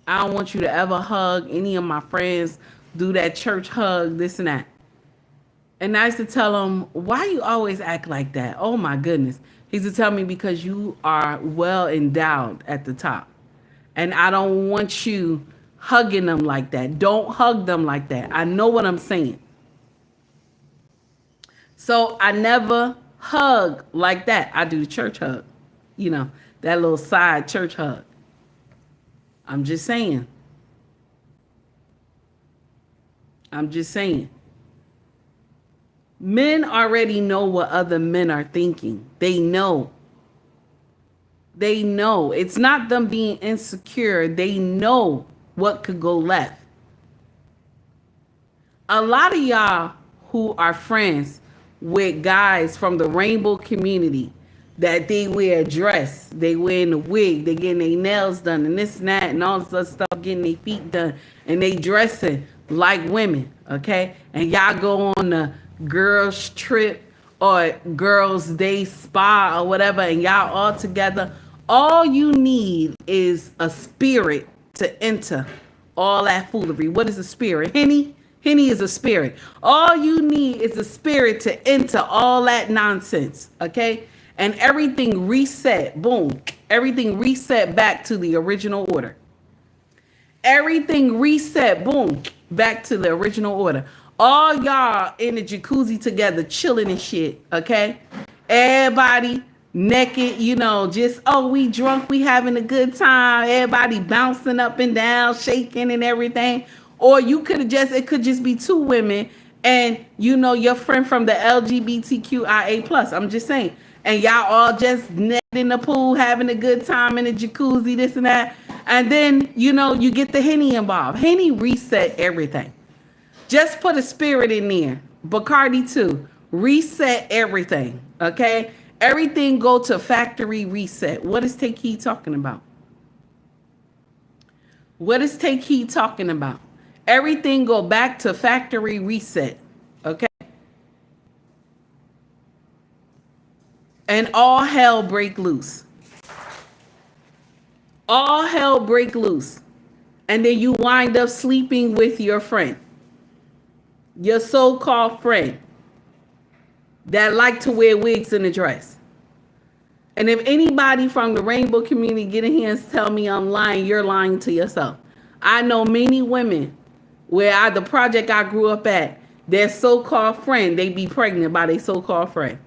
I don't want you to ever hug any of my friends. Do that church hug, this and that. And I used to tell him, why you always act like that? Oh my goodness. He used to tell me, because you are well endowed at the top. And I don't want you hugging them like that. Don't hug them like that. I know what I'm saying. So I never hug like that. I do the church hug. You know, that little side church hug. I'm just saying. I'm just saying. Men already know what other men are thinking. They know. They know. It's not them being insecure. They know what could go left. A lot of y'all who are friends with guys from the rainbow community, that they wear a dress, they wearing a wig, they getting their nails done and this and that and all this other stuff, getting their feet done, and they dressing like women, okay? And y'all go on a girls trip or girls day spa or whatever, and y'all all together. All you need is a spirit to enter all that foolery. What is a spirit? Henny? Henny is a spirit. All you need is a spirit to enter all that nonsense, okay? And everything reset, boom. Everything reset back to the original order. Everything reset, boom, back to the original order. All y'all in the jacuzzi together, chilling and shit, okay? Everybody naked, you know, just, oh, we drunk, we having a good time. Everybody bouncing up and down, shaking and everything. Or you could have just, it could just be two women and, you know, your friend from the LGBTQIA+. I'm just saying. And y'all all just naked in the pool, having a good time in the jacuzzi, this and that. And then, you know, you get the Henny involved. Henny reset everything. Just put a spirit in there. Bacardi too. Reset everything, okay? Everything go to factory reset. What is Take Heed talking about? What is Take Heed talking about? Everything go back to factory reset, okay? And all hell break loose. All hell break loose. And then you wind up sleeping with your friend. Your so-called friend that like to wear wigs and a dress. And if anybody from the rainbow community get in here and tell me I'm lying, you're lying to yourself. I know many women where the project I grew up at, their so-called friend, they be pregnant by their so-called friend.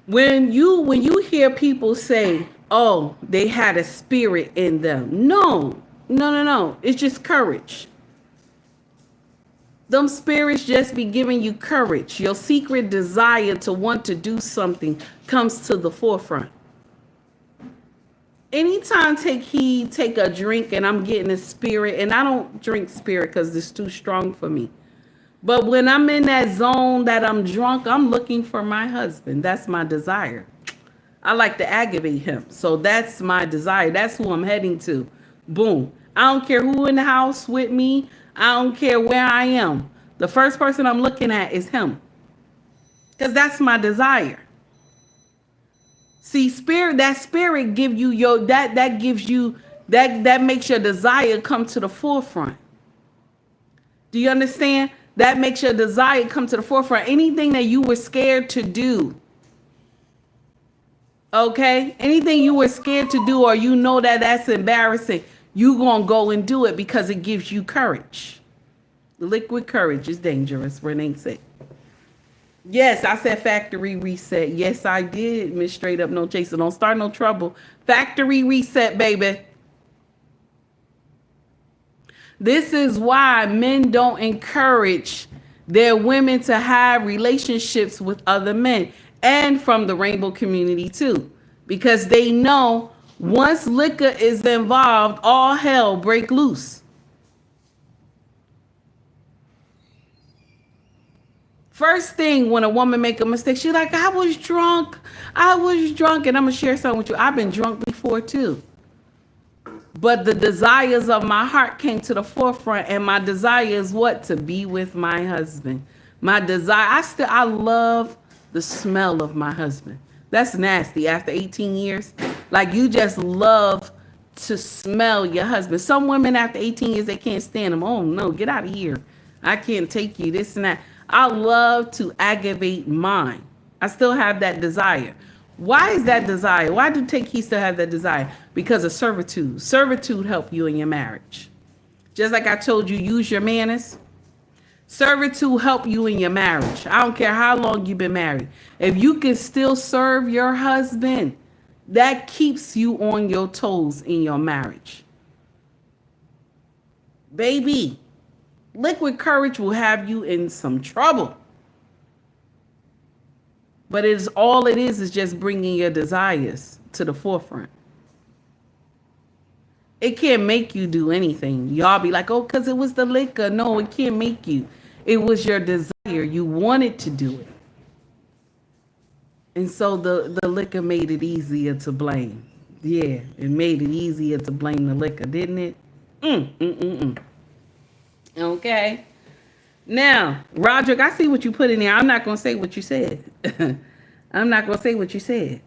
When you hear people say, oh, they had a spirit in them. No. It's just courage. Them spirits just be giving you courage. Your secret desire to want to do something comes to the forefront. Anytime Take Heed, take a drink and I'm getting a spirit, and I don't drink spirit because it's too strong for me. But when I'm in that zone that I'm drunk, I'm looking for my husband. That's my desire. I like to aggravate him. So that's my desire. That's who I'm heading to. Boom. I don't care who in the house with me. I don't care where I am. The first person I'm looking at is him. Because that's my desire. See, that spirit give you that gives you that makes your desire come to the forefront. Do you understand? That makes your desire come to the forefront. Anything that you were scared to do. Okay? Anything you were scared to do, or you know that that's embarrassing, you gonna go and do it because it gives you courage. Liquid courage is dangerous, Renee said. Yes, I said factory reset. Yes, I did, Miss Straight Up No Chaser. Don't start no trouble. Factory reset, baby. This is why men don't encourage their women to have relationships with other men, and from the rainbow community too, because they know once liquor is involved, all hell break loose. First thing when a woman make a mistake, she's like, I was drunk. And I'm gonna share something with you. I've been drunk before too. But the desires of my heart came to the forefront, and my desire is what? To be with my husband. My desire, I love the smell of my husband. That's nasty after 18 years. Like, you just love to smell your husband. Some women after 18 years, they can't stand him. Oh no, get out of here. I can't take you, this and that. I love to aggravate mine. I still have that desire. Why is that desire? Why do he still have that desire? Because of servitude. Servitude help you in your marriage. Just like I told you, use your manners. Servitude help you in your marriage. I don't care how long you've been married. If you can still serve your husband, that keeps you on your toes in your marriage. Baby, liquid courage will have you in some trouble. But all it is just bringing your desires to the forefront. It can't make you do anything. Y'all be like, oh, because it was the liquor. No, it can't make you. It was your desire. You wanted to do it. And so the liquor made it easier to blame. Yeah, it made it easier to blame the liquor, didn't it? Okay. Now, Roderick, I see what you put in there. I'm not going to say what you said. I'm not going to say what you said.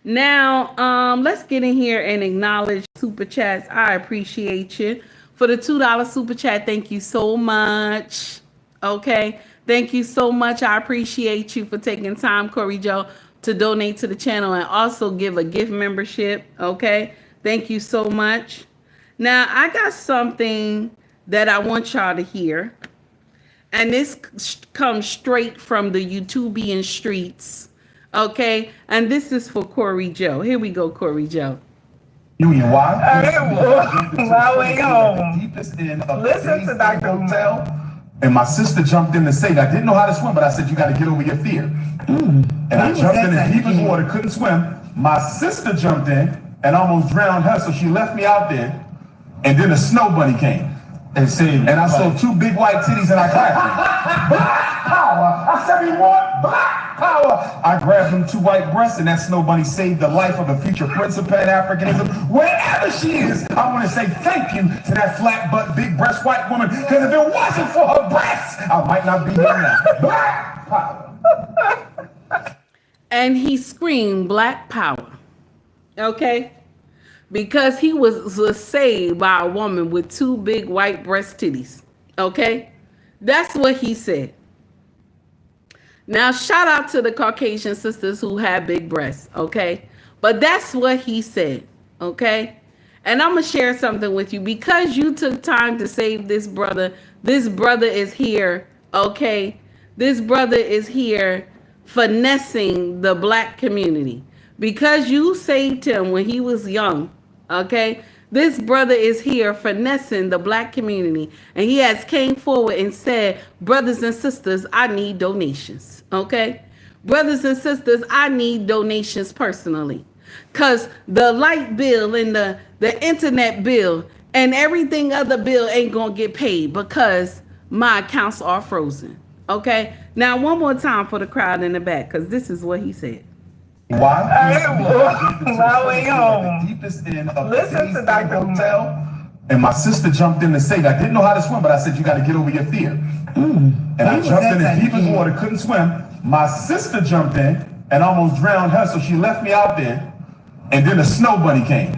Now, let's get in here and acknowledge super chats. I appreciate you. For the $2 super chat, thank you so much. Okay. Thank you so much. I appreciate you for taking time, Corey Joe, to donate to the channel and also give a gift membership. Okay. Thank you so much. Now, I got something that I want y'all to hear. And this comes straight from the YouTubian streets. Okay. And this is for Corey Joe. Here we go, Corey Joe. Union. Why? My way home. Listen to Dr. Hotel. And my sister jumped in to say that I didn't know how to swim, but I said, you got to get over your fear. And I jumped in the deepest water, couldn't swim. My sister jumped in and almost drowned her, so she left me out there. And then a snow bunny came. And I saw two big white titties and I grabbed them. Black power. I said, we want black power. I grabbed them two white breasts, and that snow bunny saved the life of a future prince of Pan-Africanism. Wherever she is, I want to say thank you to that flat butt, big breast white woman, because if it wasn't for her breasts, I might not be here now. Black power. And he screamed black power. Okay? Because he was saved by a woman with two big white breast titties. Okay? That's what he said. Now, shout out to the Caucasian sisters who have big breasts. Okay? But that's what he said. Okay? And I'm going to share something with you. Because you took time to save this brother is here. Okay? This brother is here finessing the black community. Because you saved him when he was young, okay? This brother is here finessing the black community. And he has came forward and said, brothers and sisters, I need donations, okay? Brothers and sisters, I need donations personally. Because the light bill and the internet bill and everything other bill ain't going to get paid because my accounts are frozen. Okay. Now, one more time for the crowd in the back, because this is what he said. Why? My way home. The deepest end of Listen the to Dr. hotel. And my sister jumped in to save. I didn't know how to swim, but I said, you got to get over your fear. And I jumped in as deep as water, couldn't swim. My sister jumped in and almost drowned her, so she left me out there. And then the snow bunny came.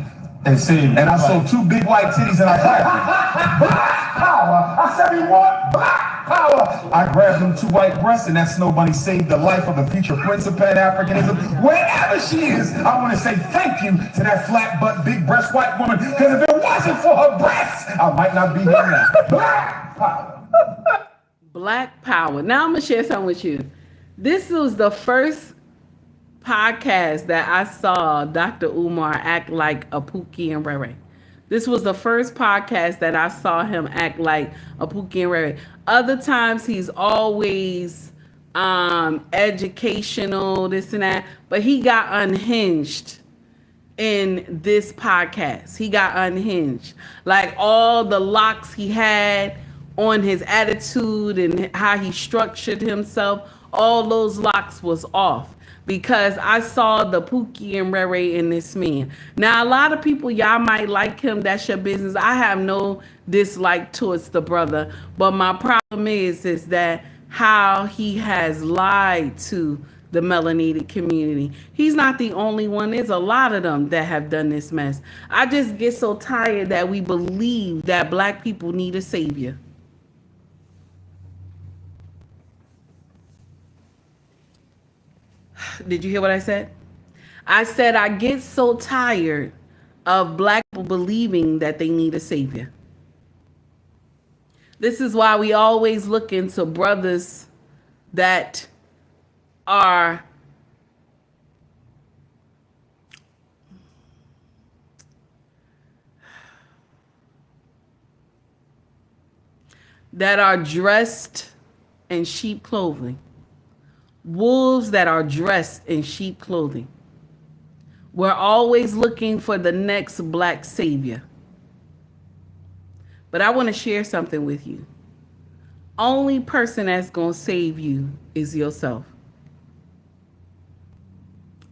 And I saw two big white titties and I grabbed them. Black power! I said, we want black power! I grabbed them two white breasts and that snow bunny saved the life of a future prince of Pan-Africanism. Wherever she is, I want to say thank you to that flat butt, big breast white woman, because if it wasn't for her breasts, I might not be here now. Black power! Black power. Now I'm going to share something with you. This was the first podcast that I saw Dr. Umar act like a Pookie and Ray Ray. This was the first podcast that I saw him act like a Pookie and Ray Ray. Other times he's always educational, this and that, but he got unhinged in this podcast. He got unhinged. Like all the locks he had on his attitude and how he structured himself, all those locks was off. Because I saw the Pookie and Ray Ray in this man. Now, a lot of people, y'all might like him. That's your business. I have no dislike towards the brother. But my problem is that how he has lied to the melanated community. He's not the only one. There's a lot of them that have done this mess. I just get so tired that we believe that black people need a savior. Did you hear what I said? I said I get so tired of black people believing that they need a savior. This is why we always look into brothers that are dressed in sheep clothing. Wolves that are dressed in sheep clothing. We're always looking for the next black savior. But I want to share something with you. Only person that's going to save you is yourself.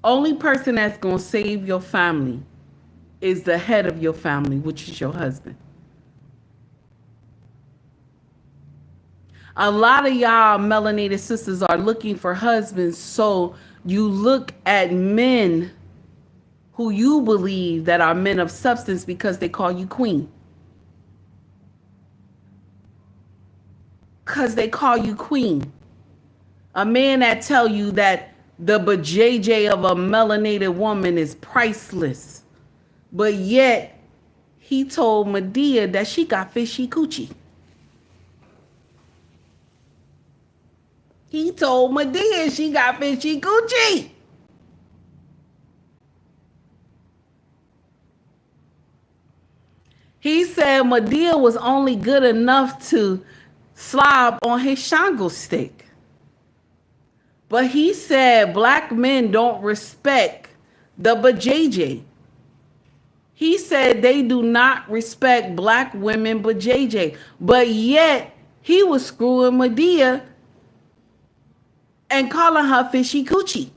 Only person that's going to save your family is the head of your family, which is your husband. A lot of y'all melanated sisters are looking for husbands, so you look at men who you believe that are men of substance because they call you queen. Because they call you queen. A man that tell you that the bajayjay of a melanated woman is priceless. But yet, he told Medea that she got fishy coochie. He told Medea she got fishy coochie. He said Medea was only good enough to slob on his shango stick. But he said black men don't respect the bajayjay. He said they do not respect black women bajayjay. But yet he was screwing Medea and calling her fishy coochie.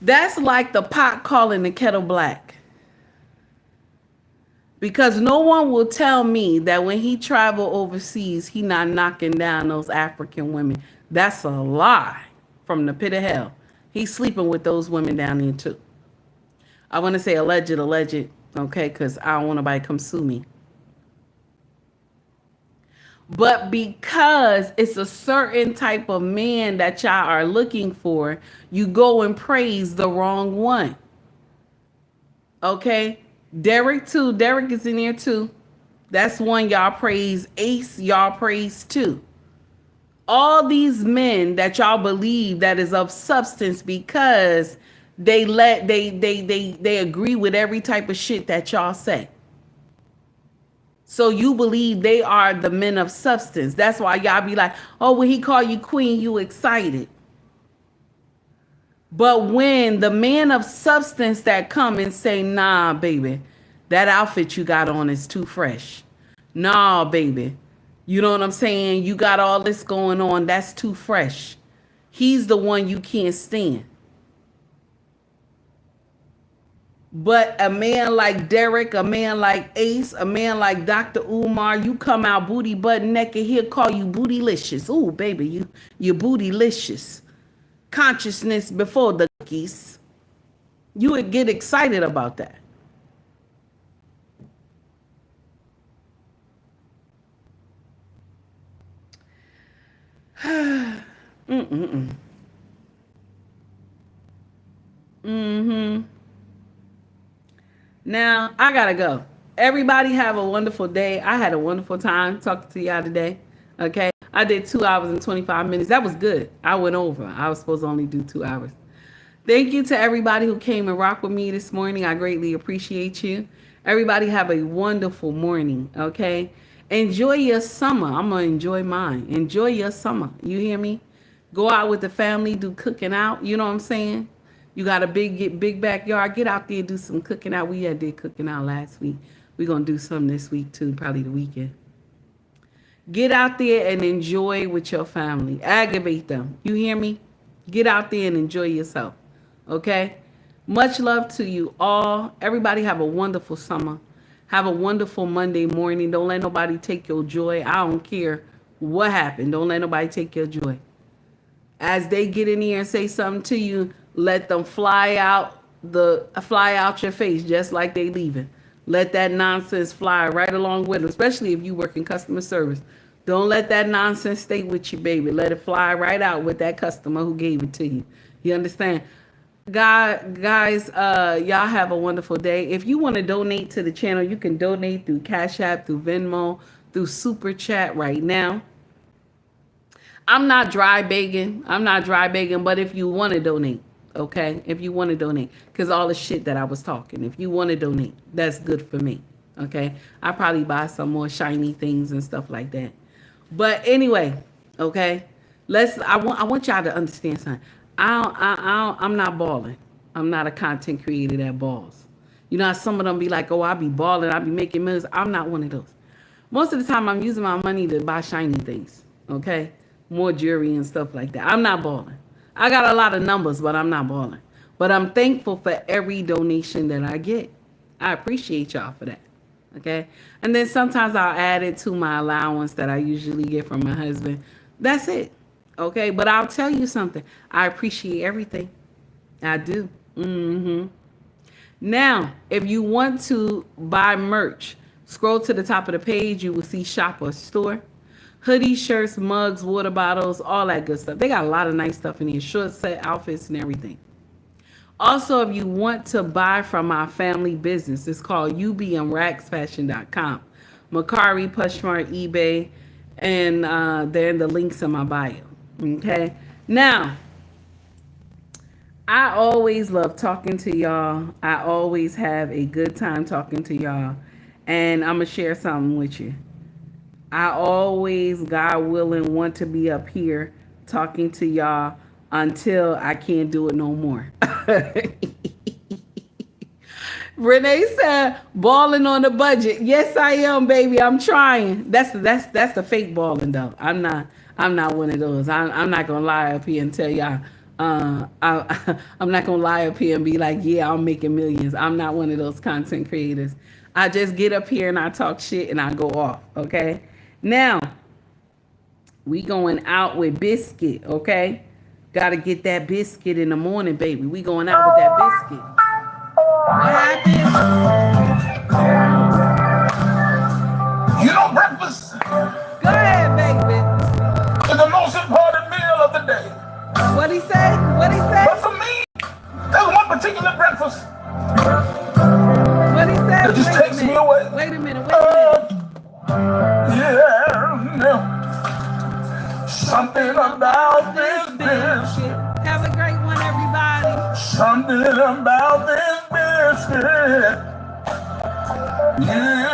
That's like the pot calling the kettle black. Because no one will tell me that when he travel overseas, he not knocking down those African women. That's a lie from the pit of hell. He's sleeping with those women down there too. I want to say alleged, okay, because I don't want nobody to come sue me. But because it's a certain type of man that y'all are looking for, you go and praise the wrong one. Okay? Derek too. Derek is in here too. That's one y'all praise. Ace, y'all praise too. All these men that y'all believe that is of substance because they agree with every type of shit that y'all say. So you believe they are the men of substance. That's why y'all be like, oh, when he call you queen, you excited. But when the man of substance that come and say, nah, baby, that outfit you got on is too fresh. Nah, baby. You know what I'm saying? You got all this going on. That's too fresh. He's the one you can't stand. But a man like Derek, a man like Ace, a man like Dr. Umar, you come out booty butt naked, he'll call you bootylicious. Ooh, baby, you bootylicious. Consciousness before the cookies. You would get excited about that. Now, I gotta go. Everybody have a wonderful day. I had a wonderful time talking to y'all today. Okay. I did 2 hours and 25 minutes. That was good. I went over. I was supposed to only do 2 hours. Thank you to everybody who came and rocked with me this morning. I greatly appreciate you. Everybody have a wonderful morning. Okay. Enjoy your summer. I'm going to enjoy mine. Enjoy your summer. You hear me? Go out with the family, do cooking out. You know what I'm saying? You got a big backyard. Get out there and do some cooking out. We did cooking out last week. We're going to do some this week too, probably the weekend. Get out there and enjoy with your family. Aggravate them. You hear me? Get out there and enjoy yourself. Okay? Much love to you all. Everybody have a wonderful summer. Have a wonderful Monday morning. Don't let nobody take your joy. I don't care what happened. Don't let nobody take your joy. As they get in here and say something to you, let them fly out your face just like they leaving. Let that nonsense fly right along with them, especially if you work in customer service. Don't let that nonsense stay with you, baby. Let it fly right out with that customer who gave it to you. You understand? Guys, y'all have a wonderful day. If you want to donate to the channel, you can donate through Cash App, through Venmo, through Super Chat right now. I'm not dry begging, but if you want to donate, okay? If you want to donate, because all the shit that I was talking, if you want to donate, that's good for me, okay? I probably buy some more shiny things and stuff like that. But anyway, okay? I want y'all to understand something. I'm not balling. I'm not a content creator that balls. You know how some of them be like, oh, I be balling, I be making millions. I'm not one of those. Most of the time, I'm using my money to buy shiny things, okay? More jewelry and stuff like that. I'm not balling. I got a lot of numbers, but I'm not balling. But I'm thankful for every donation that I get. I appreciate y'all for that. Okay? And then sometimes I'll add it to my allowance that I usually get from my husband. That's it. Okay? But I'll tell you something. I appreciate everything. I do. Now, if you want to buy merch, scroll to the top of the page. You will see shop or store. Hoodies, shirts, mugs, water bottles, all that good stuff. They got a lot of nice stuff in here. Short set outfits and everything. Also, if you want to buy from my family business, it's called ubmragsfashion.com. Mercari, POSHMARK, eBay, and they're in the links in my bio. Okay? Now, I always love talking to y'all. I always have a good time talking to y'all. And I'm going to share something with you. I always, God willing, want to be up here talking to y'all until I can't do it no more. Renee said, balling on the budget. Yes, I am, baby. I'm trying. That's the fake balling, though. I'm not one of those. I'm not gonna lie up here and tell y'all. I'm not gonna lie up here and be like, yeah, I'm making millions. I'm not one of those content creators. I just get up here and I talk shit and I go off. Okay. Now, we going out with biscuit, okay? Got to get that biscuit in the morning, baby. We going out with that biscuit. What happened? You know, breakfast Go ahead, baby. is the most important meal of the day. What he say? But for me, there's one particular breakfast What he say? that just takes me away. Wait a minute. Yeah. Something about this biscuit. Have a great one, everybody. Something about this biscuit. Yeah.